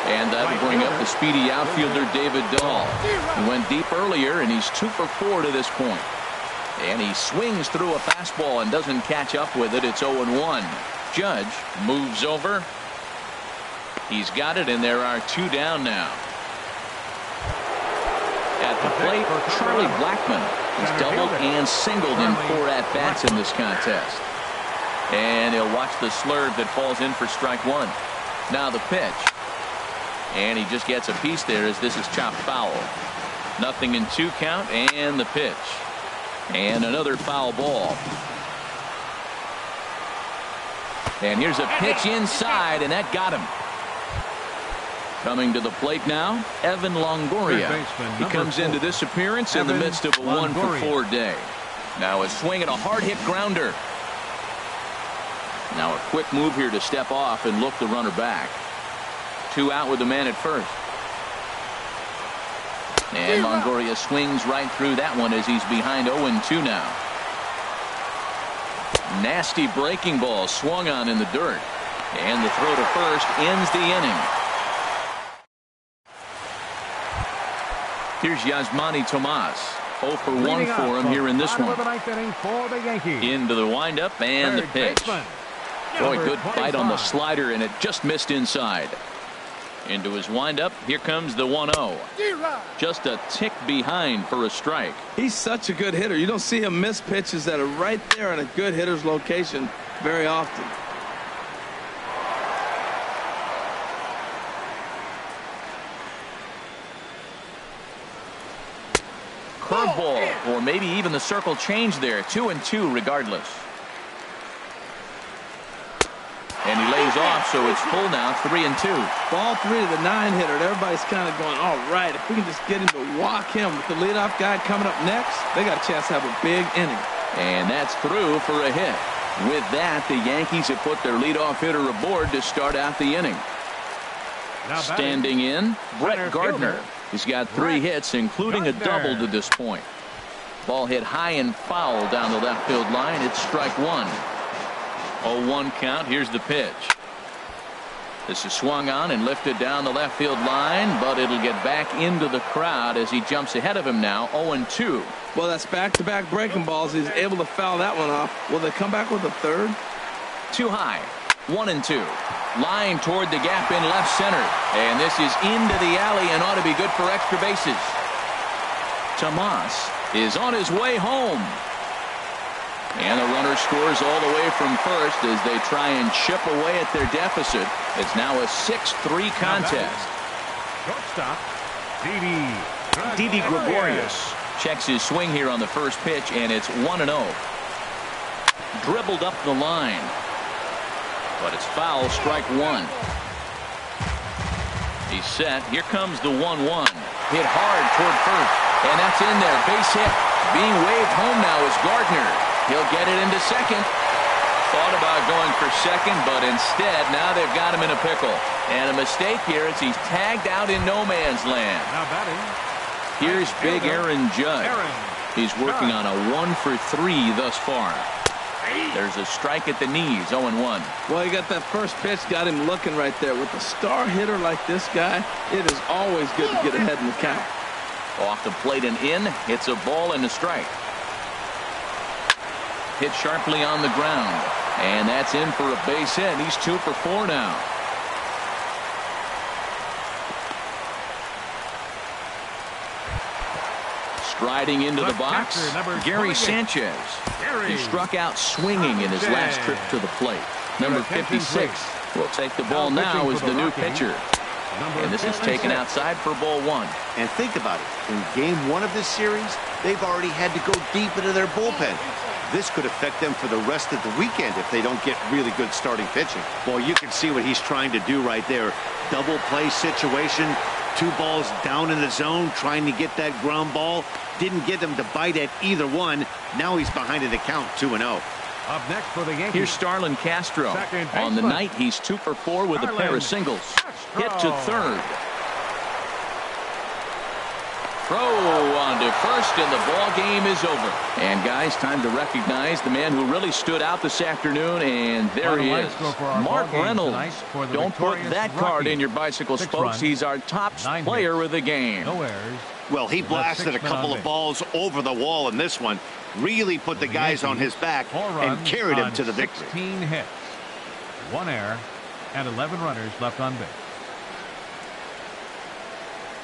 S1: And that'll bring up the speedy outfielder David Dahl. He went deep earlier, and he's 2 for 4 to this point. And he swings through a fastball and doesn't catch up with it. It's 0-1. Judge moves over. He's got it, and there are 2 down now. At the plate, Charlie Blackmon has doubled and singled in 4 at-bats in this contest. And he'll watch the slurve that falls in for strike 1. Now the pitch. And he just gets a piece there as this is chopped foul. 0-2 count, and the pitch. And another foul ball. And here's a pitch inside, and that got him. Coming to the plate now, Evan Longoria. He comes into this appearance in the midst of a 1 for 4 day. Now a swing and a hard hit grounder. Now a quick move here to step off and look the runner back. 2 out with the man at first. And Longoria swings right through that one as he's behind 0-2 now. Nasty breaking ball swung on in the dirt. And the throw to first ends the inning. Here's Yasmani Tomas. 0 for 1 for him here in this one. Into the windup and the pitch. Boy, good bite on the slider, and it just missed inside. Into his windup. Here comes the 1-0. Just a tick behind for a strike.
S2: He's such a good hitter. You don't see him miss pitches that are right there in a good hitter's location very often.
S1: Curveball, or maybe even the circle change there. 2-2 regardless. And he lays off, so it's full now, 3-2.
S2: Ball 3 to the 9-hitter. Everybody's kind of going, all right, if we can just get him to walk him with the leadoff guy coming up next, they got a chance to have a big inning.
S1: And that's through for a hit. With that, the Yankees have put their leadoff hitter aboard to start out the inning. Standing in, Brett Gardner. He's got 3 hits, including a double to this point. Ball hit high and foul down the left field line. It's strike 1. 0-1 count. Here's the pitch. This is swung on and lifted down the left field line, but it'll get back into the crowd as he jumps ahead of him now. 0-2.
S2: Well, that's back-to-back breaking balls. He's able to foul that one off. Will they come back with a third?
S1: Too high. 1-2. Line toward the gap in left center. And this is into the alley and ought to be good for extra bases. Tomas is on his way home. And the runner scores all the way from first as they try and chip away at their deficit. It's now a 6-3 contest.
S3: Shortstop,
S1: Didi Gregorius checks his swing here on the first pitch, and it's 1-0. Dribbled up the line. But it's foul, strike 1. He's set. Here comes the 1-1. Hit hard toward first. And that's in there. Base hit. Being waved home now is Gardner. He'll get it into second. Thought about going for second, but instead now they've got him in a pickle. And a mistake here as he's tagged out in no man's land.
S3: now batting.
S1: Here's big Aaron Judge. He's working on a 1 for 3 thus far. There's a strike at the knees. 0-1.
S2: Well, you got that first pitch, got him looking right there. With a star hitter like this guy, it is always good to get ahead in the count.
S1: Off the plate and in. Hits a ball and a strike. Hit sharply on the ground. And that's in for a base hit. He's 2 for 4 now. Striding into the box, Gary Sanchez. He struck out swinging in his last trip to the plate. Number 56 will take the ball now as the new pitcher. And this is taken outside for ball one.
S4: And think about it. In game one of this series, they've already had to go deep into their bullpen. This could affect them for the rest of the weekend if they don't get really good starting pitching. Well, you can see what he's trying to do right there. Double play situation, 2 balls down in the zone, trying to get that ground ball. Didn't get them to bite at either one. Now he's behind in the count, 2-0.
S3: Up next for the Yankees.
S1: Here's Starlin Castro. On the night, he's 2 for 4 with a pair of singles. Hit to third. Throw on to first, and the ball game is over. And guys, time to recognize the man who really stood out this afternoon, and there he is, Mark Reynolds. Don't put that card in your bicycles, folks. He's our top player of the game.
S3: No errors.
S6: Well, he blasted a couple of balls over the wall in this one. Really put the guys on his back and carried him to the victory.
S3: 16 hits, 1 error, and 11 runners left on base.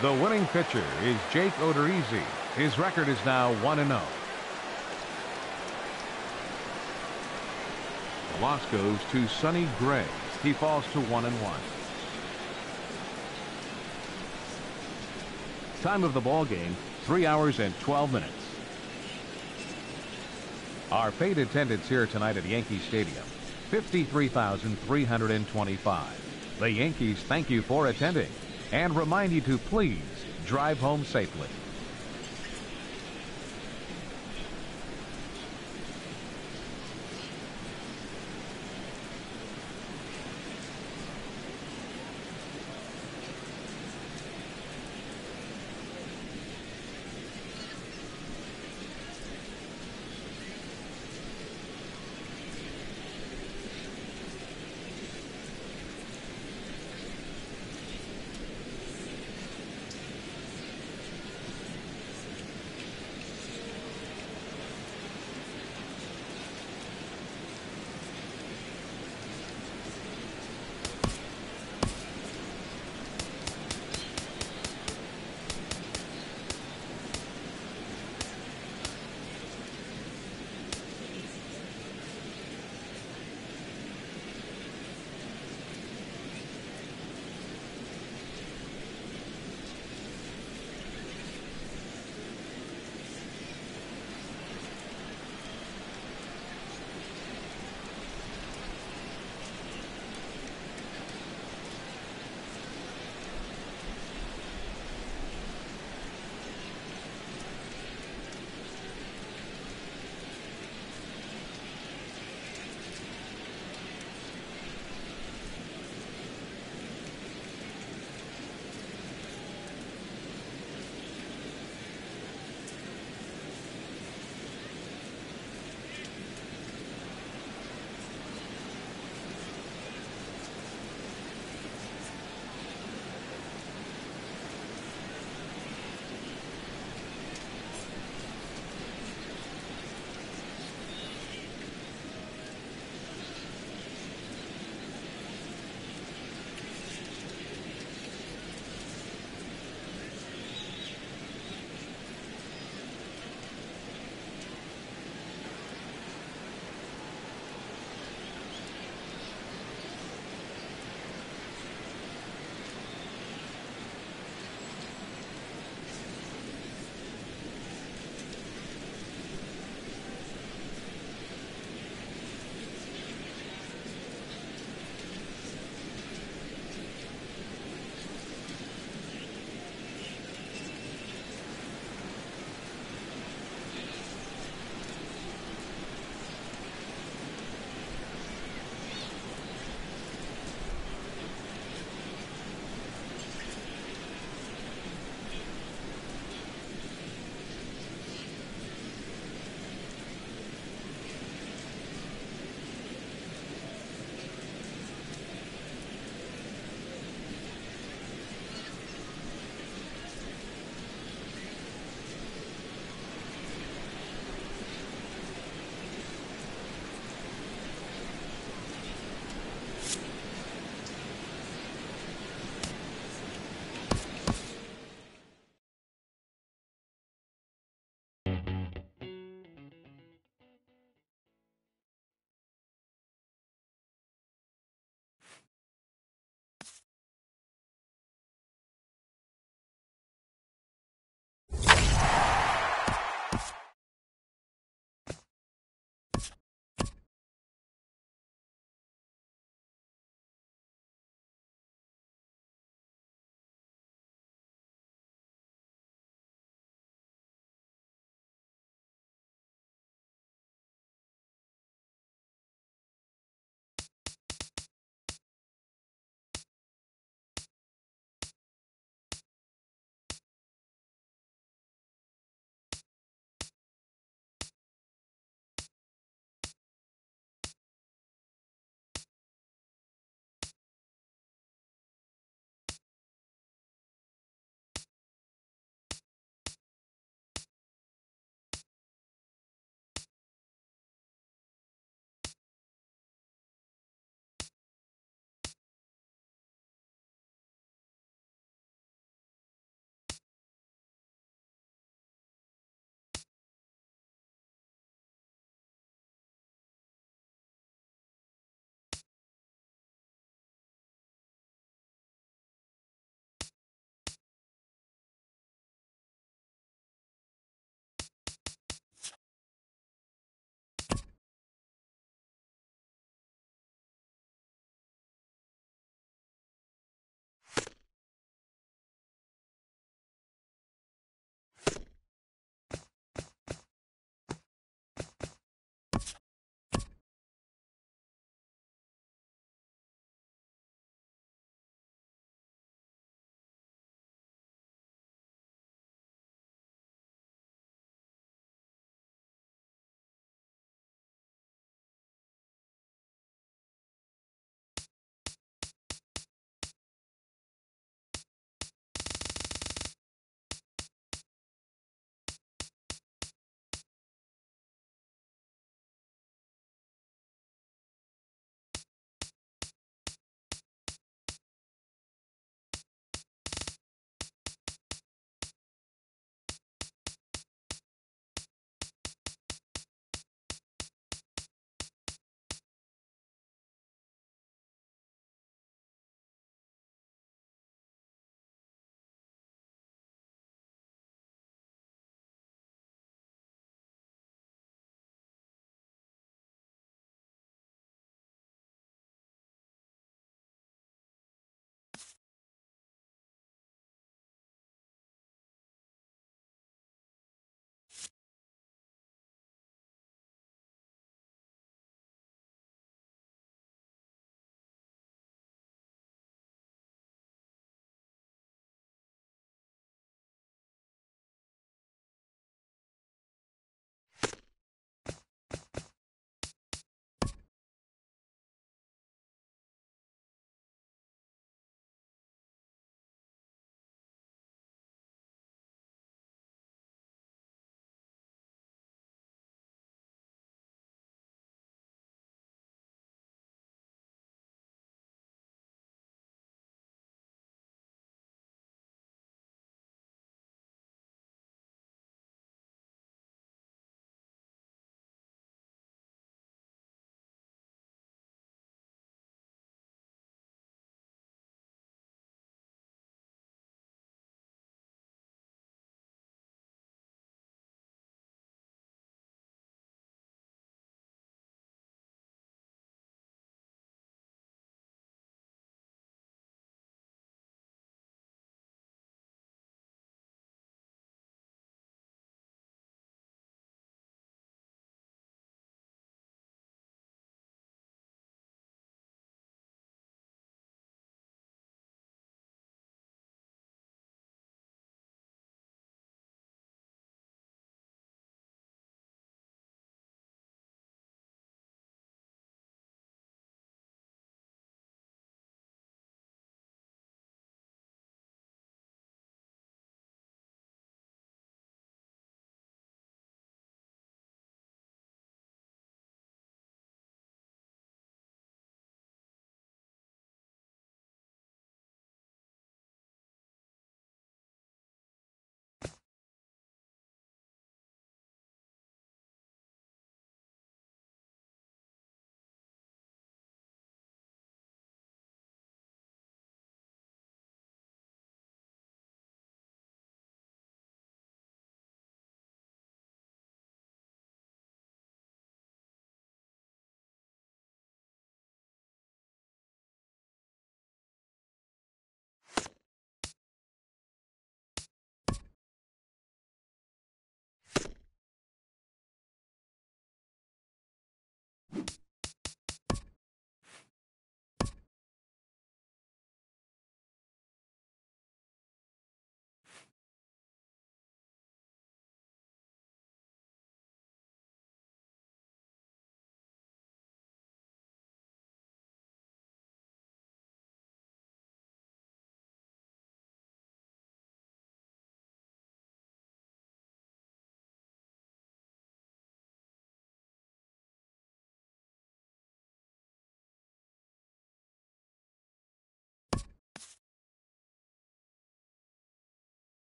S3: The winning pitcher is Jake Odorizzi. His record is now 1-0. The loss goes to Sonny Gray. He falls to 1-1. Time of the ball game, 3 hours and 12 minutes. Our paid attendance here tonight at Yankee Stadium, 53,325. The Yankees thank you for attending and remind you to please drive home safely.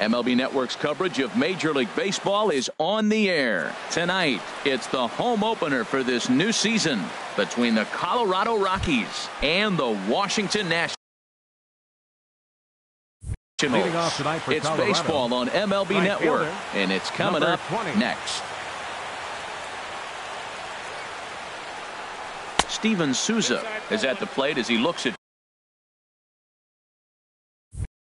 S1: MLB Network's coverage of Major League Baseball is on the air. Tonight, it's the home opener for this new season between the Colorado Rockies and the Washington Nationals.
S3: Leading off tonight for
S1: It's
S3: Colorado,
S1: baseball on MLB
S3: right
S1: Network,
S3: fielder,
S1: and it's coming
S3: number
S1: up
S3: 20.
S1: next. Steven Souza is at the plate as he looks at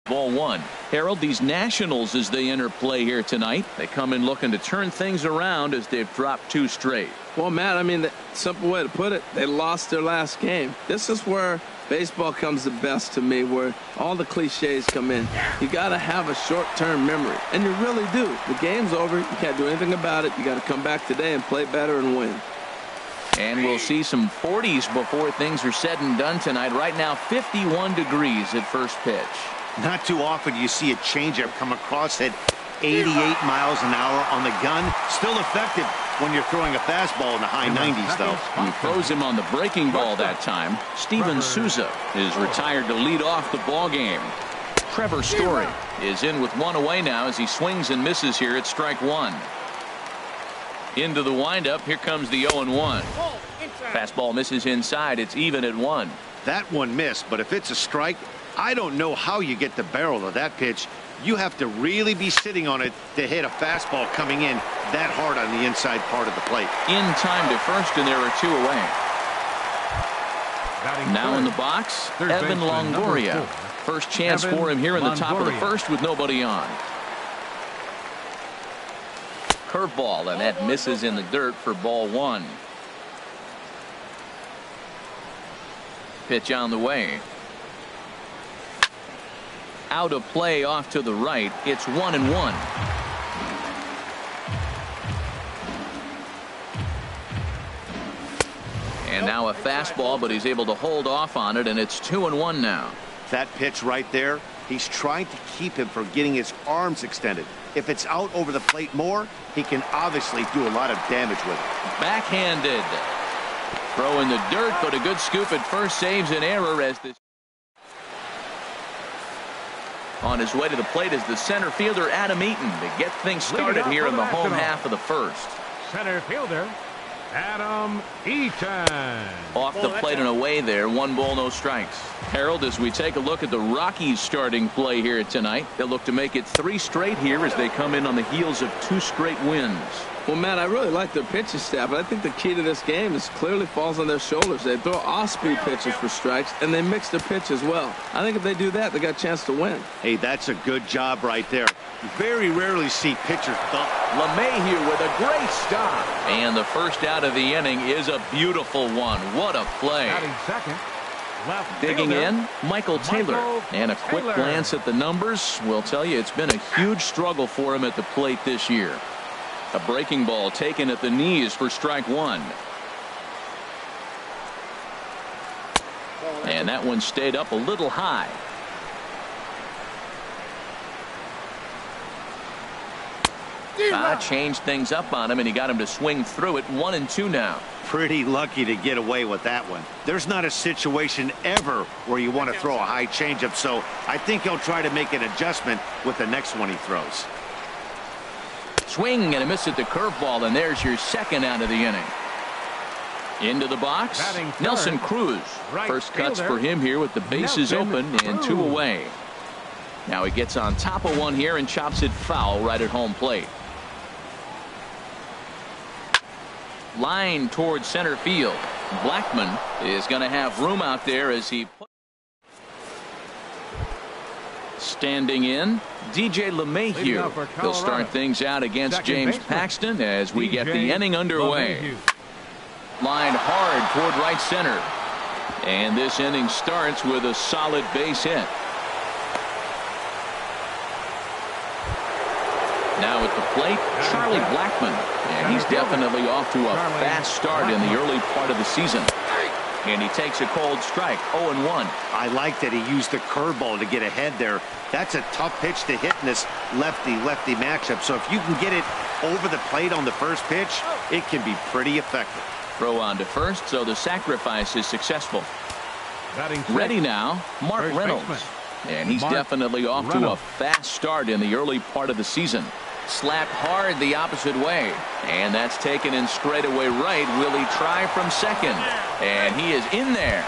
S1: ball one. Harold, these Nationals, as they enter play here tonight, they come in looking to turn things around as they've dropped 2 straight.
S2: Well, Matt, I mean, the simple way to put it, they lost their last game. This is where baseball comes the best to me, where all the cliches come in. You got to have a short-term memory, and you really do. The game's over. You can't do anything about it. You got to come back today and play better and win.
S1: And we'll see some 40s before things are said and done tonight. Right now, 51 degrees at first pitch.
S4: Not too often you see a changeup come across at 88 miles an hour on the gun. Still effective when you're throwing a fastball in the high 90s, though.
S1: He throws him on the breaking ball that time. Steven Souza is retired to lead off the ball game. Trevor Story is in with 1 away now as he swings and misses here at strike 1. Into the windup. Here comes the 0-1. Fastball misses inside. It's even at 1.
S4: That one missed, but if it's a strike, I don't know how you get the barrel of that pitch. You have to really be sitting on it to hit a fastball coming in that hard on the inside part of the plate.
S1: In time to first, and there are 2 away. Now in the box, Evan Longoria. First chance for him here in the top of the first with nobody on. Curveball, and that misses in the dirt for ball 1. Pitch on the way. Out of play off to the right. It's 1-1. And now a fastball, but he's able to hold off on it, and it's 2-1 now.
S4: That pitch right there, he's trying to keep him from getting his arms extended. If it's out over the plate more, he can obviously do a lot of damage with it.
S1: Backhanded. Throw in the dirt, but a good scoop at first saves an error as this. On his way to the plate is the center fielder Adam Eaton to get things started here in the home half of the first.
S3: Center fielder Adam Eaton.
S1: Off the plate and away there. 1 ball, no strikes. Harold, as we take a look at the Rockies starting play here tonight, they'll look to make it 3 straight here as they come in on the heels of 2 straight wins.
S2: Well, Matt, I really like their pitching staff, but I think the key to this game is clearly falls on their shoulders. They throw off-speed pitches for strikes, and they mix their pitch as well. I think if they do that, they got a chance to win.
S4: Hey, that's a good job right there. You very rarely see pitchers thump.
S1: LeMahieu with a great stop. And the first out of the inning is a beautiful one. What a play.
S3: Batting second, left
S1: Digging
S3: fielder,
S1: in, Michael Taylor. And a quick
S3: Taylor.
S1: glance at the numbers will tell you it's been a huge struggle for him at the plate this year. A breaking ball taken at the knees for strike 1. And that one stayed up a little high. Changed things up on him, and he got him to swing through it. 1-2 now.
S4: Pretty lucky to get away with that one. There's not a situation ever where you want to throw a high changeup, so I think he'll try to make an adjustment with the next one he throws.
S1: Swing and a miss at the curveball, and there's your second out of the inning. Into the box,
S3: Batting third,
S1: Nelson Cruz.
S3: right
S1: First cuts
S3: fielder,
S1: for him here with the bases
S3: Nelson
S1: open and
S3: Cruz.
S1: 2 away. Now he gets on top of one here and chops it foul right at home plate. Line towards center field. Blackman is going to have room out there as he standing in. DJ
S3: Leading off for
S1: LeMahieu.
S3: Colorado.
S1: He'll start things out against
S3: Second
S1: James
S3: baseman,
S1: Paxton as we get the
S3: DJ
S1: inning underway.
S3: LeMahieu.
S1: Line hard toward right center. And this inning starts with a solid base hit. Now at the plate, Charlie Blackmon. And he's definitely off to a fast start in the early part of the season. And he takes a cold strike, 0-1.
S4: I like that he used the curveball to get ahead there. That's a tough pitch to hit in this lefty-lefty matchup. So if you can get it over the plate on the first pitch, it can be pretty effective.
S1: Throw on to first, so the sacrifice is successful.
S3: Batting
S1: Ready now, Mark
S3: First
S1: Reynolds.
S3: baseman,
S1: And he's definitely off to a fast start in the early part of the season. Slapped hard the opposite way. And that's taken in straightaway right. Will he try from second? And he is in there.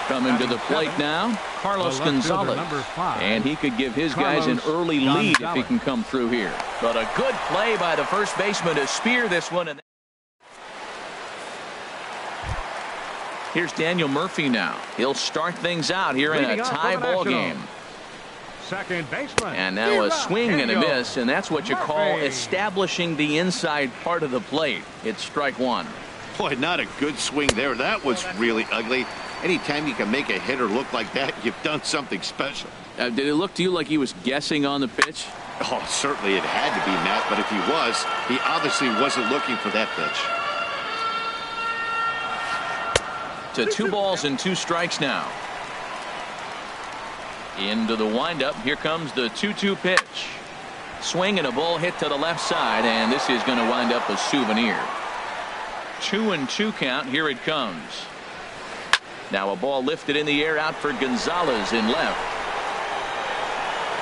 S1: Coming to the plate now, Carlos Gonzalez. And he could give his guys an early lead if he can come through here. But a good play by the first baseman to spear this one. Here's Daniel Murphy now. He'll start things out here in a tie ball game.
S3: Second baseman.
S1: And now a swing and a miss, and that's what you call establishing the inside part of the plate. It's strike one.
S6: Boy, not a good swing there. That was really ugly. Anytime you can make a hitter look like that, you've done something special.
S1: Did it look to you like he was guessing on the pitch?
S6: Oh, certainly it had to be, Matt, but if he was, he obviously wasn't looking for that pitch.
S1: To 2 balls and 2 strikes now. Into the windup. Here comes the 2-2 pitch. Swing and a ball hit to the left side, and this is going to wind up a souvenir. 2-2 count. Here it comes. Now a ball lifted in the air out for Gonzalez in left.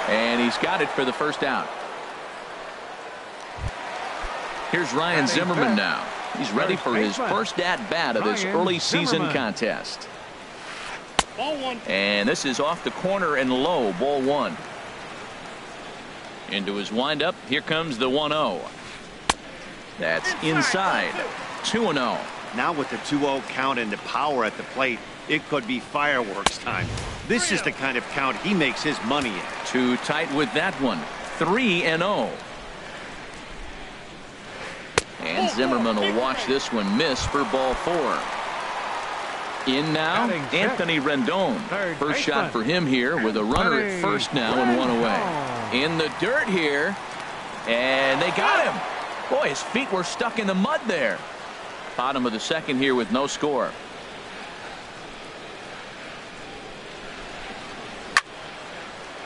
S1: And he's got it for the first out. Here's Ryan Zimmerman now. He's ready for his first at-bat of this early season contest. And this is off the corner and low, ball 1. Into his windup. Here comes the 1-0. That's inside. 2-0.
S4: Now with the 2-0 count and the power at the plate, it could be fireworks time. This is the kind of count he makes his money in.
S1: Too tight with that one. 3-0. And Zimmerman will watch this one miss for ball 4. In now, Anthony Rendon. First shot for him here with a runner at first now and 1 away. In the dirt here. And they got him. Boy, his feet were stuck in the mud there. Bottom of the second here with no score.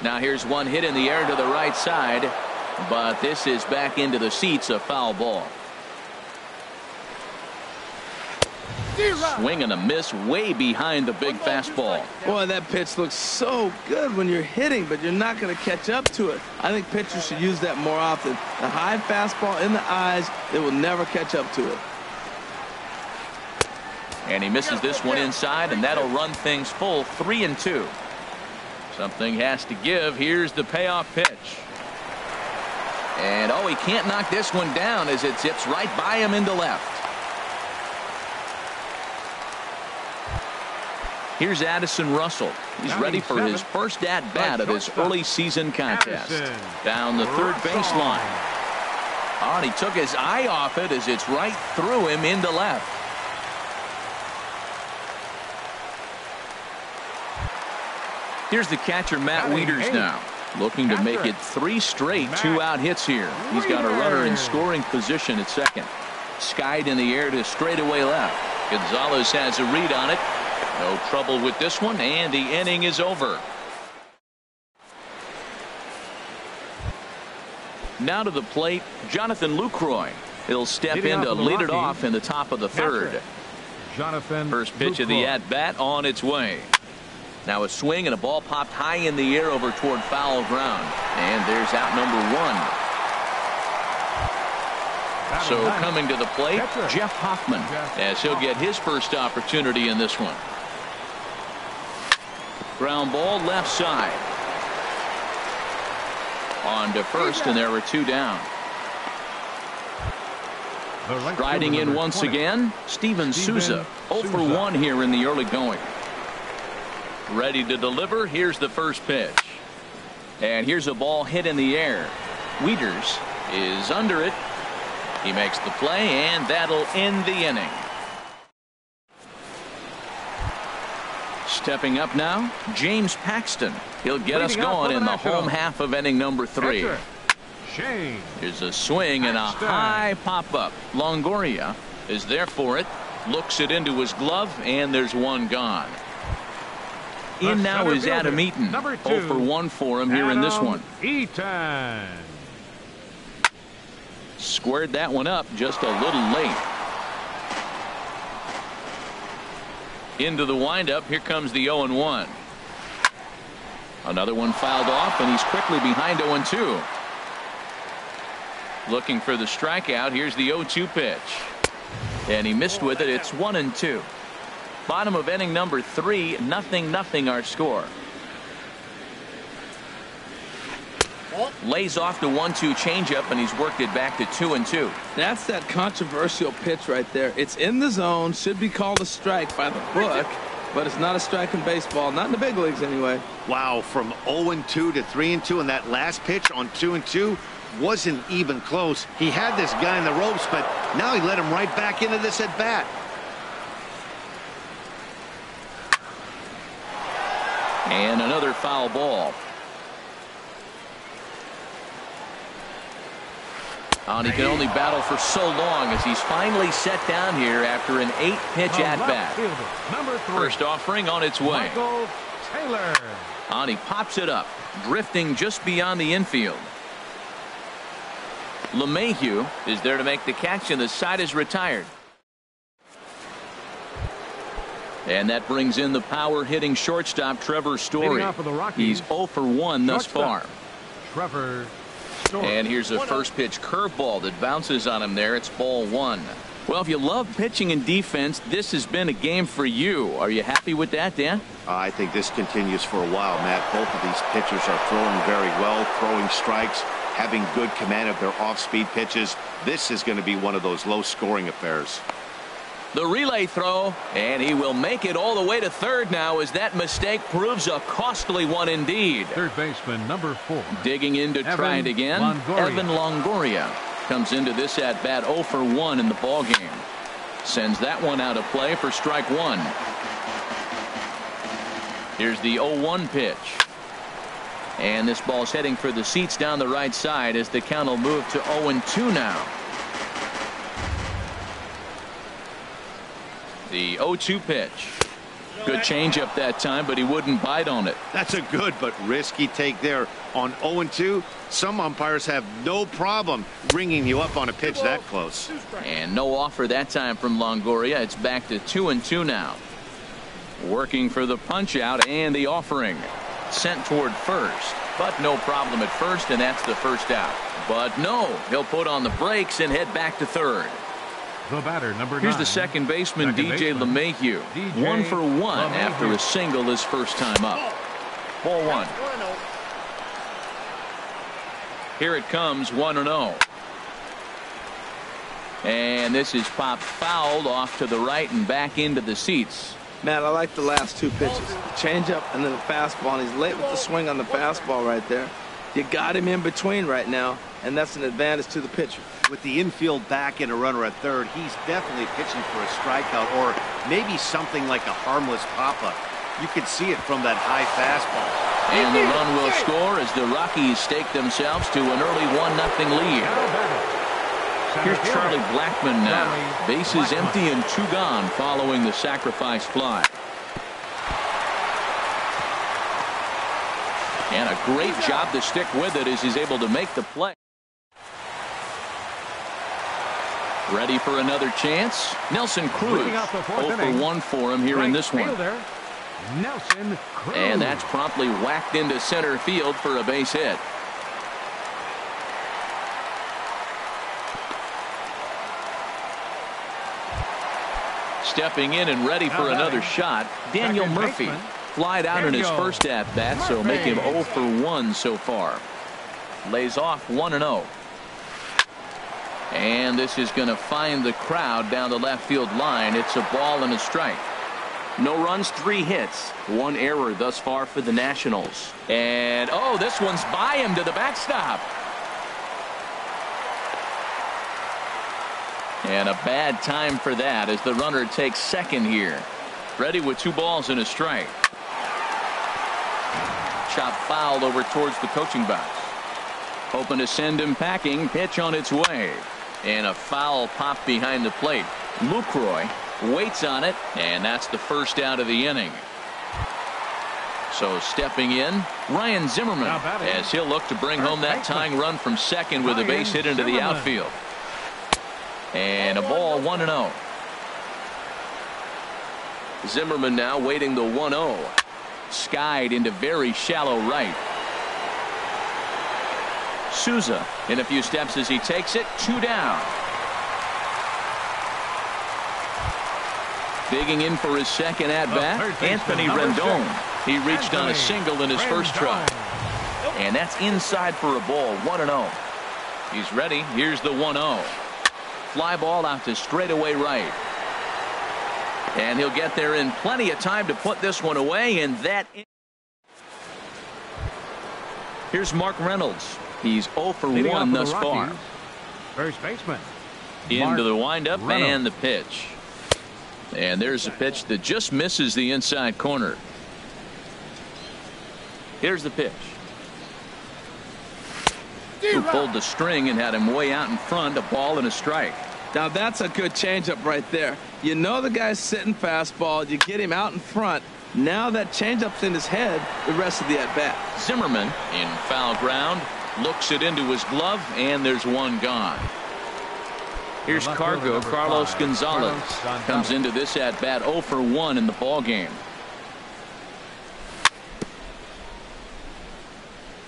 S1: Now here's one hit in the air to the right side. But this is back into the seats, a foul ball. Swing and a miss way behind the big fastball.
S2: Boy, that pitch looks so good when you're hitting, but you're not going to catch up to it. I think pitchers should use that more often. The high fastball in the eyes, they will never catch up to it.
S1: And he misses this one inside, and that'll run things full 3-2. Something has to give. Here's the payoff pitch. And oh, he can't knock this one down as it zips right by him into left. Here's Addison Russell. He's ready for his first at-bat of this early season contest. Down the third baseline. Oh, and he took his eye off it as it's right through him into left. Here's the catcher, Matt Wieters now. Looking to make it 3 straight 2-out hits here. He's got a runner in scoring position at second. Skied in the air to straightaway left. Gonzalez has a read on it. No trouble with this one, and the inning is over. Now to the plate, Jonathan Lucroy. He'll step in to lead it off in the top of the third. First pitch of the at-bat on its way. Now a swing and a ball popped high in the air over toward foul ground. And there's out number 1. So coming to the plate, Jeff Hoffman, as he'll get his first opportunity in this one. Ground ball left side. On to first, and there were 2 down. Riding in once again, Steven Souza. 0 for 1 here in the early going. Ready to deliver. Here's the first pitch. And here's a ball hit in the air. Wieters is under it. He makes the play, and that'll end the inning. Stepping up now, James Paxton. He'll get us going in the home half of inning number 3. Here's a swing and a high pop-up. Longoria is there for it. Looks it into his glove, and there's one gone. In now is Adam Eaton. 0 for 1 for him here in this one. Squared that one up just a little late. Into the windup. Here comes the 0-1. Another one fouled off, and he's quickly behind 0-2. Looking for the strikeout. Here's the 0-2 pitch. And he missed with it. It's 1-2. Bottom of inning number 3, 0-0 our score. Lays off the 1-2 changeup, and he's worked it back to 2-2.
S2: That's that controversial pitch right there. It's in the zone, should be called a strike by the book, but it's not a strike in baseball, not in the big leagues anyway.
S4: Wow, from 0-2 to 3-2, and that last pitch on 2-2 wasn't even close. He had this guy in the ropes, but now he let him right back into this at bat.
S1: And another foul ball. And he can only battle for so long as he's finally set down here after an 8-pitch at-bat. First offering on its way.
S3: Michael Taylor.
S1: And he pops it up, drifting just beyond the infield. LeMahieu is there to make the catch, and the side is retired. And that brings in the power-hitting shortstop, Trevor Story. He's 0 for 1 thus far.
S3: Trevor Story.
S1: And here's a first-pitch curveball that bounces on him there. It's ball 1. Well, if you love pitching and defense, this has been a game for you. Are you happy with that, Dan?
S4: I think this continues for a while, Matt. Both of these pitchers are throwing very well, throwing strikes, having good command of their off-speed pitches. This is going to be one of those low-scoring affairs.
S1: The relay throw, and he will make it all the way to third now as that mistake proves a costly one indeed.
S3: Third baseman number 4.
S1: Digging in to try it again. Evan Longoria comes into this at bat 0 for 1 in the ball game. Sends that one out of play for strike 1. Here's the 0-1 pitch. And this ball's heading for the seats down the right side as the count will move to 0-2 now. The 0-2 pitch. Good changeup that time, but he wouldn't bite on it.
S4: That's a good but risky take there. On 0-2, some umpires have no problem ringing you up on a pitch that close.
S1: And no offer that time from Longoria. It's back to 2-2 now. Working for the punch out and the offering. Sent toward first, but no problem at first, and that's the first out. But no, he'll put on the brakes and head back to third.
S3: The batter, number 9.
S1: Here's the second baseman, DJ LeMahieu. 1 for 1 after a single his first time up. Ball 1. Here it comes, 1-0. And this is popped fouled off to the right and back into the seats.
S2: Matt, I like the last 2 pitches. The changeup and then the fastball, and he's late with the swing on the fastball right there. You got him in between right now, and that's an advantage to the pitcher.
S4: With the infield back and a runner at third, he's definitely pitching for a strikeout or maybe something like a harmless pop-up. You could see it from that high fastball.
S1: And the run will score as the Rockies stake themselves to an early 1-0 lead. Here's Charlie Blackmon now. Bases empty and 2 gone following the sacrifice fly. And a great job to stick with it as he's able to make the play. Ready for another chance. Nelson Cruz. 0 for 1 for him here in this one.
S3: Nelson Cruz.
S1: And that's promptly whacked into center field for a base hit. Stepping in and ready for another shot, Daniel Murphy. Flied out in his first at-bat, so make him 0 for 1 so far. Lays off 1-0. And this is going to find the crowd down the left field line. It's a ball and a strike. No runs, 3 hits. 1 error thus far for the Nationals. And, oh, this one's by him to the backstop. And a bad time for that as the runner takes second here. Ready with 2 balls and a strike. Chop fouled over towards the coaching box. Hoping to send him packing. Pitch on its way. And a foul pop behind the plate. Lucroy waits on it, and that's the first out of the inning. So stepping in, Ryan Zimmerman, as he'll look to bring home that tying run from second with a base hit into the outfield. And a ball, 1-0. Zimmerman now waiting the 1-0. skied into very shallow right. Souza in a few steps as he takes it. 2 down. Digging in for his second at-bat, Anthony Rendon. He reached on a single in his first try. And that's inside for a ball. 1-0. He's ready. Here's the 1-0. Fly ball out to straightaway right. And he'll get there in plenty of time to put this one away. And that. Here's Mark Reynolds. He's 0 for 1 thus far.
S3: First baseman.
S1: Into the windup and the pitch. And there's a pitch that just misses the inside corner. Here's the pitch. Who pulled the string and had him way out in front. A ball and a strike.
S2: Now that's a good changeup right there. You know the guy's sitting fastball. You get him out in front. Now that changeup's in his head the rest of the at-bat.
S1: Zimmerman in foul ground. Looks it into his glove, and there's one gone. Here's Cargo. Carlos Gonzalez comes into this at-bat 0 for 1 in the ball game.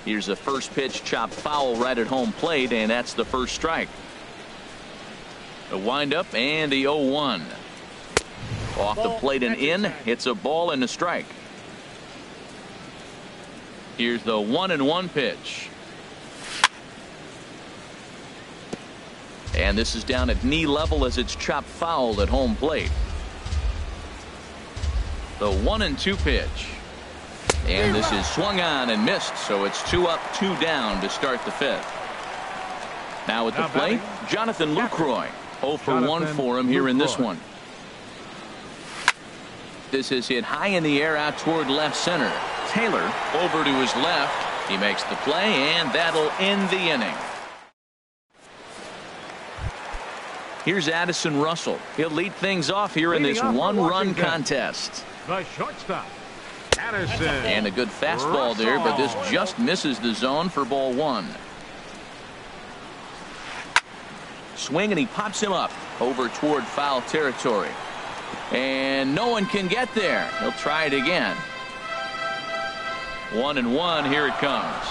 S1: Here's a first pitch chopped foul right at home plate, and that's the first strike. A windup and the 0-1. Off the plate and in. It's a ball and a strike. Here's the 1-1 pitch. And this is down at knee level as it's chopped foul at home plate. The 1-2 pitch. And this is swung on and missed, so it's 2 up, 2 down to start the 5th. Now at the plate, Jonathan Lucroy. 0 for 1 for him here in this one. This is hit high in the air out toward left center. Taylor over to his left. He makes the play, and that'll end the inning. Here's Addison Russell. He'll lead things off here in this 1-run contest.
S3: The shortstop, Addison.
S1: And a good fastball there, but this just misses the zone for ball 1. Swing, and he pops him up over toward foul territory. And no one can get there. He'll try it again. 1-1. Here it comes.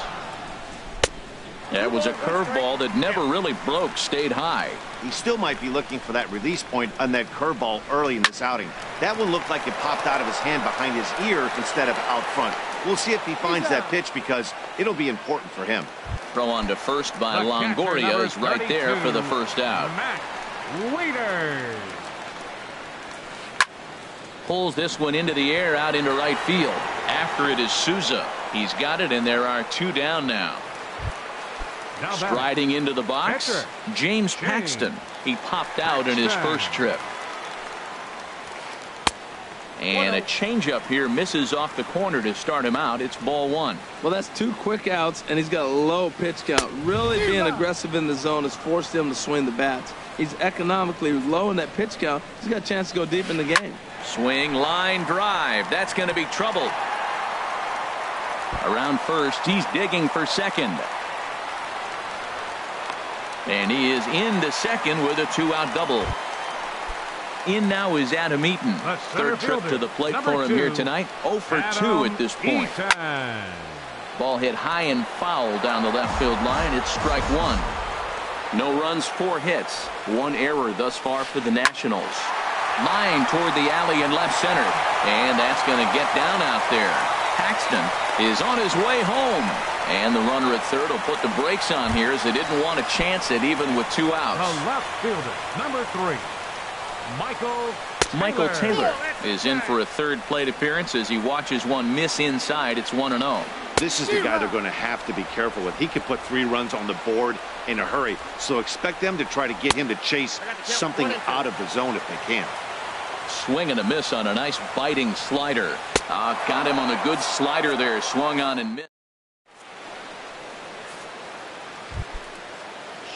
S1: That was a curveball that never really broke, stayed high.
S4: He still might be looking for that release point on that curveball early in this outing. That one looked like it popped out of his hand behind his ear instead of out front. We'll see if he finds that pitch because it'll be important for him.
S1: Throw on to first by Longoria is right there for the first out.
S3: Waiters.
S1: Pulls this one into the air out into right field. After it is Souza. He's got it, and there are 2 down now. Striding into the box, James Paxton. He popped out in his first trip. And a changeup here misses off the corner to start him out. It's ball 1.
S2: Well, that's 2 quick outs, and he's got a low pitch count. Really being aggressive in the zone has forced him to swing the bats. He's economically low in that pitch count. He's got a chance to go deep in the game.
S1: Swing, line drive. That's going to be trouble. Around first, he's digging for second. And he is into second with a 2-out double. In now is Adam Eaton. Third trip to the plate for him here tonight. 0 for 2 at this point. Ball hit high and foul down the left field line. It's strike 1. No runs, 4 hits. 1 error thus far for the Nationals. Line toward the alley in left center. And that's going to get down out there. Paxton is on his way home. And the runner at third will put the brakes on here as they didn't want to chance it even with 2 outs.
S3: The left fielder, number 3,
S1: Michael Taylor is in for a third plate appearance as he watches one miss inside. It's 1-0.
S4: This is the guy they're going to have to be careful with. He could put 3 runs on the board in a hurry. So expect them to try to get him to chase something out of the zone if they can.
S1: Swing and a miss on a nice biting slider. Got him on a good slider there. Swung on and missed.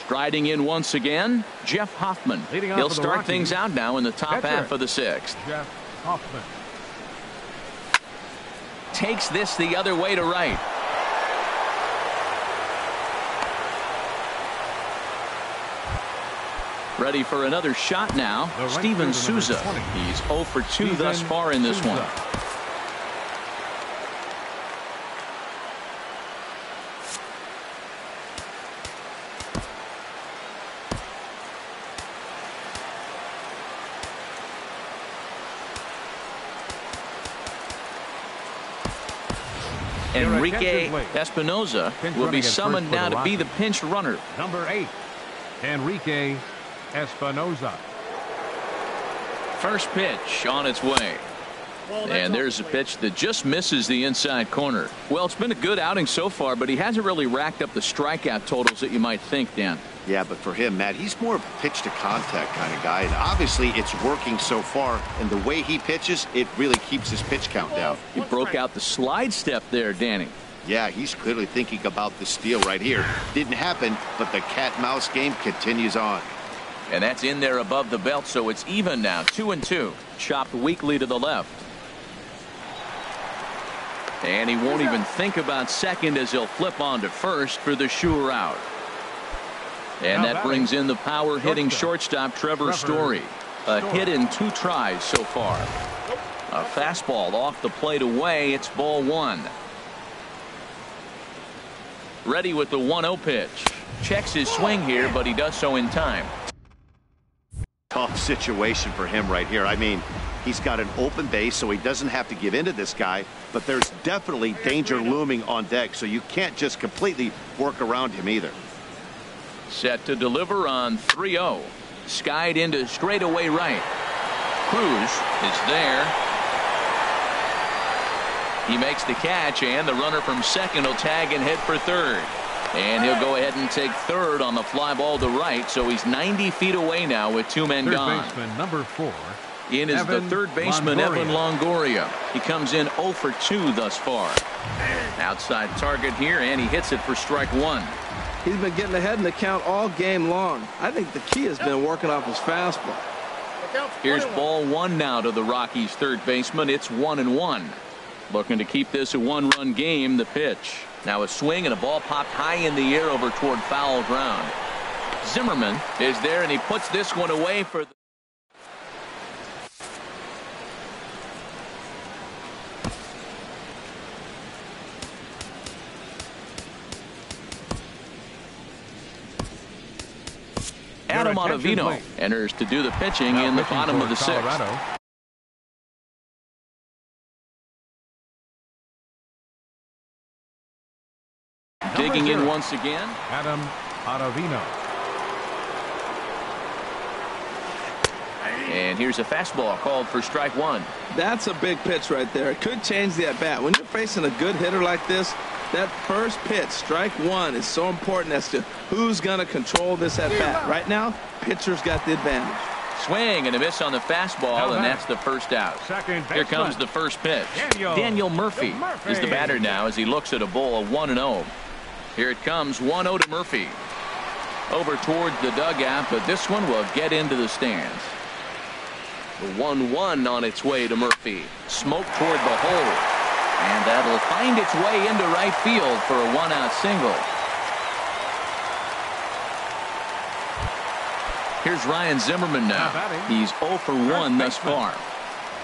S1: Striding in once again, Jeff Hoffman. He'll start things out now in the top half of the 6th.
S3: Jeff Hoffman
S1: takes this the other way to right. Ready for another shot now. Steven Souza. He's 0 for 2 thus far in this one. Enrique Espinoza will be summoned now to be the pinch runner.
S3: Number 8, Enrique Espinoza.
S1: First pitch on its way. And there's a pitch that just misses the inside corner. Well, it's been a good outing so far, but he hasn't really racked up the strikeout totals that you might think, Dan.
S4: Yeah, but for him, Matt, he's more of a pitch-to-contact kind of guy, and obviously it's working so far, and the way he pitches, it really keeps his pitch count down.
S1: He broke out the slide step there, Danny.
S4: Yeah, he's clearly thinking about the steal right here. Didn't happen, but the cat-mouse game continues on.
S1: And that's in there above the belt, so it's even now, 2-2. Chopped weakly to the left. And he won't even think about second as he'll flip on to first for the sure out. And that brings in the power-hitting shortstop Trevor Story. A hit in 2 tries so far. A fastball off the plate away. It's ball 1. Ready with the 1-0 pitch. Checks his swing here, but he does so in time.
S4: Tough situation for him right here. I mean, he's got an open base, so he doesn't have to give in to this guy, but there's definitely danger looming on deck, so you can't just completely work around him either.
S1: Set to deliver on 3-0. Skied into straightaway right. Cruz is there. He makes the catch, and the runner from second will tag and head for third. And he'll go ahead and take third on the fly ball to right, so he's 90 feet away now with 2 men gone.
S3: Third baseman, number 4.
S1: In is the third baseman,
S3: Longoria.
S1: Evan Longoria. He comes in 0 for 2 thus far. Outside target here, and he hits it for strike 1.
S2: He's been getting ahead in the count all game long. I think the key has been working off his fastball.
S1: Here's ball 1 now to the Rockies' third baseman. It's 1-1. Looking to keep this a 1-run game. The pitch. Now a swing and a ball popped high in the air over toward foul ground. Zimmerman is there, and he puts this one away for the Adam Ottavino enters to do the pitching in the bottom of the 6th. Digging in once again.
S3: Adam Ottavino.
S1: And here's a fastball called for strike 1.
S2: That's a big pitch right there. It could change the at-bat. When you're facing a good hitter like this, that first pitch, strike 1, is so important as to who's going to control this at-bat. Right now, pitcher's got the advantage.
S1: Swing and a miss on the fastball, and that's the first out. Here comes the first pitch. Daniel Murphy is the batter now as he looks at a ball of 1-0. Here it comes, 1-0 to Murphy. Over towards the dugout, but this one will get into the stands. The 1-1 on its way to Murphy. Smoke toward the hole. And that'll find its way into right field for a 1-out single. Here's Ryan Zimmerman now. He's 0 for 1 thus far.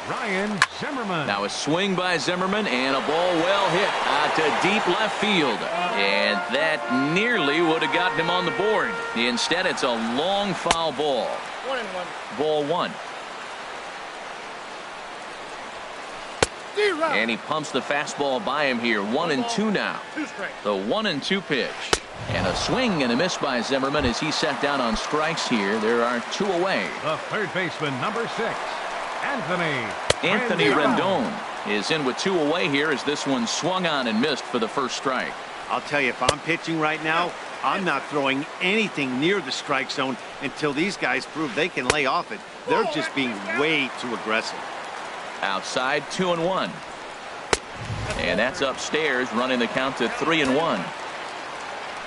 S3: Ryan Zimmerman.
S1: Now a swing by Zimmerman and a ball well hit out to deep left field. And that nearly would have gotten him on the board. Instead, it's a long foul ball.
S5: 1-1.
S1: Ball 1. And he pumps the fastball by him here. 1-2 now. The 1-2 pitch. And a swing and a miss by Zimmerman as he sat down on strikes here. There are 2 away.
S3: The third baseman, number 6,
S1: Anthony Rendon is in with 2 away here as this one swung on and missed for the first strike.
S4: I'll tell you, if I'm pitching right now, I'm not throwing anything near the strike zone until these guys prove they can lay off it. They're just being way too aggressive.
S1: Outside, 2-1. And that's upstairs, running the count to 3-1.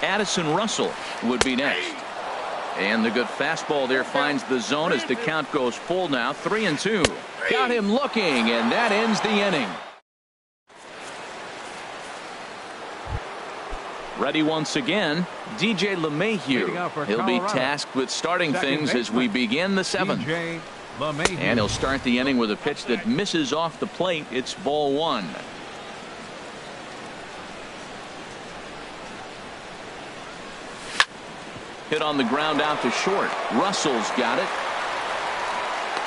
S1: Addison Russell would be next. And the good fastball there finds the zone as the count goes full now. 3-2. Got him looking, and that ends the inning. Ready once again, DJ LeMahieu. He'll be tasked with starting things as we begin the 7th. And he'll start the inning with a pitch that misses off the plate. It's ball 1. Hit on the ground out to short. Russell's got it.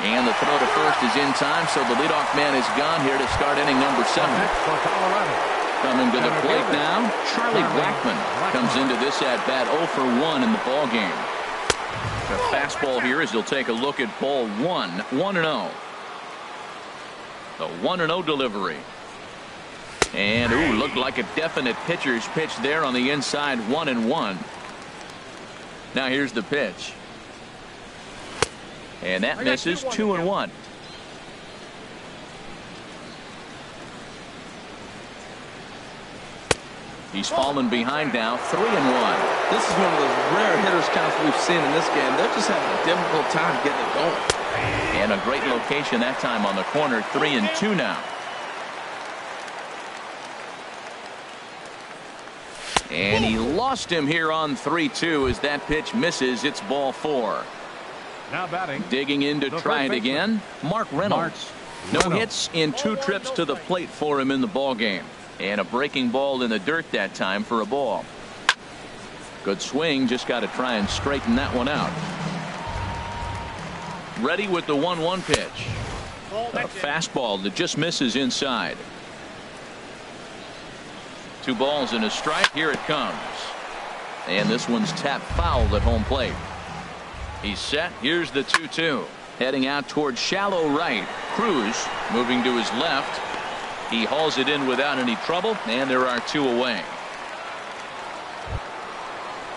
S1: And the throw to first is in time, so the leadoff man is gone here to start inning number 7.
S3: For Colorado,
S1: Coming to the plate now, Charlie Blackmon comes into this at-bat 0 for 1 in the ball game. A fastball here as he'll take a look at ball 1, 1-0. The 1-0 delivery. And, ooh, looked like a definite pitcher's pitch there on the inside, 1-1. Now here's the pitch. And that misses, 2-1. He's fallen behind now, 3-1.
S2: This is one of those rare hitters counts we've seen in this game. They're just having a difficult time getting it going.
S1: And a great location that time on the corner, 3-2 now. And he lost him here on 3-2 as that pitch misses. It's ball 4.
S3: Now batting.
S1: Digging in to try it again, Mark Reynolds. No hits in 2 trips to the plate for him in the ball game. And a breaking ball in the dirt that time for a ball. Good swing, just got to try and straighten that one out. Ready with the 1-1 pitch. A fastball that just misses inside. 2 balls and a strike. Here it comes. And this one's tapped foul at home plate. He's set. Here's the 2-2. Heading out towards shallow right. Cruz moving to his left. He hauls it in without any trouble, and there are 2 away.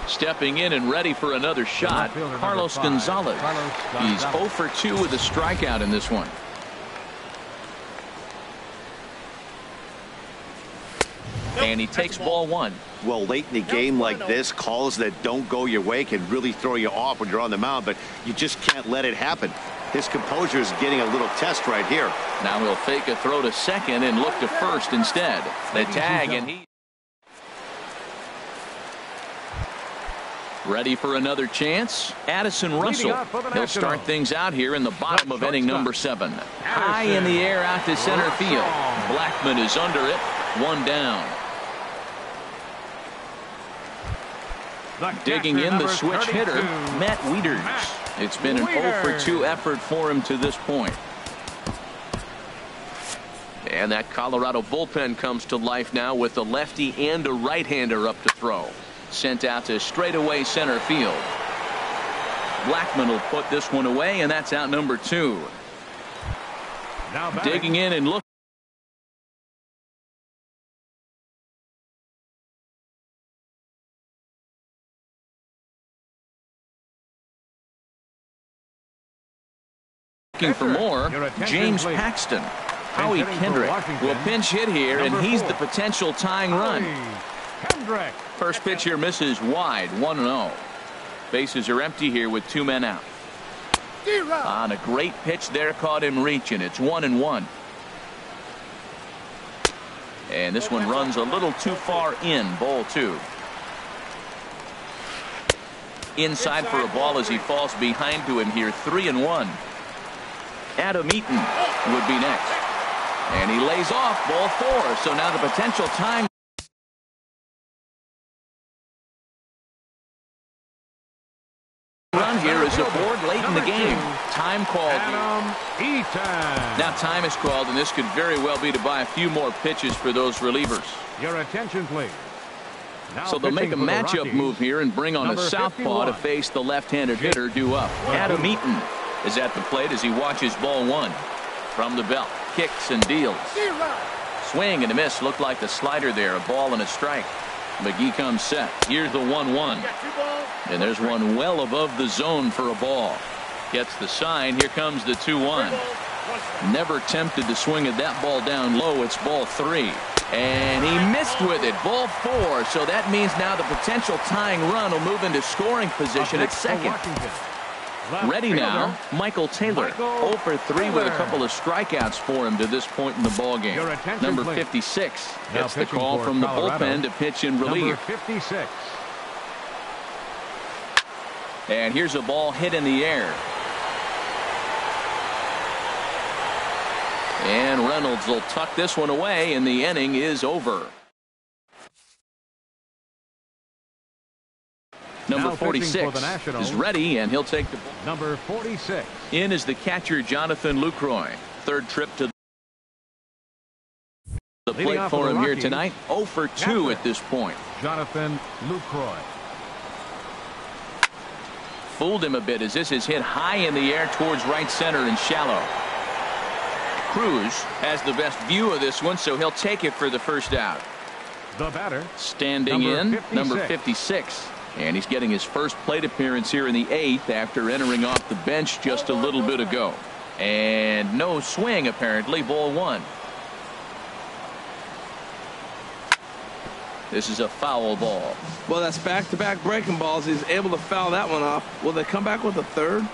S1: Stepping in and ready for another shot, Carlos Gonzalez. He's 0 for 2 with a strikeout in this one. And he takes ball 1.
S6: Well, late in the game like this, calls that don't go your way can really throw you off when you're on the mound, but you just can't let it happen. His composure is getting a little test right here.
S1: Now he'll fake a throw to second and look to first instead. The tag, and he ready for another chance. Addison Russell. He'll start things out here in the bottom of inning number 7. High in the air out to center field. Blackmon is under it. 1 down. Digging in the switch hitter, Matt Wieters. It's been an 0 for 2 effort for him to this point. And that Colorado bullpen comes to life now with a lefty and a right-hander up to throw. Sent out to straightaway center field. Blackmon will put this one away, and that's out number 2. Digging in and looking. Looking for more, James Paxton. Howie Kendrick will pinch hit here, and he's the potential tying run. First pitch here misses wide, 1-0. Bases are empty here with 2 men out. On a great pitch there, caught him reaching. It's 1-1. And this one runs a little too far in, ball 2. Inside for a ball as he falls behind to him here, 3-1. Adam Eaton would be next. And he lays off, ball 4. So now the potential time run here is aboard late in the game. Time called. Now time is called, and this could very well be to buy a few more pitches for those relievers.
S3: Your attention, please.
S1: So they'll make a matchup move here and bring on a southpaw to face the left-handed hitter due up. Adam Eaton is at the plate as he watches ball 1. From the belt, kicks and deals. Swing and a miss. Looked like the slider there, a ball and a strike. McGee comes set. Here's the 1-1. And there's one well above the zone for a ball. Gets the sign. Here comes the 2-1. Never tempted to swing at that ball down low. It's ball 3. And he missed with it. Ball 4. So that means now the potential tying run will move into scoring position at second. Ready now, Michael Taylor. 0 for 3 with a couple of strikeouts for him to this point in the ball game. Number 56 gets the call from the bullpen to pitch in relief.
S3: 56.
S1: And here's a ball hit in the air. And Reynolds will tuck this one away, and the inning is over. Number 46 is ready, and he'll take the ball.
S3: Number 46.
S1: In is the catcher, Jonathan Lucroy. Third trip to The plate for him here tonight, 0 for 2 at this point.
S3: Jonathan Lucroy.
S1: Fooled him a bit as this is hit high in the air towards right center and shallow. Cruz has the best view of this one, so he'll take it for the first out.
S3: The batter,
S1: standing in, number 56. And he's getting his first plate appearance here in the 8th after entering off the bench just a little bit ago. And no swing, apparently, ball 1. This is a foul ball.
S2: Well, that's back-to-back breaking balls. He's able to foul that one off. Will they come back with a third?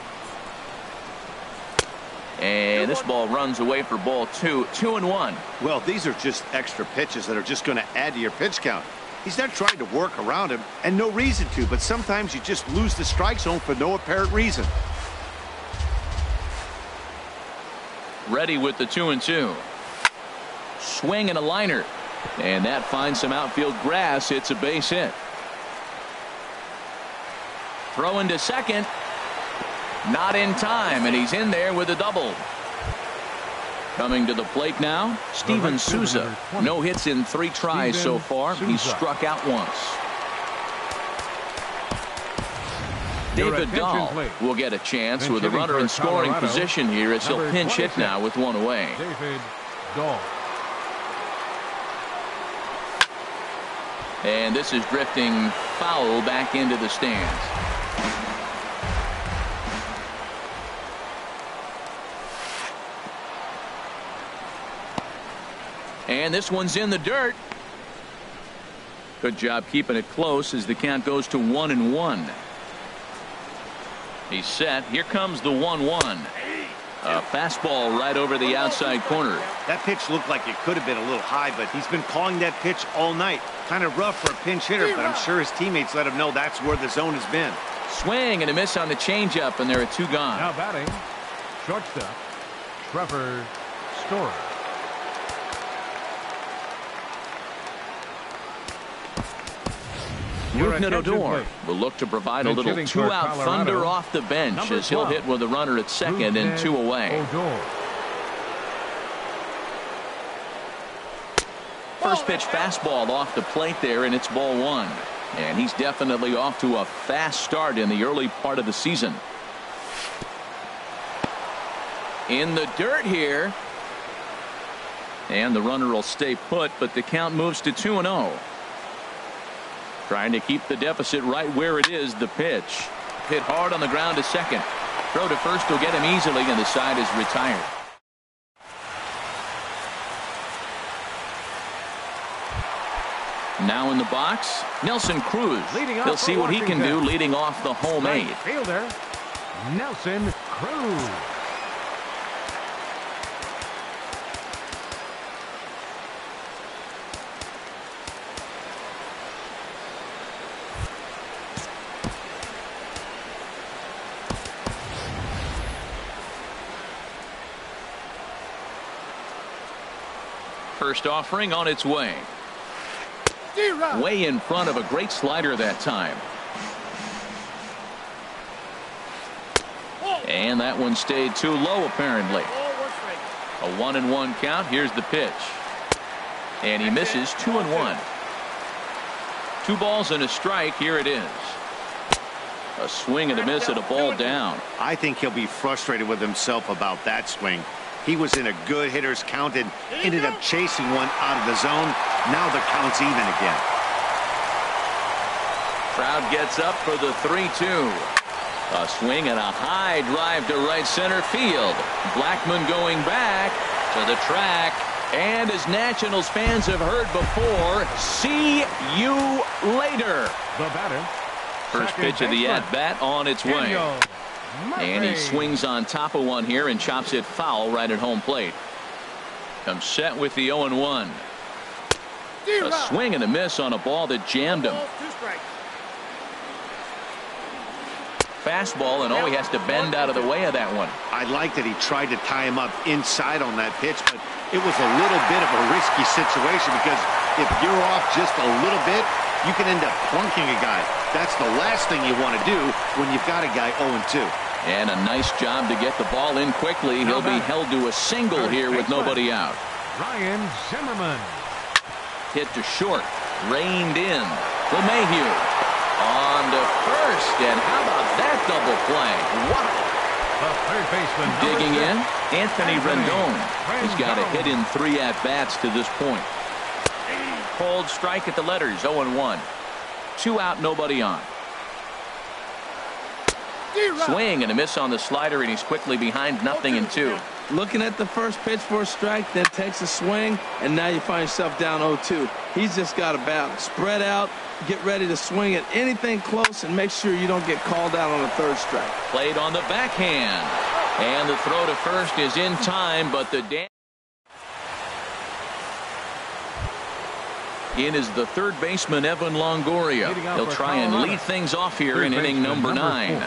S1: And this ball runs away for ball 2. 2-1.
S4: Well, these are just extra pitches that are just going to add to your pitch count. He's not trying to work around him, and no reason to, but sometimes you just lose the strike zone for no apparent reason.
S1: Ready with the 2-2. Swing and a liner. And that finds some outfield grass. It's a base hit. Throw into second. Not in time, and he's in there with a double. Coming to the plate now, Steven Souza. No hits in 3 tries so far. He's struck out once. David Dahl will get a chance with a runner in scoring position here as he'll pinch hit now with 1 away.
S3: David Dahl.
S1: And this is drifting foul back into the stands. And this one's in the dirt. Good job keeping it close as the count goes to 1-1. He's set. Here comes the 1-1. A fastball right over the outside corner.
S4: That pitch looked like it could have been a little high, but he's been calling that pitch all night. Kind of rough for a pinch hitter, but I'm sure his teammates let him know that's where the zone has been.
S1: Swing and a miss on the changeup, and there are 2 gone.
S3: Now batting, shortstop, Trevor Story.
S1: Movement Odor will look to provide a little 2-out thunder off the bench as he'll hit with a runner at second and 2 away. First pitch fastball off the plate there, and it's ball 1. And he's definitely off to a fast start in the early part of the season. In the dirt here. And the runner will stay put, but the count moves to 2-0. Trying to keep the deficit right where it is. The pitch hit hard on the ground to second. Throw to first will get him easily, and the side is retired. Now in the box, Nelson Cruz. He'll see what he can do leading off the home 8.
S3: Fielder Nelson Cruz.
S1: First offering on its way. Way in front of a great slider that time. And that one stayed too low apparently. A 1-1 count. Here's the pitch. And he misses. 2-1. 2 balls and a strike. Here it is. A swing and a miss at a ball down.
S4: I think he'll be frustrated with himself about that swing. He was in a good hitter's count and ended up chasing one out of the zone. Now the count's even again.
S1: Crowd gets up for the 3-2. A swing and a high drive to right center field. Blackmon going back to the track. And as Nationals fans have heard before, see you later.
S3: The batter.
S1: First pitch of the at-bat on its way. And he swings on top of one here and chops it foul right at home plate. Comes set with the 0-1. A swing and a miss on a ball that jammed him. Fastball, and he has to bend out of the way of that one.
S4: I like that he tried to tie him up inside on that pitch, but it was a little bit of a risky situation because if you're off just a little bit, you can end up plunking a guy. That's the last thing you want to do when you've got a guy 0-2. And
S1: a nice job to get the ball in quickly. He'll be held to a single here with nobody out.
S3: Ryan Zimmerman.
S1: Hit to short. Reined in. LeMahieu on to first. And how about that double play? Wow.
S3: The third baseman.
S1: Digging in, Anthony Rendon. He's got a hit in 3 at-bats to this point. Cold strike at the letters, 0-1. 2 out, nobody on. Swing and a miss on the slider, and he's quickly behind 0-2.
S2: Looking at the first pitch for a strike, then takes a swing, and now you find yourself down 0-2. He's just got to battle. Spread out, get ready to swing at anything close, and make sure you don't get called out on the third strike.
S1: Played on the backhand. And the throw to first is in time, but the in is the third baseman, Evan Longoria. He'll try and lead things off here in inning number 9.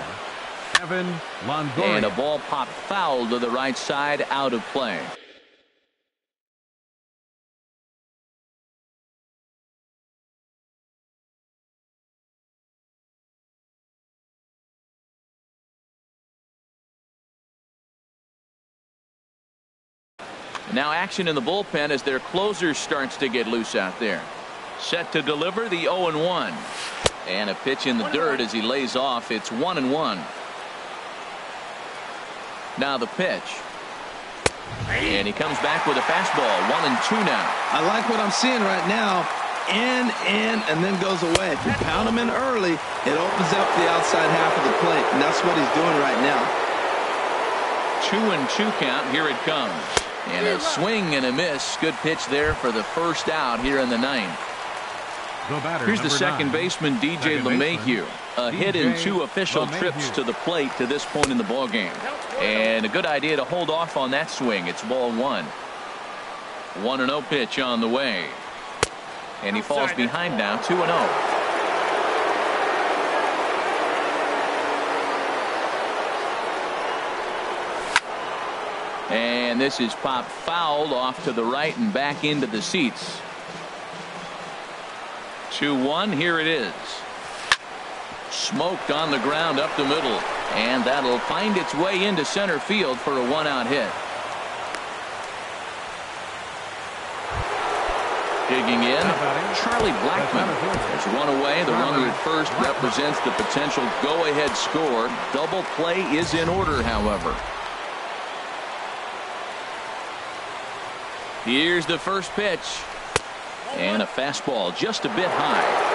S3: Evan Longoria.
S1: And a ball popped foul to the right side, out of play. Now action in the bullpen as their closer starts to get loose out there. Set to deliver the 0-1. And a pitch in the dirt as he lays off. It's 1-1. Now the pitch. And he comes back with a fastball. 1-2 now.
S2: I like what I'm seeing right now. In, and then goes away. If you pound him in early, it opens up the outside half of the plate. And that's what he's doing right now.
S1: 2-2 count. Here it comes. And a swing and a miss. Good pitch there for the first out here in the 9th. Here's the second baseman, DJ LeMahieu. A hit in 2 official trips to the plate to this point in the ballgame. And a good idea to hold off on that swing. It's ball 1. 1-0 pitch on the way. And he falls behind now, 2-0. And this is popped foul off to the right and back into the seats. 2-1. Here it is. Smoked on the ground up the middle. And that'll find its way into center field for a 1-out hit. Digging in, Charlie Blackmon has run away. The runner at first represents the potential go-ahead score. Double play is in order, however. Here's the first pitch. And a fastball just a bit high.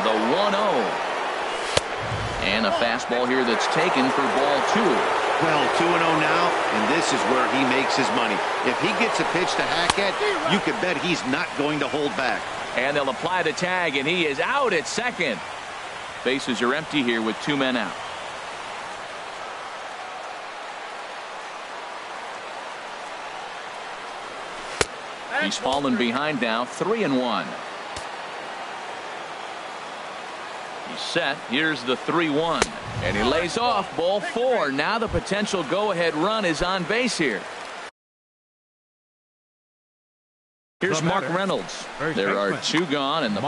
S1: The 1-0. And a fastball here that's taken for ball 2.
S4: Well, 2-0 now, and this is where he makes his money. If he gets a pitch to hack at, you could bet he's not going to hold back.
S1: And they'll apply the tag, and he is out at second. Bases are empty here with 2 men out. He's fallen behind now, 3-1. He's set. Here's the 3-1. And he lays off, ball 4. Now the potential go-ahead run is on base here. Here's Mark Reynolds. There are 2 gone, and the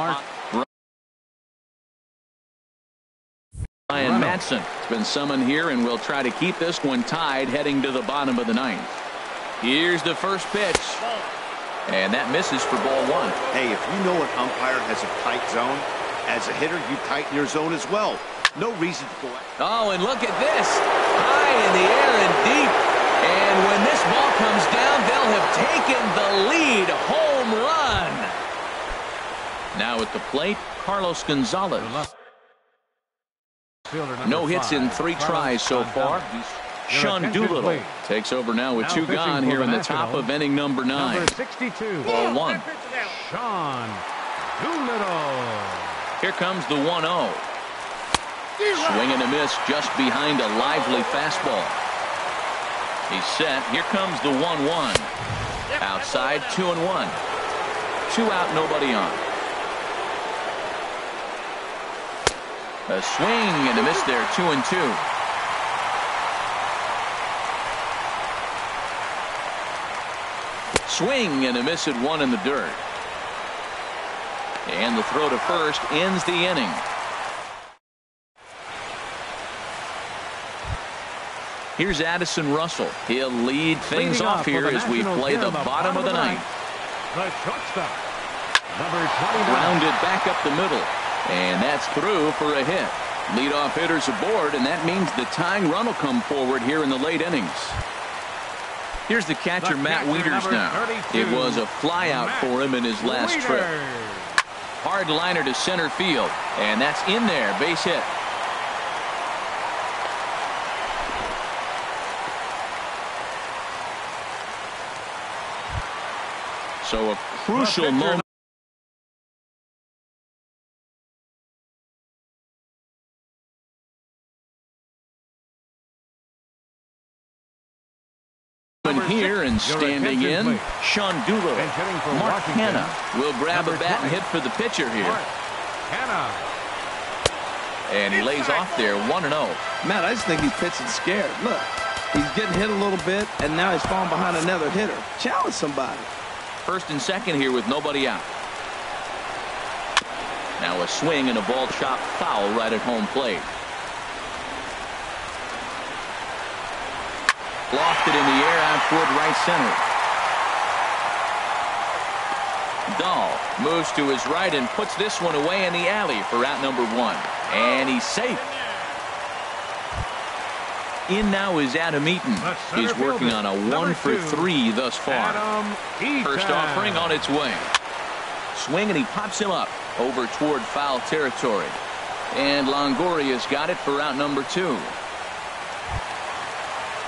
S1: Ryan Madsen has been summoned here, and will try to keep this one tied heading to the bottom of the 9th. Here's the first pitch. And that misses for ball 1.
S4: Hey, if you know an umpire has a tight zone, as a hitter, you tighten your zone as well. No reason to go out.
S1: Oh, and look at this. High in the air and deep. And when this ball comes down, they'll have taken the lead. Home run. Now at the plate, Carlos Gonzalez. No hits in 3 tries so far. Sean Doolittle takes over now with 2 gone here in the top of inning number 9.
S3: Number 62.
S1: Ball 1.
S3: Sean Doolittle.
S1: Here comes the 1-0. Swing and a miss just behind a lively fastball. He's set. Here comes the 1-1. Outside, 2-1. 2 out, nobody on. A swing and a miss there, 2-2. Swing and a miss at 1 in the dirt. And the throw to first ends the inning. Here's Addison Russell. He'll lead things off here as we play the bottom of the ninth.
S3: The shortstop, number 29.
S1: Grounded back up the middle. And that's through for a hit. Leadoff hitters aboard, and that means the tying run will come forward here in the late innings. Here's the catcher, Matt Wieters now.
S3: 32,
S1: It was a flyout for him in his last trip. Hard liner to center field, and that's in there, base hit. So a crucial moment here, and standing in, Sean Doolittle. Mark Hanna will grab a bat and hit for the pitcher here. And he lays off there, 1-0.
S2: Matt, I just think he's pitching scared. Look, he's getting hit a little bit, and now he's falling behind another hitter. Challenge somebody.
S1: First and second here with nobody out. Now a swing and a ball chopped foul right at home plate. Lofted in the air out toward right center. Dahl moves to his right and puts this one away in the alley for out number 1. And he's safe. In now is Adam Eaton. He's working on a 1-for-3 thus far. First offering on its way. Swing, and he pops him up over toward foul territory. And Longoria's got it for out number 2.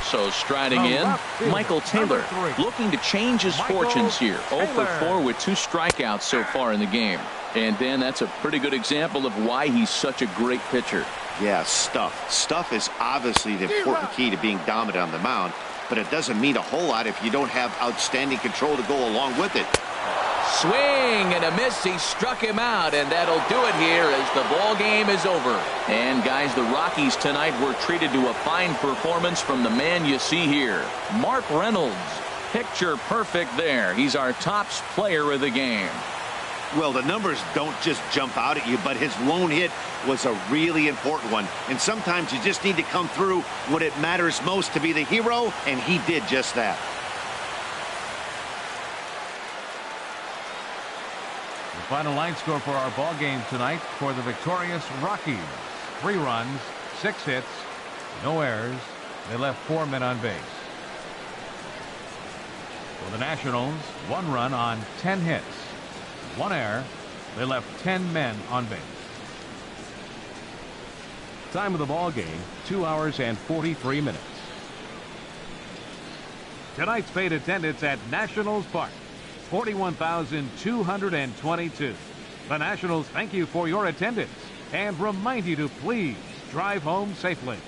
S1: So striding in, Michael Taylor looking to change his fortunes here. 0 for 4 with 2 strikeouts so far in the game. And Dan, that's a pretty good example of why he's such a great pitcher.
S6: Yeah, stuff. Stuff is obviously the important key to being dominant on the mound, but it doesn't mean a whole lot if you don't have outstanding control to go along with it.
S1: Swing and a miss. He struck him out, and that'll do it here as the ball game is over. And guys, the Rockies tonight were treated to a fine performance from the man you see here, Mark Reynolds. Picture perfect there. He's our tops player of the game.
S6: Well, the numbers don't just jump out at you, but his lone hit was a really important one. And sometimes you just need to come through when it matters most to be the hero, and he did just that.
S3: The final line score for our ball game tonight for the victorious Rockies: 3 runs, 6 hits, no errors. They left 4 men on base. For the Nationals, 1 run on 10 hits, 1 error. They left 10 men on base. Time of the ball game, 2 hours and 43 minutes. Tonight's paid attendance at Nationals Park, 41,222. The Nationals thank you for your attendance and remind you to please drive home safely.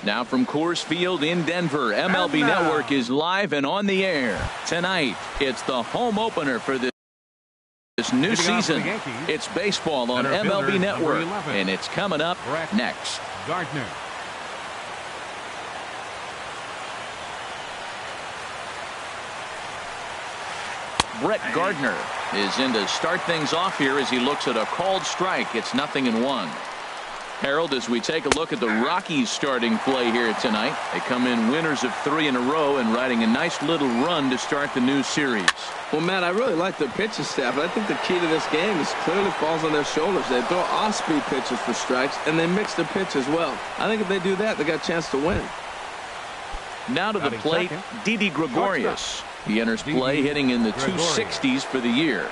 S1: Now from Coors Field in Denver, MLB Network is live and on the air. Tonight, it's the home opener for this new season. It's baseball on MLB Network, and it's coming up next.
S3: Gardner.
S1: Brett Gardner is in to start things off here as he looks at a called strike. It's 0-1. Harold, as we take a look at the Rockies starting play here tonight, they come in winners of 3 in a row and riding a nice little run to start the new series.
S2: Well, Matt, I really like their pitching staff. I think the key to this game is clearly falls on their shoulders. They throw off-speed pitches for strikes, and they mix their pitch as well. I think if they do that, they got a chance to win.
S1: Now to the plate, Didi Gregorius. He enters play hitting in the 260s for the year.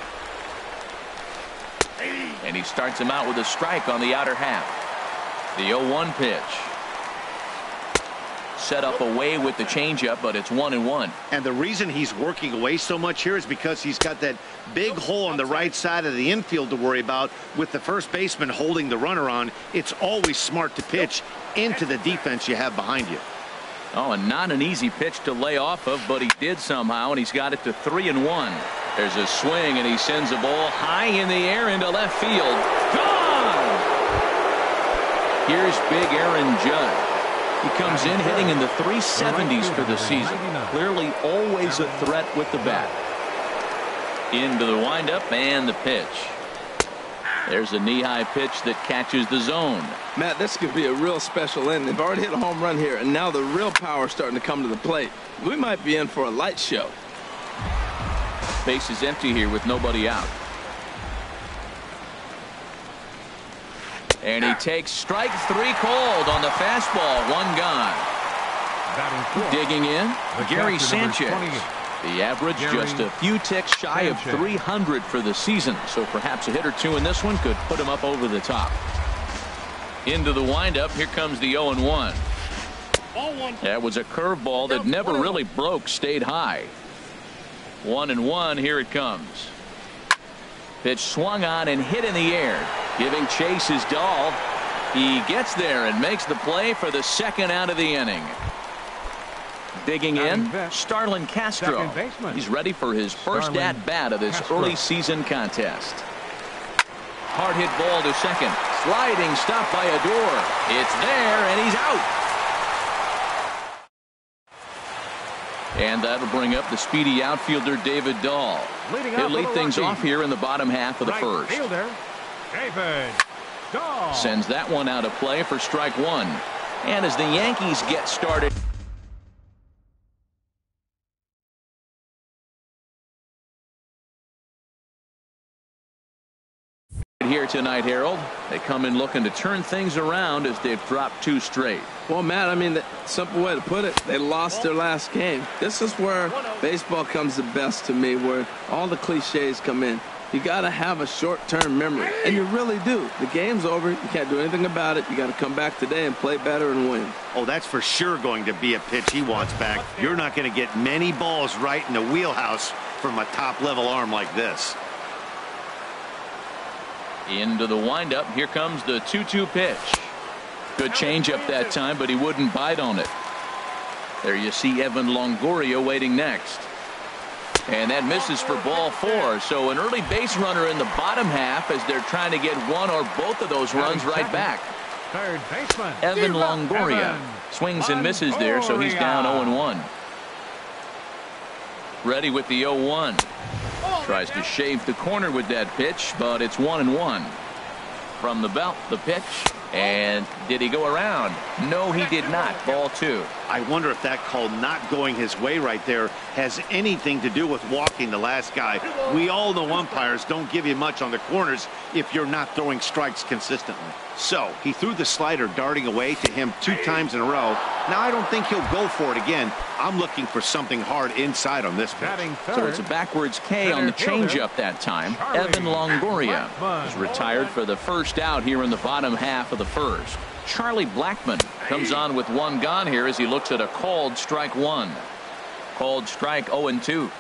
S1: And he starts him out with a strike on the outer half. The 0-1 pitch. Set up away with the changeup, but it's 1-1.
S4: And the reason he's working away so much here is because he's got that big hole on the right side of the infield to worry about. With the first baseman holding the runner on, it's always smart to pitch into the defense you have behind you.
S1: Oh, and not an easy pitch to lay off of, but he did somehow, and he's got it to 3-1. There's a swing, and he sends a ball high in the air into left field. Gone! Here's big Aaron Judge. He comes in hitting in the 370s for the season. Clearly always a threat with the bat. Into the windup and the pitch. There's a knee-high pitch that catches the zone.
S2: Matt, this could be a real special inning. They've already hit a home run here, and now the real power is starting to come to the plate. We might be in for a light show.
S1: Base is empty here with nobody out. And he takes strike 3 called on the fastball. 1 gone. Digging in, Gary Sanchez. The average just a few ticks shy of 300 for the season, so perhaps a hit or two in this one could put him up over the top. Into the windup, here comes the 0-1. That was a curveball that never really broke, stayed high. 1-1, here it comes. Pitch swung on and hit in the air. Giving chase is Dahl. He gets there and makes the play for the second out of the inning. Digging in, Starlin Castro. He's ready for his first at-bat of this early season contest. Hard hit ball to second. Sliding stop by Adore. It's there, and he's out. And that'll bring up the speedy outfielder David Dahl. He'll lead things off here in the bottom half of the first.
S3: David Dahl
S1: sends that one out of play for strike 1. And as the Yankees get started here tonight, Harold, they come in looking to turn things around as they've dropped 2 straight.
S2: Well, Matt, I mean, the simple way to put it, they lost their last game. This is where baseball comes the best to me, where all the cliches come in. You got to have a short-term memory, and you really do. The game's over. You can't do anything about it. You got to come back today and play better and win.
S4: Oh, that's for sure going to be a pitch he wants back. You're not going to get many balls right in the wheelhouse from a top-level arm like this.
S1: Into the windup, here comes the 2-2 pitch. Good changeup that time, but he wouldn't bite on it. There you see Evan Longoria waiting next. And that misses for ball 4. So an early base runner in the bottom half as they're trying to get one or both of those runs right back.
S3: Third baseman
S1: Evan Longoria swings and misses there, so he's down 0-1. Ready with the 0-1. Tries to shave the corner with that pitch, but it's 1-1. From the belt, the pitch. And did he go around? No, he did not. Ball 2.
S4: I wonder if that call not going his way right there has anything to do with walking the last guy. We all know umpires don't give you much on the corners if you're not throwing strikes consistently. So he threw the slider darting away to him 2 times in a row. Now I don't think he'll go for it again. I'm looking for something hard inside on this pitch.
S1: So it's a backwards K on the changeup that time. Evan Longoria is retired for the first out here in the bottom half of the first. Charlie Blackmon comes on with 1 gone here as he looks at a called strike 1. Called strike 0-2.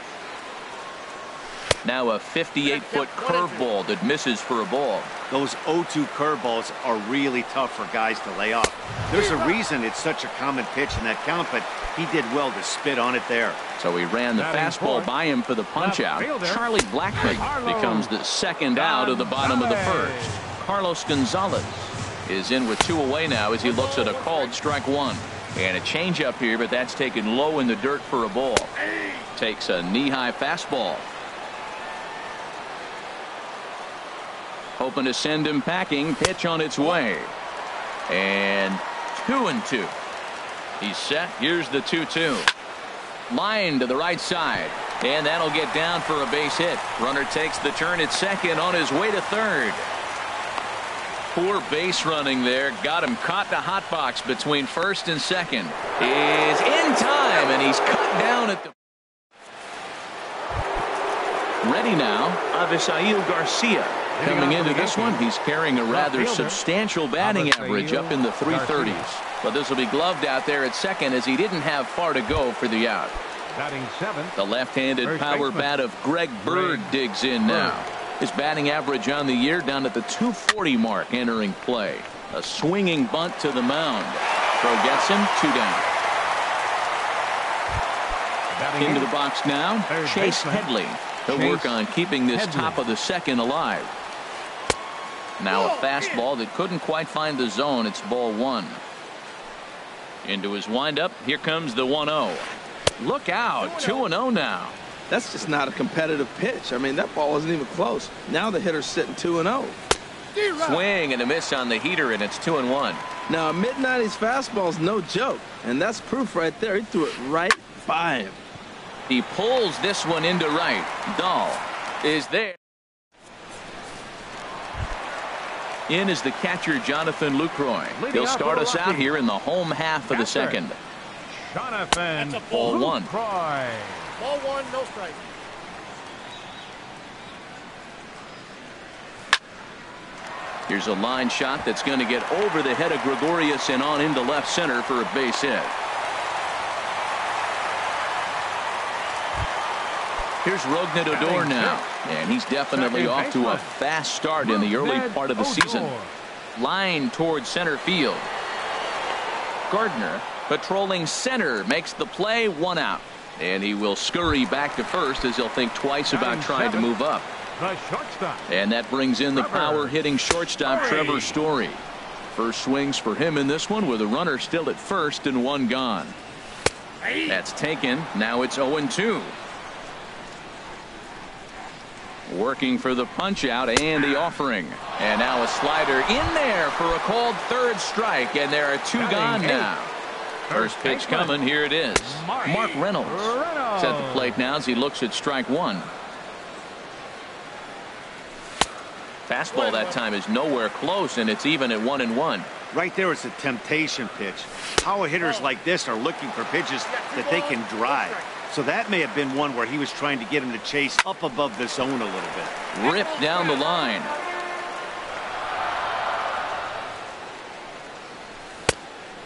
S1: Now a 58-foot curveball that misses for a ball.
S4: Those 0-2 curveballs are really tough for guys to lay off. There's a reason it's such a common pitch in that count, but he did well to spit on it there.
S1: So he ran the fastball by him for the punch-out. Charlie Blackmon becomes the second out of the bottom of the first. Carlos Gonzalez is in with 2 away now as he looks at a called strike 1. And a changeup here, but that's taken low in the dirt for a ball. Takes a knee-high fastball. Hoping to send him packing. Pitch on its way. And 2-2. He's set. Here's the 2-2. Line to the right side. And that'll get down for a base hit. Runner takes the turn at second on his way to third. Poor base running there. Got him caught in a hot box between first and second. Is in time, and he's cut down at the... Ready now, Avisail Garcia. Coming into this one, he's carrying a rather substantial batting average up in the 330s. But this will be gloved out there at second as he didn't have far to go for the out.
S3: Batting 7th.
S1: The left-handed power bat of Greg Bird digs in now. His batting average on the year down at the 240 mark entering play. A swinging bunt to the mound. Throw gets him, 2 down. Into the box now, Chase Headley. He'll work on keeping this top of the second alive. Now a fastball that couldn't quite find the zone. It's ball 1. Into his windup. Here comes the 1-0. Look out. 2-0 now.
S2: That's just not a competitive pitch. I mean, that ball isn't even close. Now the hitter's sitting 2-0.
S1: Swing and a miss on the heater, and it's 2-1.
S2: Now a mid-90s fastball's no joke, and that's proof right there. He threw it right by him.
S1: He pulls this one into right. Dahl is there. In is the catcher, Jonathan Lucroy. He'll start us out here in the home half of the second.
S3: Jonathan
S1: Ball 1.
S3: Lucroy.
S5: Ball 1, no strike.
S1: Here's a line shot that's going to get over the head of Gregorius and on into left center for a base hit. Here's Rougned Odor now, and he's definitely off to a fast start in the early part of the season. Line towards center field. Gardner patrolling center makes the play, 1 out. And he will scurry back to first as he'll think twice about trying to move up.
S3: The shortstop.
S1: And that brings in the power-hitting shortstop, Trevor Story. First swings for him in this one with a runner still at first and 1 gone. That's taken. Now it's 0-2. Working for the punch-out and the offering. And now a slider in there for a called third strike, and there are 2 gone now. First pitch coming. Here it is. Mark Reynolds is at the plate now as he looks at strike 1. Fastball that time is nowhere close, and it's even at 1-1.
S4: Right there is a temptation pitch. Power hitters like this are looking for pitches that they can drive. So that may have been one where he was trying to get him to chase up above the zone a little bit.
S1: Ripped down the line.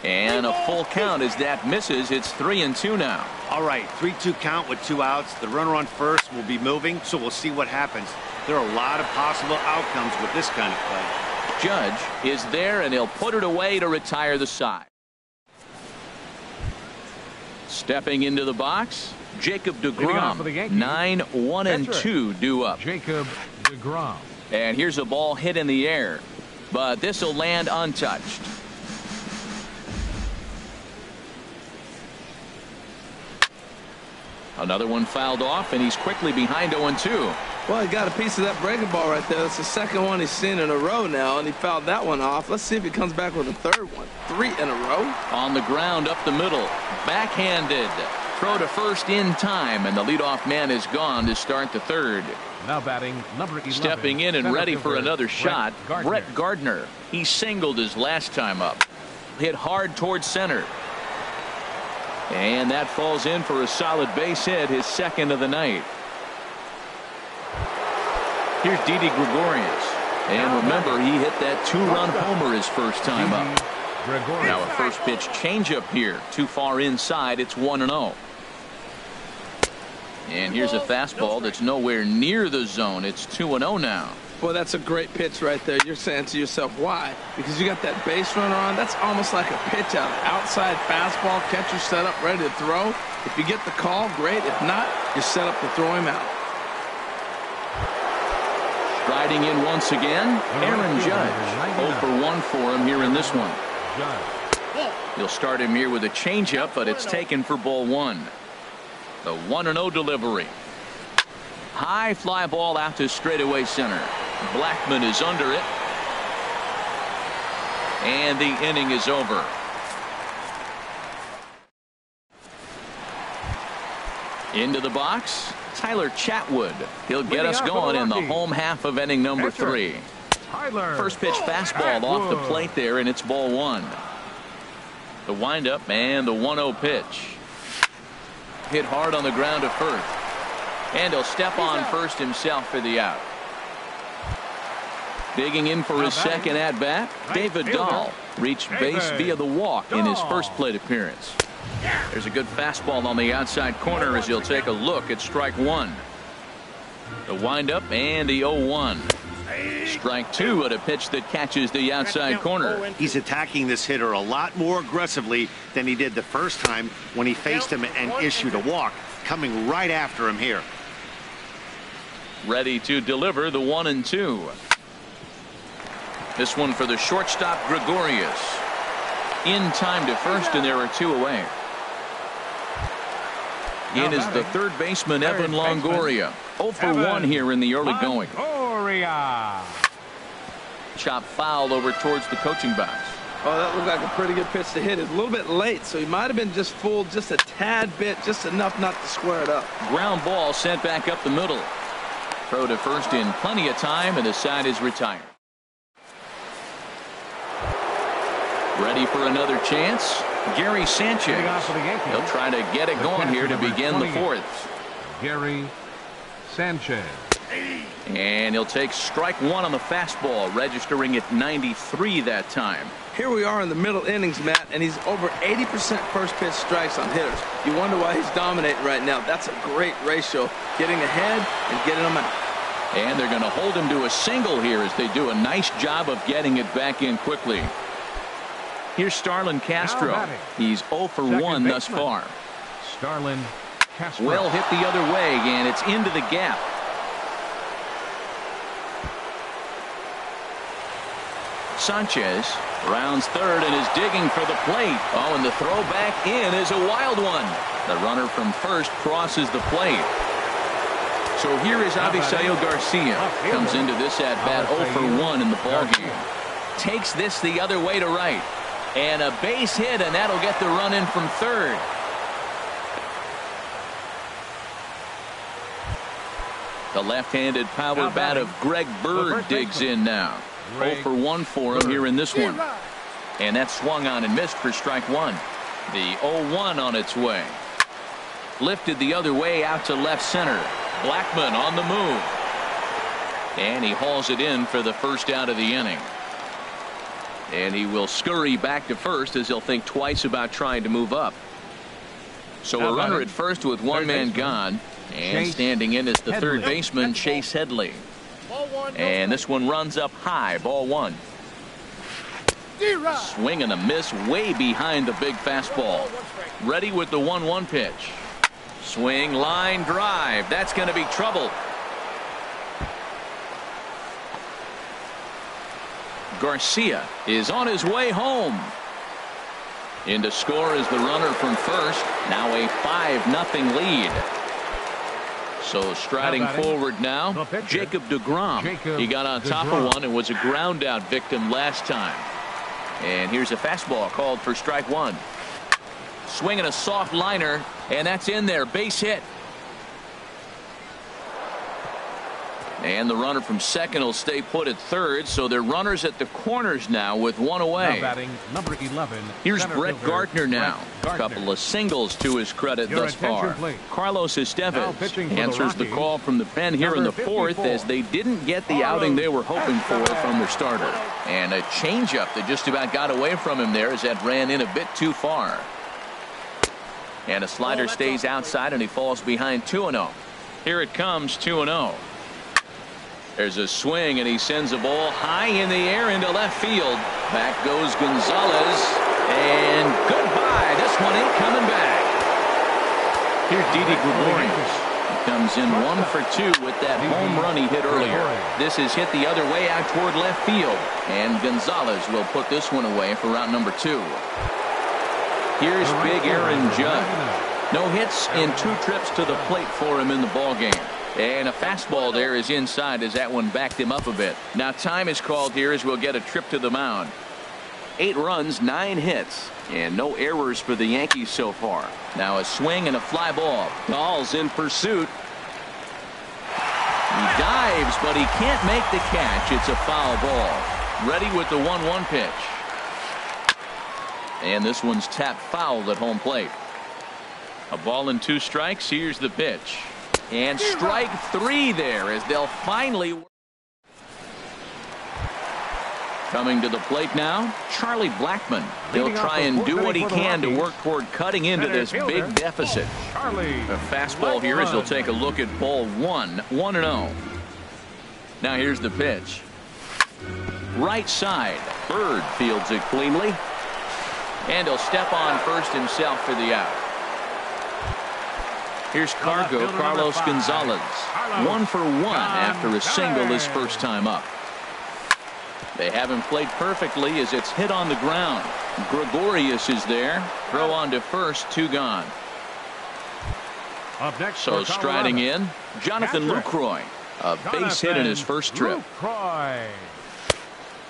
S1: And a full count as that misses. It's 3-2 now.
S4: All right, 3-2 count with 2 outs. The runner on first will be moving, so we'll see what happens. There are a lot of possible outcomes with this kind of play.
S1: Judge is there, and he'll put it away to retire the side. Stepping into the box, Jacob deGrom. 9-1-2 due up.
S3: Jacob deGrom.
S1: And here's a ball hit in the air, but this will land untouched. Another one fouled off, and he's quickly behind 0-2.
S2: Well, he got a piece of that breaking ball right there. That's the second one he's seen in a row now, and he fouled that one off. Let's see if he comes back with a third one. 3 in a row.
S1: On the ground up the middle. Backhanded. Throw to first in time, and the leadoff man is gone to start the third.
S3: Now batting number 11.
S1: Stepping in and ready for another shot, Brett Gardner. He singled his last time up. Hit hard towards center. And that falls in for a solid base hit, his second of the night. Here's Didi Gregorius. And remember, he hit that 2-run homer his first time up. Now a first pitch changeup here. Too far inside. It's 1-0. And here's a fastball that's nowhere near the zone. It's 2-0 now.
S2: Well, that's a great pitch right there. You're saying to yourself, why? Because you got that base runner on. That's almost like a pitch out. Outside fastball, catcher set up, ready to throw. If you get the call, great. If not, you're set up to throw him out.
S1: Striding in once again, Aaron Judge. 0 for 1 for him here in this one. He'll start him here with a changeup, but it's taken for ball 1. The 1-0 delivery. High fly ball out to straightaway center. Blackman is under it. And the inning is over. Into the box, Tyler Chatwood. He'll get us going in the home half of inning number 3. First pitch fastball off the plate there, and it's ball 1. The windup and the 1-0 pitch. Hit hard on the ground to first. And he'll step on first himself for the out. Digging in for his second at-bat, David Dahl reached base via the walk in his first plate appearance. There's a good fastball on the outside corner as he'll take a look at strike 1. The windup and the 0-1. Strike 2 at a pitch that catches the outside corner.
S4: He's attacking this hitter a lot more aggressively than he did the first time when he faced him and issued a walk. Coming right after him here.
S1: Ready to deliver the 1-2. This one for the shortstop, Gregorius. In time to first, and there are 2 away. In is the third baseman, Evan Longoria. 0 for 1 here in the early going. Chop foul over towards the coaching box.
S2: Oh, that looked like a pretty good pitch to hit. It's a little bit late, so he might have been just fooled just a tad bit, just enough not to square it up.
S1: Ground ball sent back up the middle. Throw to first in plenty of time, and the side is retired. Ready for another chance, Gary Sanchez. He'll try to get it going here to begin the 4th.
S3: Gary Sanchez.
S1: And he'll take strike 1 on the fastball, registering at 93 that time.
S2: Here we are in the middle innings, Matt, and he's over 80% first pitch strikes on hitters. You wonder why he's dominating right now. That's a great ratio, getting ahead and getting them out.
S1: And they're going to hold him to a single here as they do a nice job of getting it back in quickly. Here's Starlin Castro. He's 0 for 1 thus far.
S3: Starlin Castro.
S1: Well hit the other way, and it's into the gap. Sanchez rounds third and is digging for the plate. Oh, and the throw back in is a wild one. The runner from first crosses the plate. So here is Avisail Garcia. Comes into this at-bat 0 for 1 in the ballgame. Takes this the other way to right. And a base hit, and that'll get the run in from third. The left-handed power bat of Greg Bird digs in now. 0 for 1 for him here in this one. And that swung on and missed for strike 1. The 0-1 on its way. Lifted the other way out to left center. Blackman on the move. And he hauls it in for the first out of the inning. And he will scurry back to first as he'll think twice about trying to move up. So a runner at first with one man gone. And standing in is the third baseman, Chase Headley. And this one runs up high, ball 1. Swing and a miss way behind the big fastball. Ready with the 1-1 pitch. Swing, line drive. That's going to be trouble. Garcia is on his way home. In to score is the runner from first. Now a 5-0 lead. So striding forward now, Jacob deGrom. He got on top of one and was a ground out victim last time. And here's a fastball called for strike 1. Swinging a soft liner, and that's in there. Base hit. And the runner from second will stay put at third, so they're runners at the corners now with one away.
S3: Batting number 11.
S1: Here's Brett Gardner now. A couple of singles to his credit thus far. Carlos Estevez answers the call from the pen here in the 4th as they didn't get the outing they were hoping for from their starter. And a changeup that just about got away from him there as that ran in a bit too far. And a slider stays outside, and he falls behind 2-0. Here it comes, 2-0. There's a swing, and he sends a ball high in the air into left field. Back goes Gonzalez, and goodbye. This one ain't coming back. Here's Didi Gregorius. He comes in 1 for 2 with that home run he hit earlier. This is hit the other way out toward left field, and Gonzalez will put this one away for route number 2. Here's big Aaron Judge. No hits in 2 trips to the plate for him in the ballgame. And a fastball there is inside as that one backed him up a bit. Now time is called here as we'll get a trip to the mound. 8 runs, 9 hits, and no errors for the Yankees so far. Now a swing and a fly ball. Dahl's in pursuit. He dives, but he can't make the catch. It's a foul ball. Ready with the 1-1 pitch. And this one's tapped foul at home plate. A ball and 2 strikes. Here's the pitch. And strike 3 there as they'll finally. Coming to the plate now, Charlie Blackmon. He'll try and do what he can to work toward cutting into this big deficit. A fastball here as they'll take a look at ball 1, 1-0. Now here's the pitch. Right side. Bird fields it cleanly. And he'll step on first himself for the out. Here's Cargo, Carlos Gonzalez. 1 for 1 after a single his first time up. They haven't played perfectly as it's hit on the ground. Gregorius is there. Throw on to first, 2 gone. So striding in, Jonathan Lucroy. A base hit in his first trip.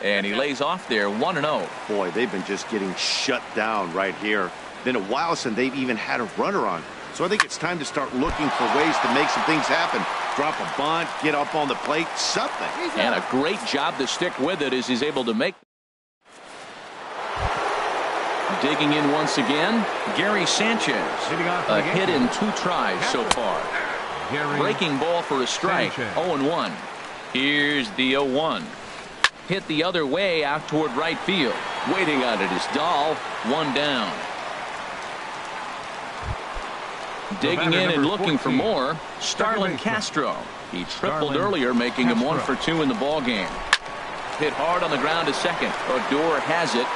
S1: And he lays off there, 1-0.
S4: Boy, they've been just getting shut down right here. Been a while since they've even had a runner on. So I think it's time to start looking for ways to make some things happen. Drop a bunt, get up on the plate, something.
S1: And a great job to stick with it as he's able to make. Digging in once again, Gary Sanchez. A hit in 2 tries so far. Breaking ball for a strike, 0-1. Here's the 0-1. Hit the other way out toward right field. Waiting on it is Dahl, 1 down. Digging in and looking for more, Starlin Castro. He tripled earlier, making him 1 for 2 in the ball game. Hit hard on the ground to second. Odor has it,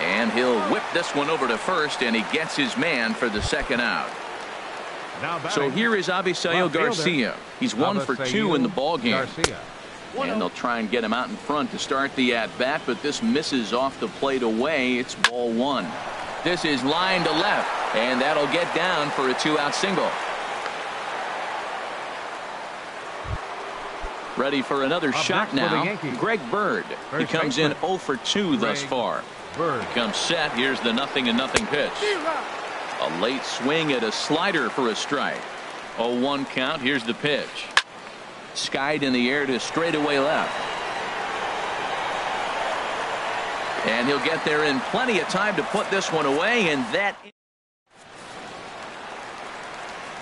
S1: and he'll whip this one over to first, and he gets his man for the second out. So here is Avisail Garcia. He's 1 for 2 in the ball game. And they'll try and get him out in front to start the at-bat, but this misses off the plate away. It's ball 1. This is line to left, and that'll get down for a 2-out single. Ready for another shot now. Greg Bird. He comes in 0 for 2 thus far. He comes set. Here's the 0-0 pitch. A late swing at a slider for a strike. 0-1 count. Here's the pitch. Skied in the air to straightaway left. And he'll get there in plenty of time to put this one away, and that.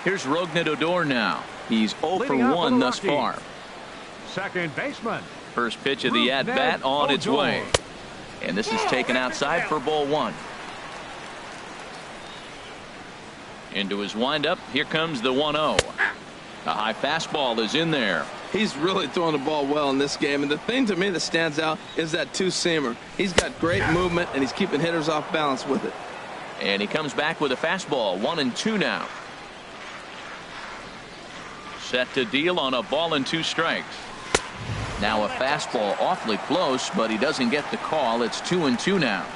S1: Here's Rougned Odor now. He's 0 for 1 thus far.
S3: Second baseman.
S1: First pitch of the at-bat on its way. And this is taken outside for ball 1. Into his windup. Here comes the 1-0. A high fastball is in there.
S2: He's really throwing the ball well in this game. And the thing to me that stands out is that 2-seamer. He's got great movement, and he's keeping hitters off balance with it.
S1: And he comes back with a fastball. 1-2 now. Set to deal on a ball and 2 strikes. Now a fastball awfully close, but he doesn't get the call. It's 2-2 now.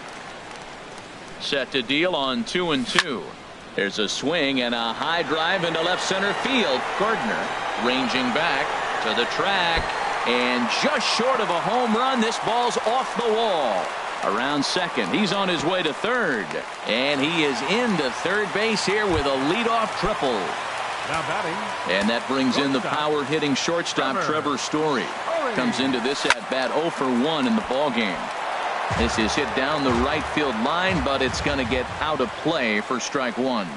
S1: Set to deal on 2-2. There's a swing and a high drive into left center field. Gardner ranging back to the track, and just short of a home run. This ball's off the wall. Around second. He's on his way to third, and he is into third base here with a leadoff triple.
S3: Now batting.
S1: And that brings in the power hitting shortstop Trevor Story. Comes into this at bat 0 for 1 in the ball game. This is hit down the right field line, but it's going to get out of play for strike 1.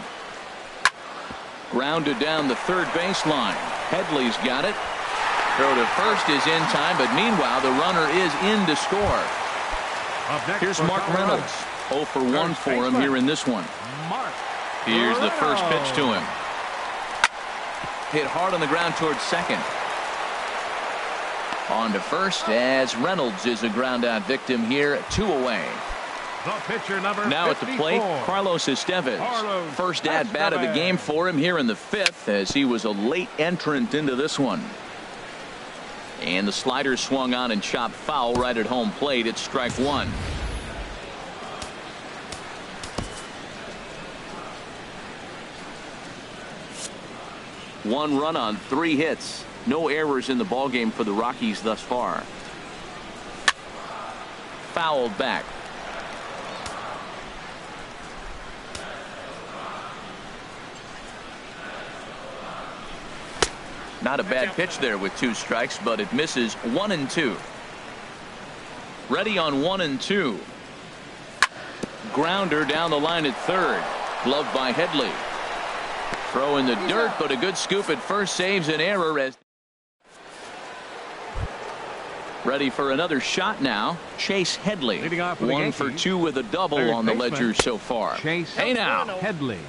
S1: Grounded down the third baseline. Headley's got it. Throw to first is in time, but meanwhile the runner is in to score. Here's Mark Reynolds. 0 for 1 for him here in this one. Here's the first pitch to him. Hit hard on the ground towards second. On to first as Reynolds is a ground out victim here. 2 away.
S3: The pitcher number
S1: now
S3: 54.
S1: at the plate, Carlos Estevez. First at bat of the game for him here in the 5th as he was a late entrant into this one. And the slider swung on and chopped foul right at home plate. It's strike 1. One run on 3 hits. No errors in the ballgame for the Rockies thus far. Fouled back. Not a bad pitch there with 2 strikes, but it misses. 1-2. Ready on 1-2. Grounder down the line at third. Gloved by Headley. Throw in the dirt, but a good scoop at first saves an error. As ready for another shot now. Chase Headley. 1 for 2 with a double on the ledger so far.
S3: Chase
S1: hey now.
S3: Headley.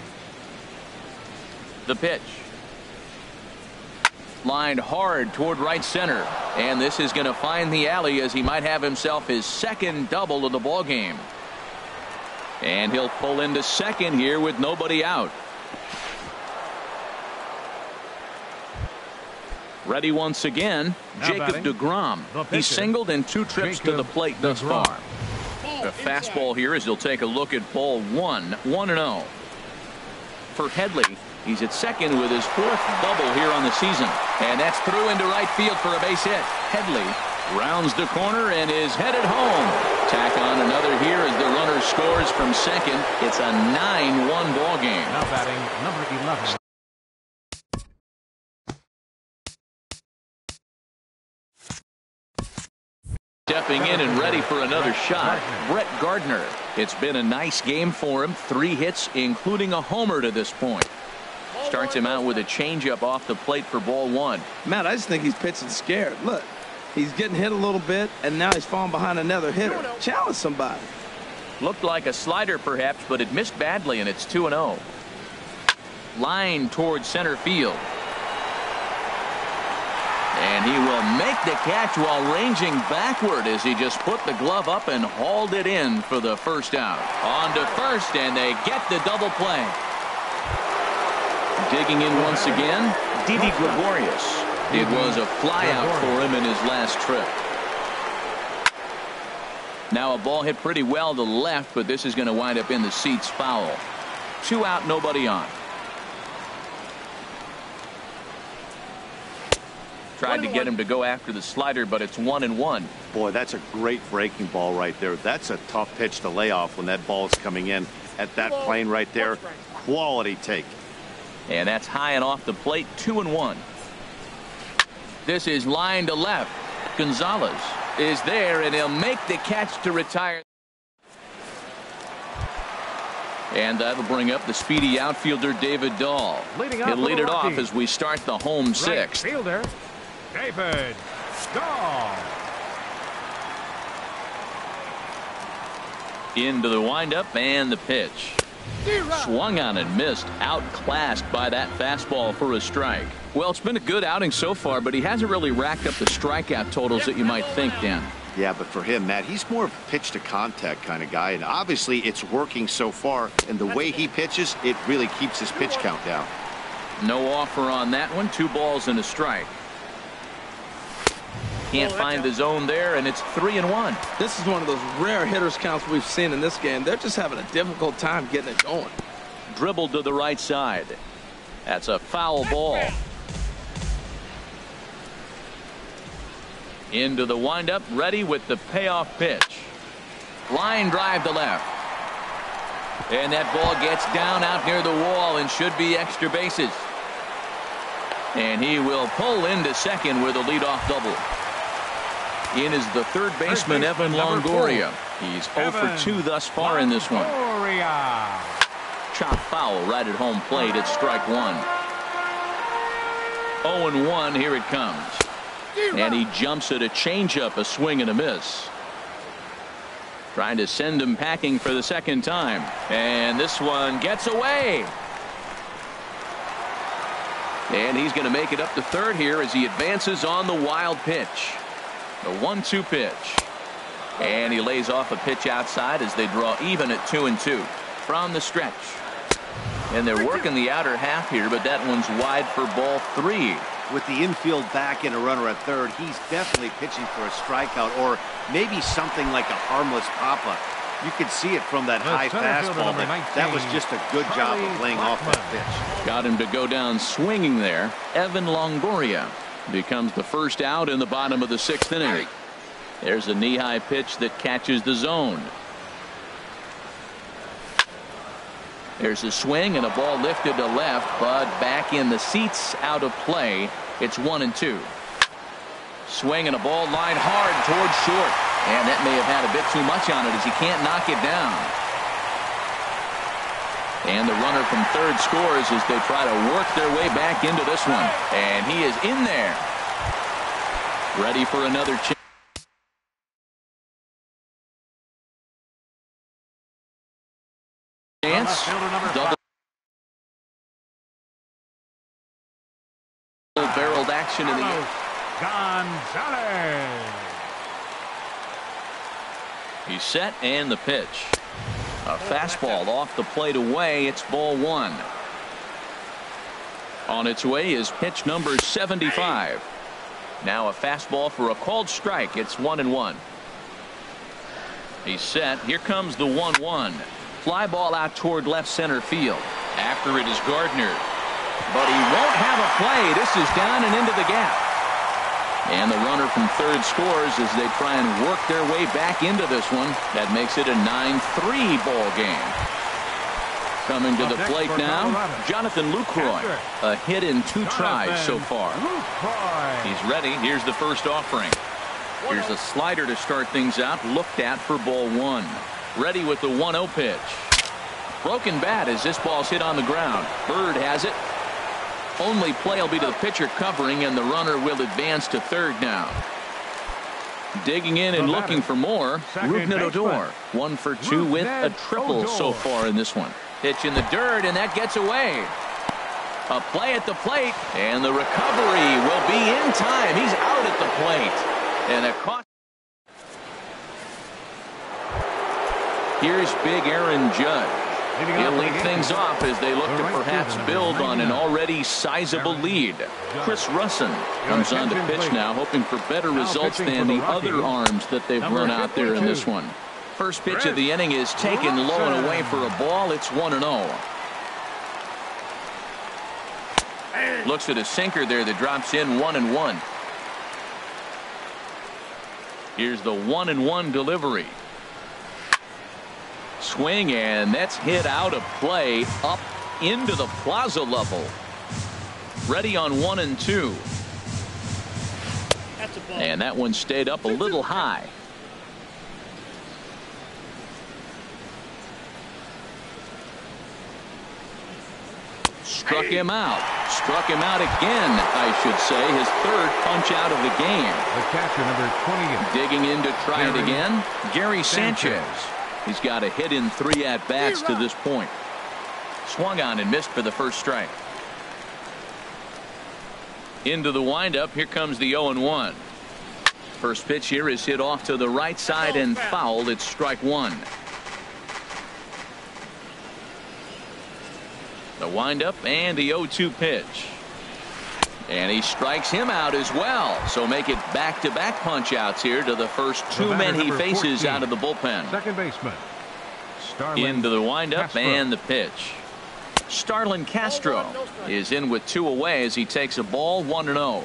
S1: The pitch. Lined hard toward right center. And this is going to find the alley as he might have himself his 2nd double of the ball game. And he'll pull into second here with nobody out. Ready once again, Jacob deGrom. He singled in 2 trips to the plate thus far. A fastball here as he'll take a look at ball 1. 1-0. For Headley, he's at second with his 4th double here on the season. And that's through into right field for a base hit. Headley rounds the corner and is headed home. Tack on another here as the runner scores from second. It's a 9-1 ball game.
S3: Now batting number 11.
S1: Stepping in and ready for another shot, Brett Gardner. It's been a nice game for him. 3 hits, including a homer to this point. Starts him out with a changeup off the plate for ball 1.
S2: Matt, I just think he's pitching scared. Look, he's getting hit a little bit, and now he's falling behind another hitter. Challenge somebody.
S1: Looked like a slider perhaps, but it missed badly, and it's 2-0. Line towards center field. And he will make the catch while ranging backward as he just put the glove up and hauled it in for the first out. On to first, and they get the double play. Digging in once again, Didi Gregorius. It was a flyout for him in his last trip. Now a ball hit pretty well to the left, but this is going to wind up in the seats foul. 2 out, nobody on. Tried to get him to go after the slider, but it's 1-1.
S4: Boy, that's a great breaking ball right there. That's a tough pitch to lay off when that ball is coming in at that plane right there. Quality take.
S1: And that's high and off the plate. 2-1. This is line to left. Gonzalez is there, and he'll make the catch to retire. And that'll bring up the speedy outfielder David Dahl. He'll lead it off as we start the home 6th.
S3: Right fielder David Dahl.
S1: Into the windup and the pitch. Swung on and missed. Outclassed by that fastball for a strike. Well, it's been a good outing so far, but he hasn't really racked up the strikeout totals that you might think, Dan.
S4: Yeah, but for him, Matt, he's more of a pitch to contact kind of guy, and obviously it's working so far, and the way he pitches, it really keeps his pitch count down.
S1: No offer on that one. 2 balls and a strike. Can't find the zone there, and it's 3-1.
S2: This is one of those rare hitters counts we've seen in this game. They're just having a difficult time getting it going.
S1: Dribbled to the right side. That's a foul ball. Into the windup, ready with the payoff pitch. Line drive to left. And that ball gets down out near the wall and should be extra bases. And he will pull into second with a leadoff double. In is the third baseman, Evan Longoria. He's 0 for 2 thus far in this one. Chop foul right at home plate. It's strike 1. 0-1. Here it comes. And he jumps at a changeup, a swing and a miss. Trying to send him packing for the second time. And this one gets away. And he's going to make it up to third here as he advances on the wild pitch. The 1-2 pitch. And he lays off a pitch outside as they draw even at 2-2 from the stretch. And they're working the outer half here, but that one's wide for ball 3.
S4: With the infield back and a runner at third, he's definitely pitching for a strikeout or maybe something like a harmless pop-up. You could see it from that high fastball. That was just a good job of laying off that pitch.
S1: Got him to go down swinging there. Evan Longoria becomes the first out in the bottom of the 6th inning. There's a knee-high pitch that catches the zone. There's a swing and a ball lifted to left, but back in the seats, out of play. It's 1-2. Swing and a ball lined hard towards short. And that may have had a bit too much on it as he can't knock it down. And the runner from third scores as they try to work their way back into this one. And he is in there. Ready for another chance. Double-barreled action in the air.
S3: Gonzalez.
S1: He's set and the pitch. A fastball off the plate away. It's ball 1. On its way is pitch number 75. Now a fastball for a called strike. It's 1-1. He's set. Here comes the 1-1. Fly ball out toward left center field. After it is Gardner. But he won't have a play. This is down and into the gap. And the runner from third scores as they try and work their way back into this one. That makes it a 9-3 ball game. Coming to the plate now, Jonathan Lucroy. A hit in 2 tries so far. He's ready. Here's the first offering. Here's a slider to start things out. Looked at for ball 1. Ready with the 1-0 pitch. Broken bat as this ball's hit on the ground. Bird has it. Only play will be to the pitcher covering, and the runner will advance to third now. Digging in and looking for more, Rougned Odor. 1 for 2 with a triple so far in this one. Pitch in the dirt, and that gets away. A play at the plate, and the recovery will be in time. He's out at the plate. And a caught. Here's big Aaron Judge. He'll lead things off as they look to perhaps build on an already sizable lead. Chris Russin comes on to pitch now, hoping for better results than the other arms that they've run out there in this one. First pitch of the inning is taken low and away for a ball. It's 1-0. Looks at a sinker there that drops in 1-1. Here's the 1-1 delivery. Swing, and that's hit out of play up into the plaza level. Ready on 1-2. And that one stayed up a little high. Struck him out. Struck him out again, I should say. His third punch out of the game.
S3: The catcher, number 28.
S1: Digging in to try it again, Gary Sanchez. He's got a hit in 3 at-bats to this point. Swung on and missed for the first strike. Into the windup. Here comes the 0-1. First pitch here is hit off to the right side and fouled. It's strike 1. The windup and the 0-2 pitch. And he strikes him out as well. So make it back-to-back punch-outs here to the first 2 men he faces out of the bullpen.
S3: Second baseman.
S1: Into the windup and the pitch. Starlin Castro is in with 2 away as he takes a ball. 1-0.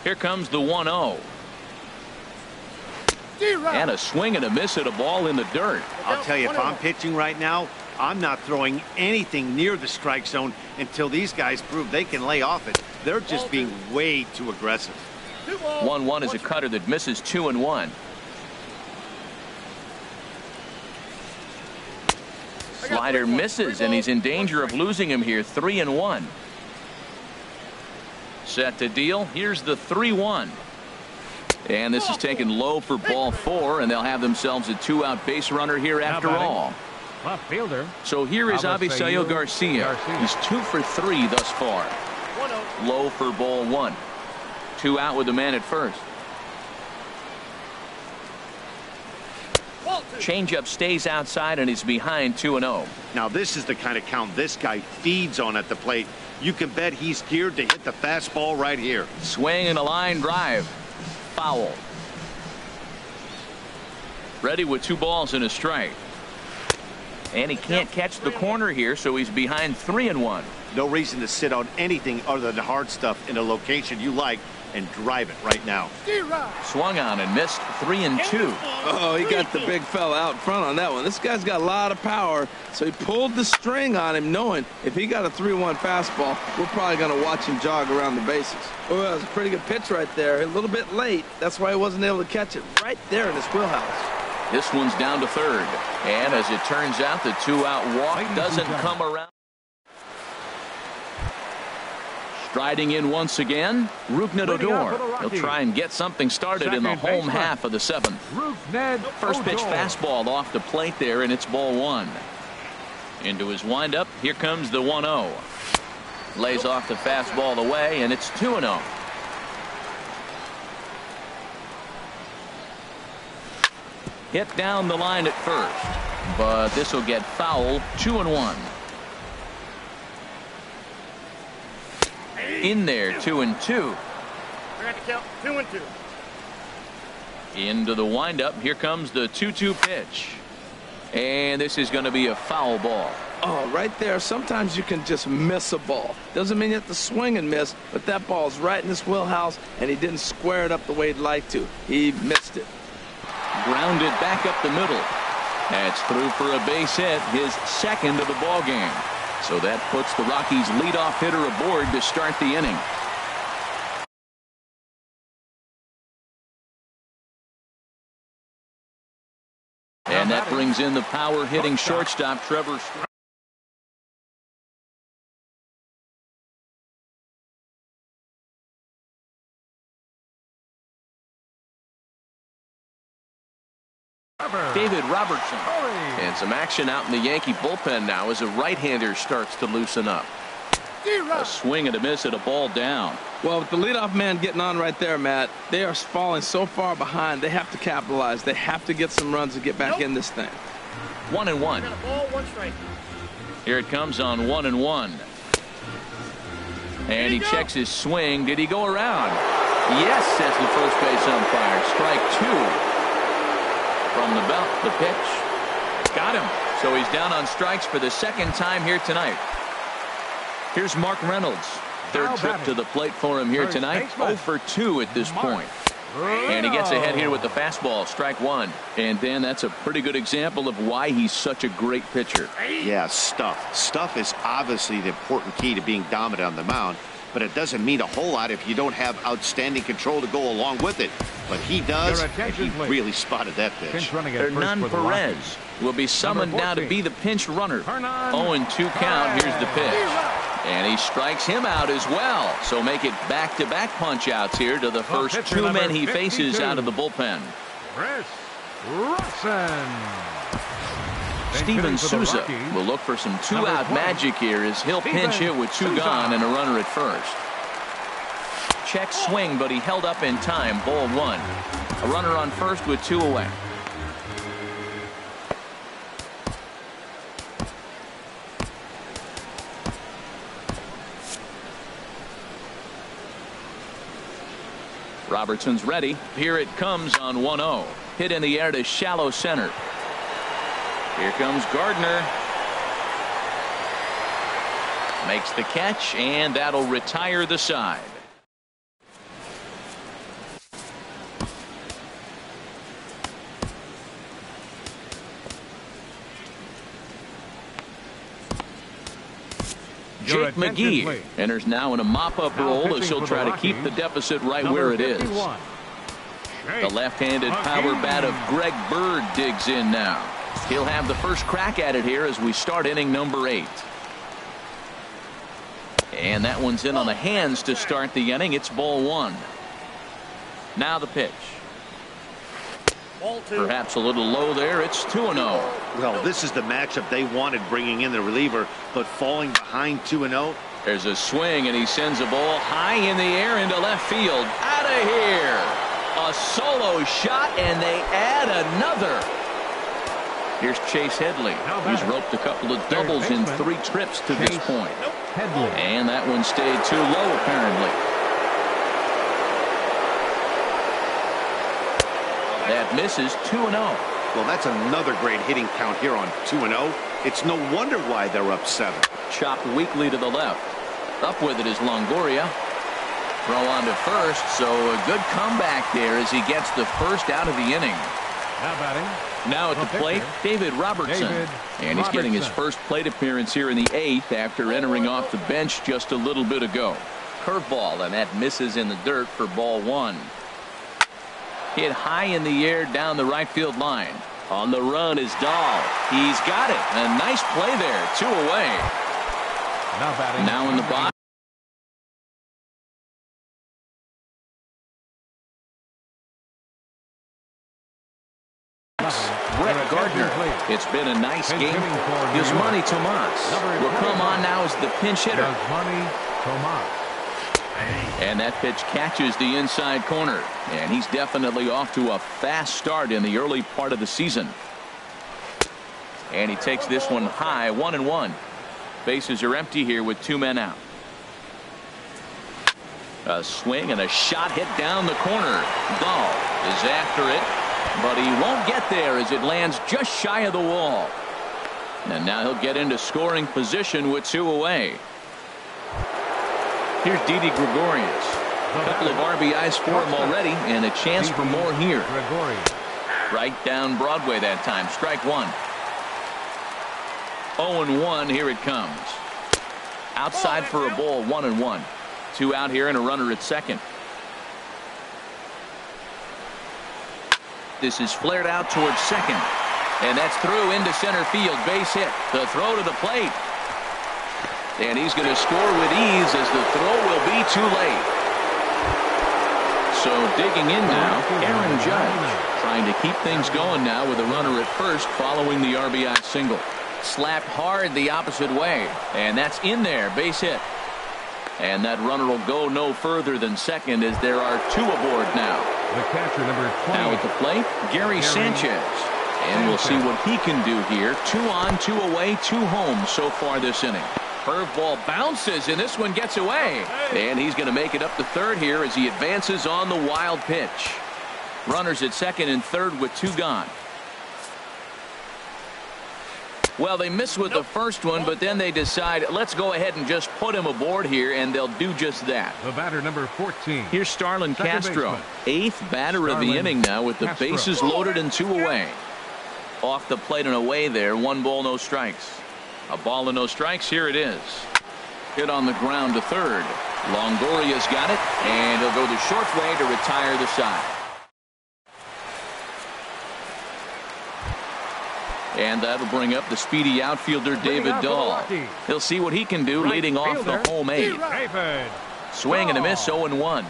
S1: Here comes the 1-0. And a swing and a miss at a ball in the dirt.
S4: I'll tell you, if I'm pitching right now, I'm not throwing anything near the strike zone until these guys prove they can lay off it. They're just being way too aggressive.
S1: 1-1 is a cutter that misses 2-1. Slider misses, and he's in danger of losing him here. 3-1. Set to deal. Here's the 3-1. And this is taken low for ball 4, and they'll have themselves a 2-out base runner here after all.
S3: Left fielder.
S1: So here is Avisail Garcia. He's 2 for 3 thus far. Low for ball one. 2 out with the man at first. Changeup stays outside and he's behind 2-0.
S6: Now this is the kind of count this guy feeds on at the plate. You can bet he's geared to hit the fastball right here.
S1: Swing and a line drive. Foul. Ready with 2 balls and a strike. And he can't catch the corner here, so he's behind 3-1.
S6: No reason to sit on anything other than hard stuff in a location you like and drive it right now.
S1: Swung on and missed 3-2.
S2: Oh, he got the big fella out front on that one. This guy's got a lot of power, so he pulled the string on him, knowing if he got a 3-1 fastball, we're probably going to watch him jog around the bases. Oh, that was a pretty good pitch right there. A little bit late. That's why he wasn't able to catch it right there in his wheelhouse.
S1: This one's down to third. And as it turns out, the 2-out walk doesn't come around. Striding in once again, Rougned Odor. He'll try and get something started in the home half of the 7th. First pitch fastball off the plate there, and it's ball 1. Into his windup, here comes the 1-0. Lays off the fastball away, and it's 2-0. Hit down the line at first, but this will get foul. 2-1. In there, 2-2.
S5: We're going to count 2-2.
S1: Into the windup. Here comes the 2-2 pitch. And this is going to be a foul ball.
S2: Oh, right there. Sometimes you can just miss a ball. Doesn't mean you have to swing and miss, but that ball's right in his wheelhouse, and he didn't square it up the way he'd like to. He missed it.
S1: Grounded back up the middle. That's through for a base hit, his 2nd of the ball game. So that puts the Rockies' leadoff hitter aboard to start the inning. And that brings in the power-hitting shortstop, Trevor. David Robertson. And some action out in the Yankee bullpen now as a right-hander starts to loosen up. A swing and a miss at a ball down.
S2: Well, with the leadoff man getting on right there, Matt, they are falling so far behind. They have to capitalize. They have to get some runs to get back in this thing.
S1: 1-1.
S5: Ball, 1 strike.
S1: Here it comes on 1-1. And he checks his swing. Did he go around? Yes, says the first base umpire. Strike 2. From the belt, the pitch. Got him. So he's down on strikes for the 2nd time here tonight. Here's Mark Reynolds. 3rd trip to the plate for him here tonight. 0 for 2 at this point. And he gets ahead here with the fastball. Strike 1. And Dan, that's a pretty good example of why he's such a great pitcher.
S6: Yeah, stuff. Stuff is obviously the important key to being dominant on the mound. But it doesn't mean a whole lot if you don't have outstanding control to go along with it. But he does, and he really spotted that pitch.
S1: Hernan Perez will be summoned now to be the pinch runner. 0-2 count. Here's the pitch. And he strikes him out as well. So make it back-to-back punch-outs here to the first 2 men he faces out of the bullpen.
S3: Chris Rusin.
S1: Steven Souza will look for some 2-out magic here as he'll pinch hit with 2 gone and a runner at first. Check swing, but he held up in time. Ball 1. A runner on first with 2 away. Robertson's ready. Here it comes on 1-0. Hit in the air to shallow center. Here comes Gardner. Makes the catch, and that'll retire the side. Jake McGee enters now in a mop-up role as he'll try to keep the deficit right where it is. The left-handed power bat of Greg Bird digs in now. He'll have the first crack at it here as we start inning number 8. And that one's in on the hands to start the inning. It's ball 1. Now the pitch. Perhaps a little low there. It's 2-0.
S6: Well, this is the matchup they wanted, bringing in the reliever, but falling behind 2-0,
S1: There's a swing, and he sends a ball high in the air into left field. Out of here. A solo shot, and they add another. Here's Chase Headley. He's roped a couple of doubles in 3 trips to this point. And that one stayed too low, apparently. That misses 2-0.
S6: Well, that's another great hitting count here on 2-0. It's no wonder why they're up 7.
S1: Chopped weakly to the left. Up with it is Longoria. Throw on to first, so a good comeback there as he gets the first out of the inning.
S3: Now batting.
S1: Now at the plate, David Robertson. And he's getting his first plate appearance here in the 8th after entering off the bench just a little bit ago. Curveball, and that misses in the dirt for ball 1. Hit high in the air down the right field line. On the run is Dahl. He's got it. A nice play there. 2 away.
S3: Now batting.
S1: Now in the box. Brett Gardner. It's been a nice game. Yasmani Tomas will come on now as the pinch hitter. And that pitch catches the inside corner. And he's definitely off to a fast start in the early part of the season. And he takes this one high, 1-1. Bases are empty here with 2 men out. A swing and a shot hit down the corner. Dahl is after it, but he won't get there as it lands just shy of the wall. And now he'll get into scoring position with 2 away. Here's Didi Gregorius. A couple of RBIs for him already, and a chance for more here. Right down Broadway that time. Strike 1. 0-1. Here it comes. Outside for a ball. 1-1. 2 out here and a runner at second. This is flared out towards second, and that's through into center field. Base hit. The throw to the plate. And he's going to score with ease as the throw will be too late. So digging in now, Aaron Judge trying to keep things going now with a runner at first following the RBI single. Slapped hard the opposite way, and that's in there. Base hit. And that runner will go no further than second as there are 2 aboard now.
S3: The catcher, number 20.
S1: Now at the plate, Gary Sanchez. And we'll see what he can do here. 2 on, 2 away, 2 home so far this inning. Curveball bounces, and this one gets away. And he's going to make it up to third here as he advances on the wild pitch. Runners at second and third with 2 gone. Well, they miss with the first one, but then they decide, let's go ahead and just put him aboard here, and they'll do just that.
S3: The batter, number 14.
S1: Here's Starlin Castro, 8th batter of the inning now with the bases loaded and 2 away. Off the plate and away there. 1 ball, no strikes. A ball and no strikes. Here it is. Hit on the ground to third. Longoria's got it, and he'll go the short way to retire the side. And that'll bring up the speedy outfielder David Dahl. He'll see what he can do leading off the home 8. Swing and a miss. 0-1.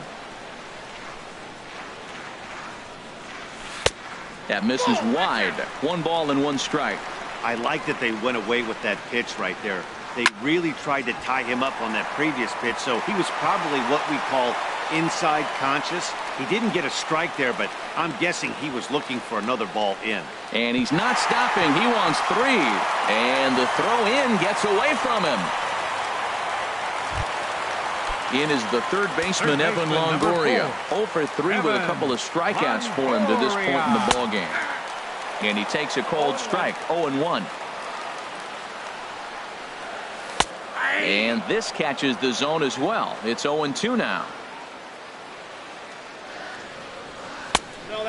S1: That misses wide. 1 ball and 1 strike.
S4: I like that they went away with that pitch right there. They really tried to tie him up on that previous pitch, so he was probably what we call inside conscious. He didn't get a strike there, but I'm guessing he was looking for another ball in.
S1: And he's not stopping. He wants 3. And the throw in gets away from him. In is the third baseman, Evan Longoria. 0 for 3 with a couple of strikeouts for him to this point in the ballgame. And he takes a cold strike. 0-1. And this catches the zone as well. It's 0-2 now.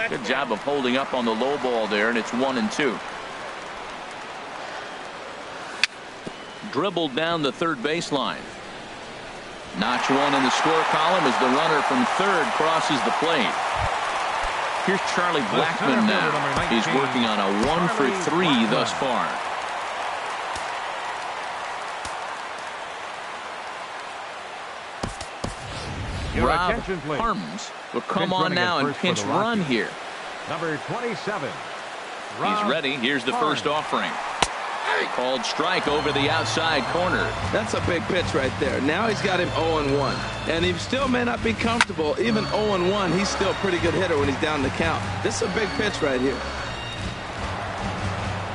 S1: Good job of holding up on the low ball there, and it's 1-2. Dribbled down the third baseline. Notch 1 in the score column as the runner from third crosses the plate. Here's Charlie Blackmon now. He's working on a 1 for 3 thus far. Rob Harms will come on now and pinch run here.
S3: Number 27.
S1: He's ready. Here's the first offering. Called strike over the outside corner.
S2: That's a big pitch right there. Now he's got him 0-1. And he still may not be comfortable. Even 0-1, he's still a pretty good hitter when he's down the count. This is a big pitch right here.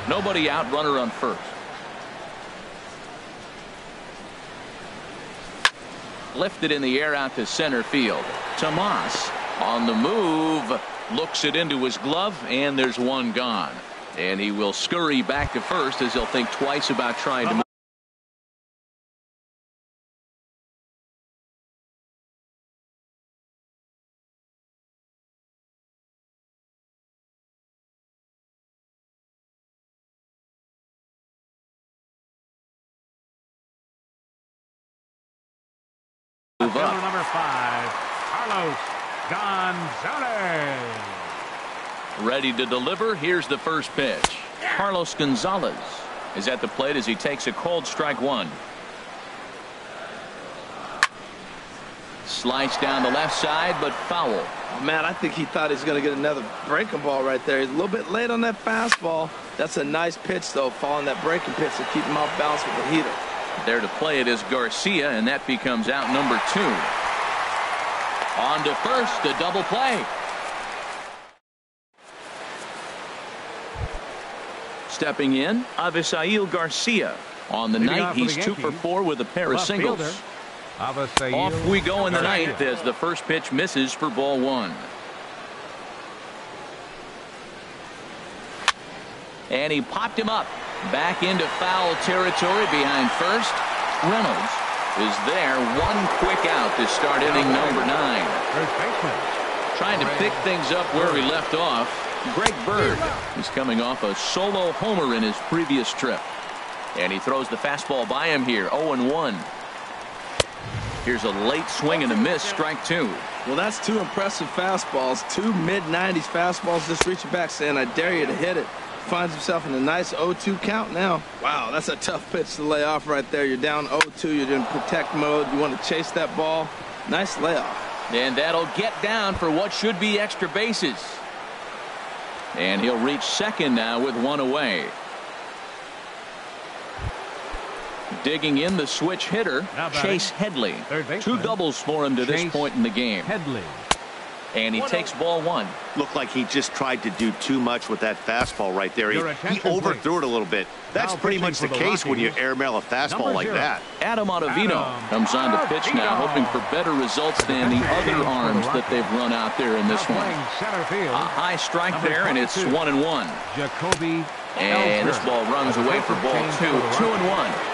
S1: Nobody out, runner on first. Lifted in the air out to center field. Tomas on the move. Looks it into his glove, and there's one gone. And he will scurry back to first as he'll think twice about trying to move. Move up.
S3: Number 5, Carlos Gonzalez.
S1: Ready to deliver. Here's the first pitch. Carlos Gonzalez is at the plate as he takes a cold strike one. Slice down the left side, but foul.
S2: Oh, man, I think he thought he was going to get another breaking ball right there. He's a little bit late on that fastball. That's a nice pitch, though, following that breaking pitch to keep him off balance with the heater.
S1: There to play it is Garcia, and that becomes out number 2. On to first, a double play. Stepping in, Avisail Garcia. On the night, he's 2 for 4 with a pair of singles. Off we go in the ninth as the first pitch misses for ball 1. And he popped him up. Back into foul territory behind first. Reynolds is there. One quick out to start inning number 9. Trying to pick things up where he left off. Greg Bird is coming off a solo homer in his previous trip. And he throws the fastball by him here. 0-1. Here's a late swing and a miss. Strike 2.
S2: Well, that's 2 impressive fastballs. 2 mid-90s fastballs just reaching back saying, I dare you to hit it. Finds himself in a nice 0-2 count now. Wow, that's a tough pitch to lay off right there. You're down 0-2. You're in protect mode. You want to chase that ball. Nice layoff.
S1: And that'll get down for what should be extra bases. And he'll reach second now with 1 away. Digging in the switch hitter, Chase Headley. 2 doubles for him to this point in the game.
S3: Headley.
S1: And he takes ball 1.
S4: Looked like he just tried to do too much with that fastball right there. He overthrew it a little bit. That's pretty much the case when you airmail a fastball like that.
S1: Adam Ottavino comes on to pitch now, hoping for better results than the other arms that they've run out there in this one. A high strike there, and it's 1-1.
S3: Jacoby.
S1: And this ball runs away for ball 2. 2-1.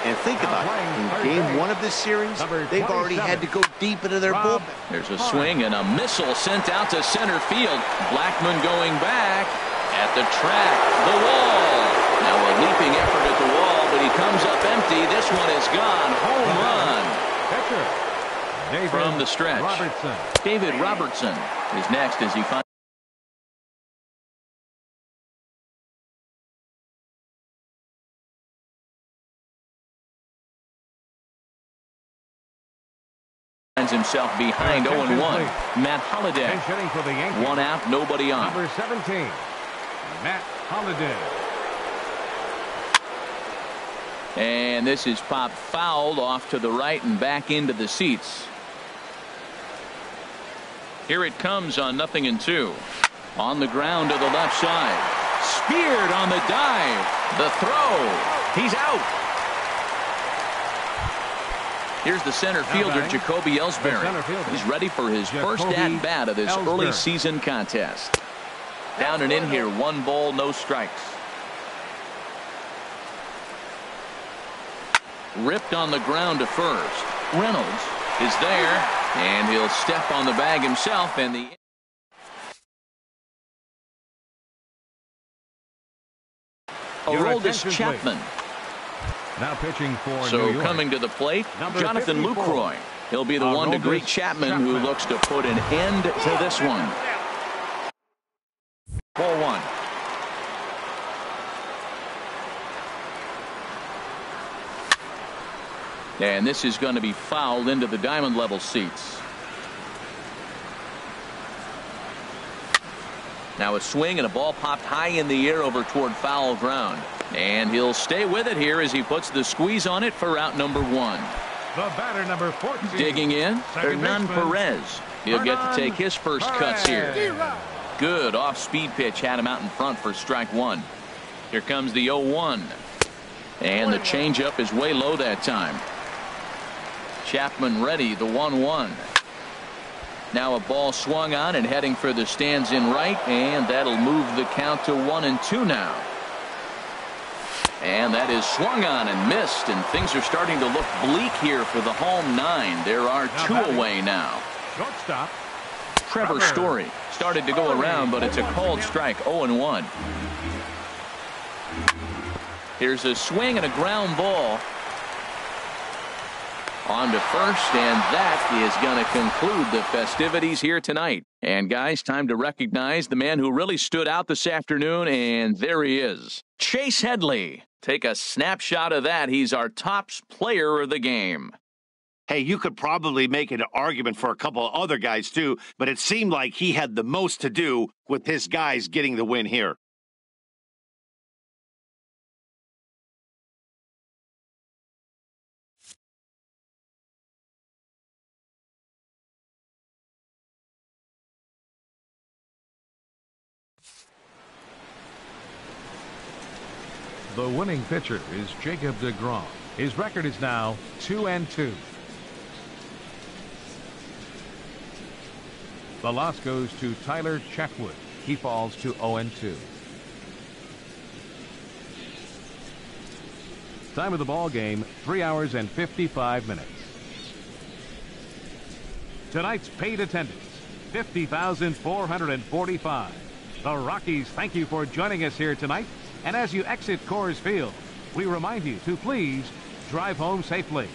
S4: And think about it. In game 1 of this series, they've already had to go deep into their bullpen.
S1: There's a swing and a missile sent out to center field. Blackman going back at the track. The wall. Now a leaping effort at the wall, but he comes up empty. This one is gone. Home run. From the stretch. David Robertson is next as he finds. Himself behind 0-1. Matt Holliday. 1 out, nobody on.
S3: Number 17, Matt Holliday.
S1: And this is popped fouled off to the right and back into the seats. Here it comes on 0-2. On the ground to the left side. Speared on the dive. The throw. He's out. Here's the center fielder, Jacoby Ellsbury. He's ready for his first at-bat of this early season contest. Down and in here, 1 ball, no strikes. Ripped on the ground to first. Reynolds is there, and he'll step on the bag himself, and the Aroldis Chapman.
S3: Now pitching for
S1: New York. Coming to the plate, Jonathan Lucroy. He'll be the one to greet Chapman, who looks to put an end to this one. Ball 1. And this is going to be fouled into the diamond level seats. Now a swing and a ball popped high in the air over toward foul ground. And he'll stay with it here as he puts the squeeze on it for out number 1.
S3: The batter, number 14.
S1: Digging in, Hernan Perez. He'll get to take his first cuts here. Good off-speed pitch had him out in front for strike 1. Here comes the 0-1. And the changeup is way low that time. Chapman ready, the 1-1. Now a ball swung on and heading for the stands in right, and that'll move the count to 1-2 now. And that is swung on and missed, and things are starting to look bleak here for the home 9. There are 2 away now.
S3: Shortstop.
S1: Trevor Story started to go around, but it's a called strike, 0-1. Here's a swing and a ground ball on to first, and that is going to conclude the festivities here tonight. And guys, time to recognize the man who really stood out this afternoon, and there he is. Chase Headley. Take a snapshot of that. He's our top player of the game.
S6: Hey, you could probably make an argument for a couple of other guys too, but it seemed like he had the most to do with his guys getting the win here.
S3: The winning pitcher is Jacob deGrom. His record is now 2-2. The loss goes to Tyler Chatwood. He falls to 0-2. Time of the ball game, 3 hours and 55 minutes. Tonight's paid attendance, 50,445. The Rockies thank you for joining us here tonight. And as you exit Coors Field, we remind you to please drive home safely.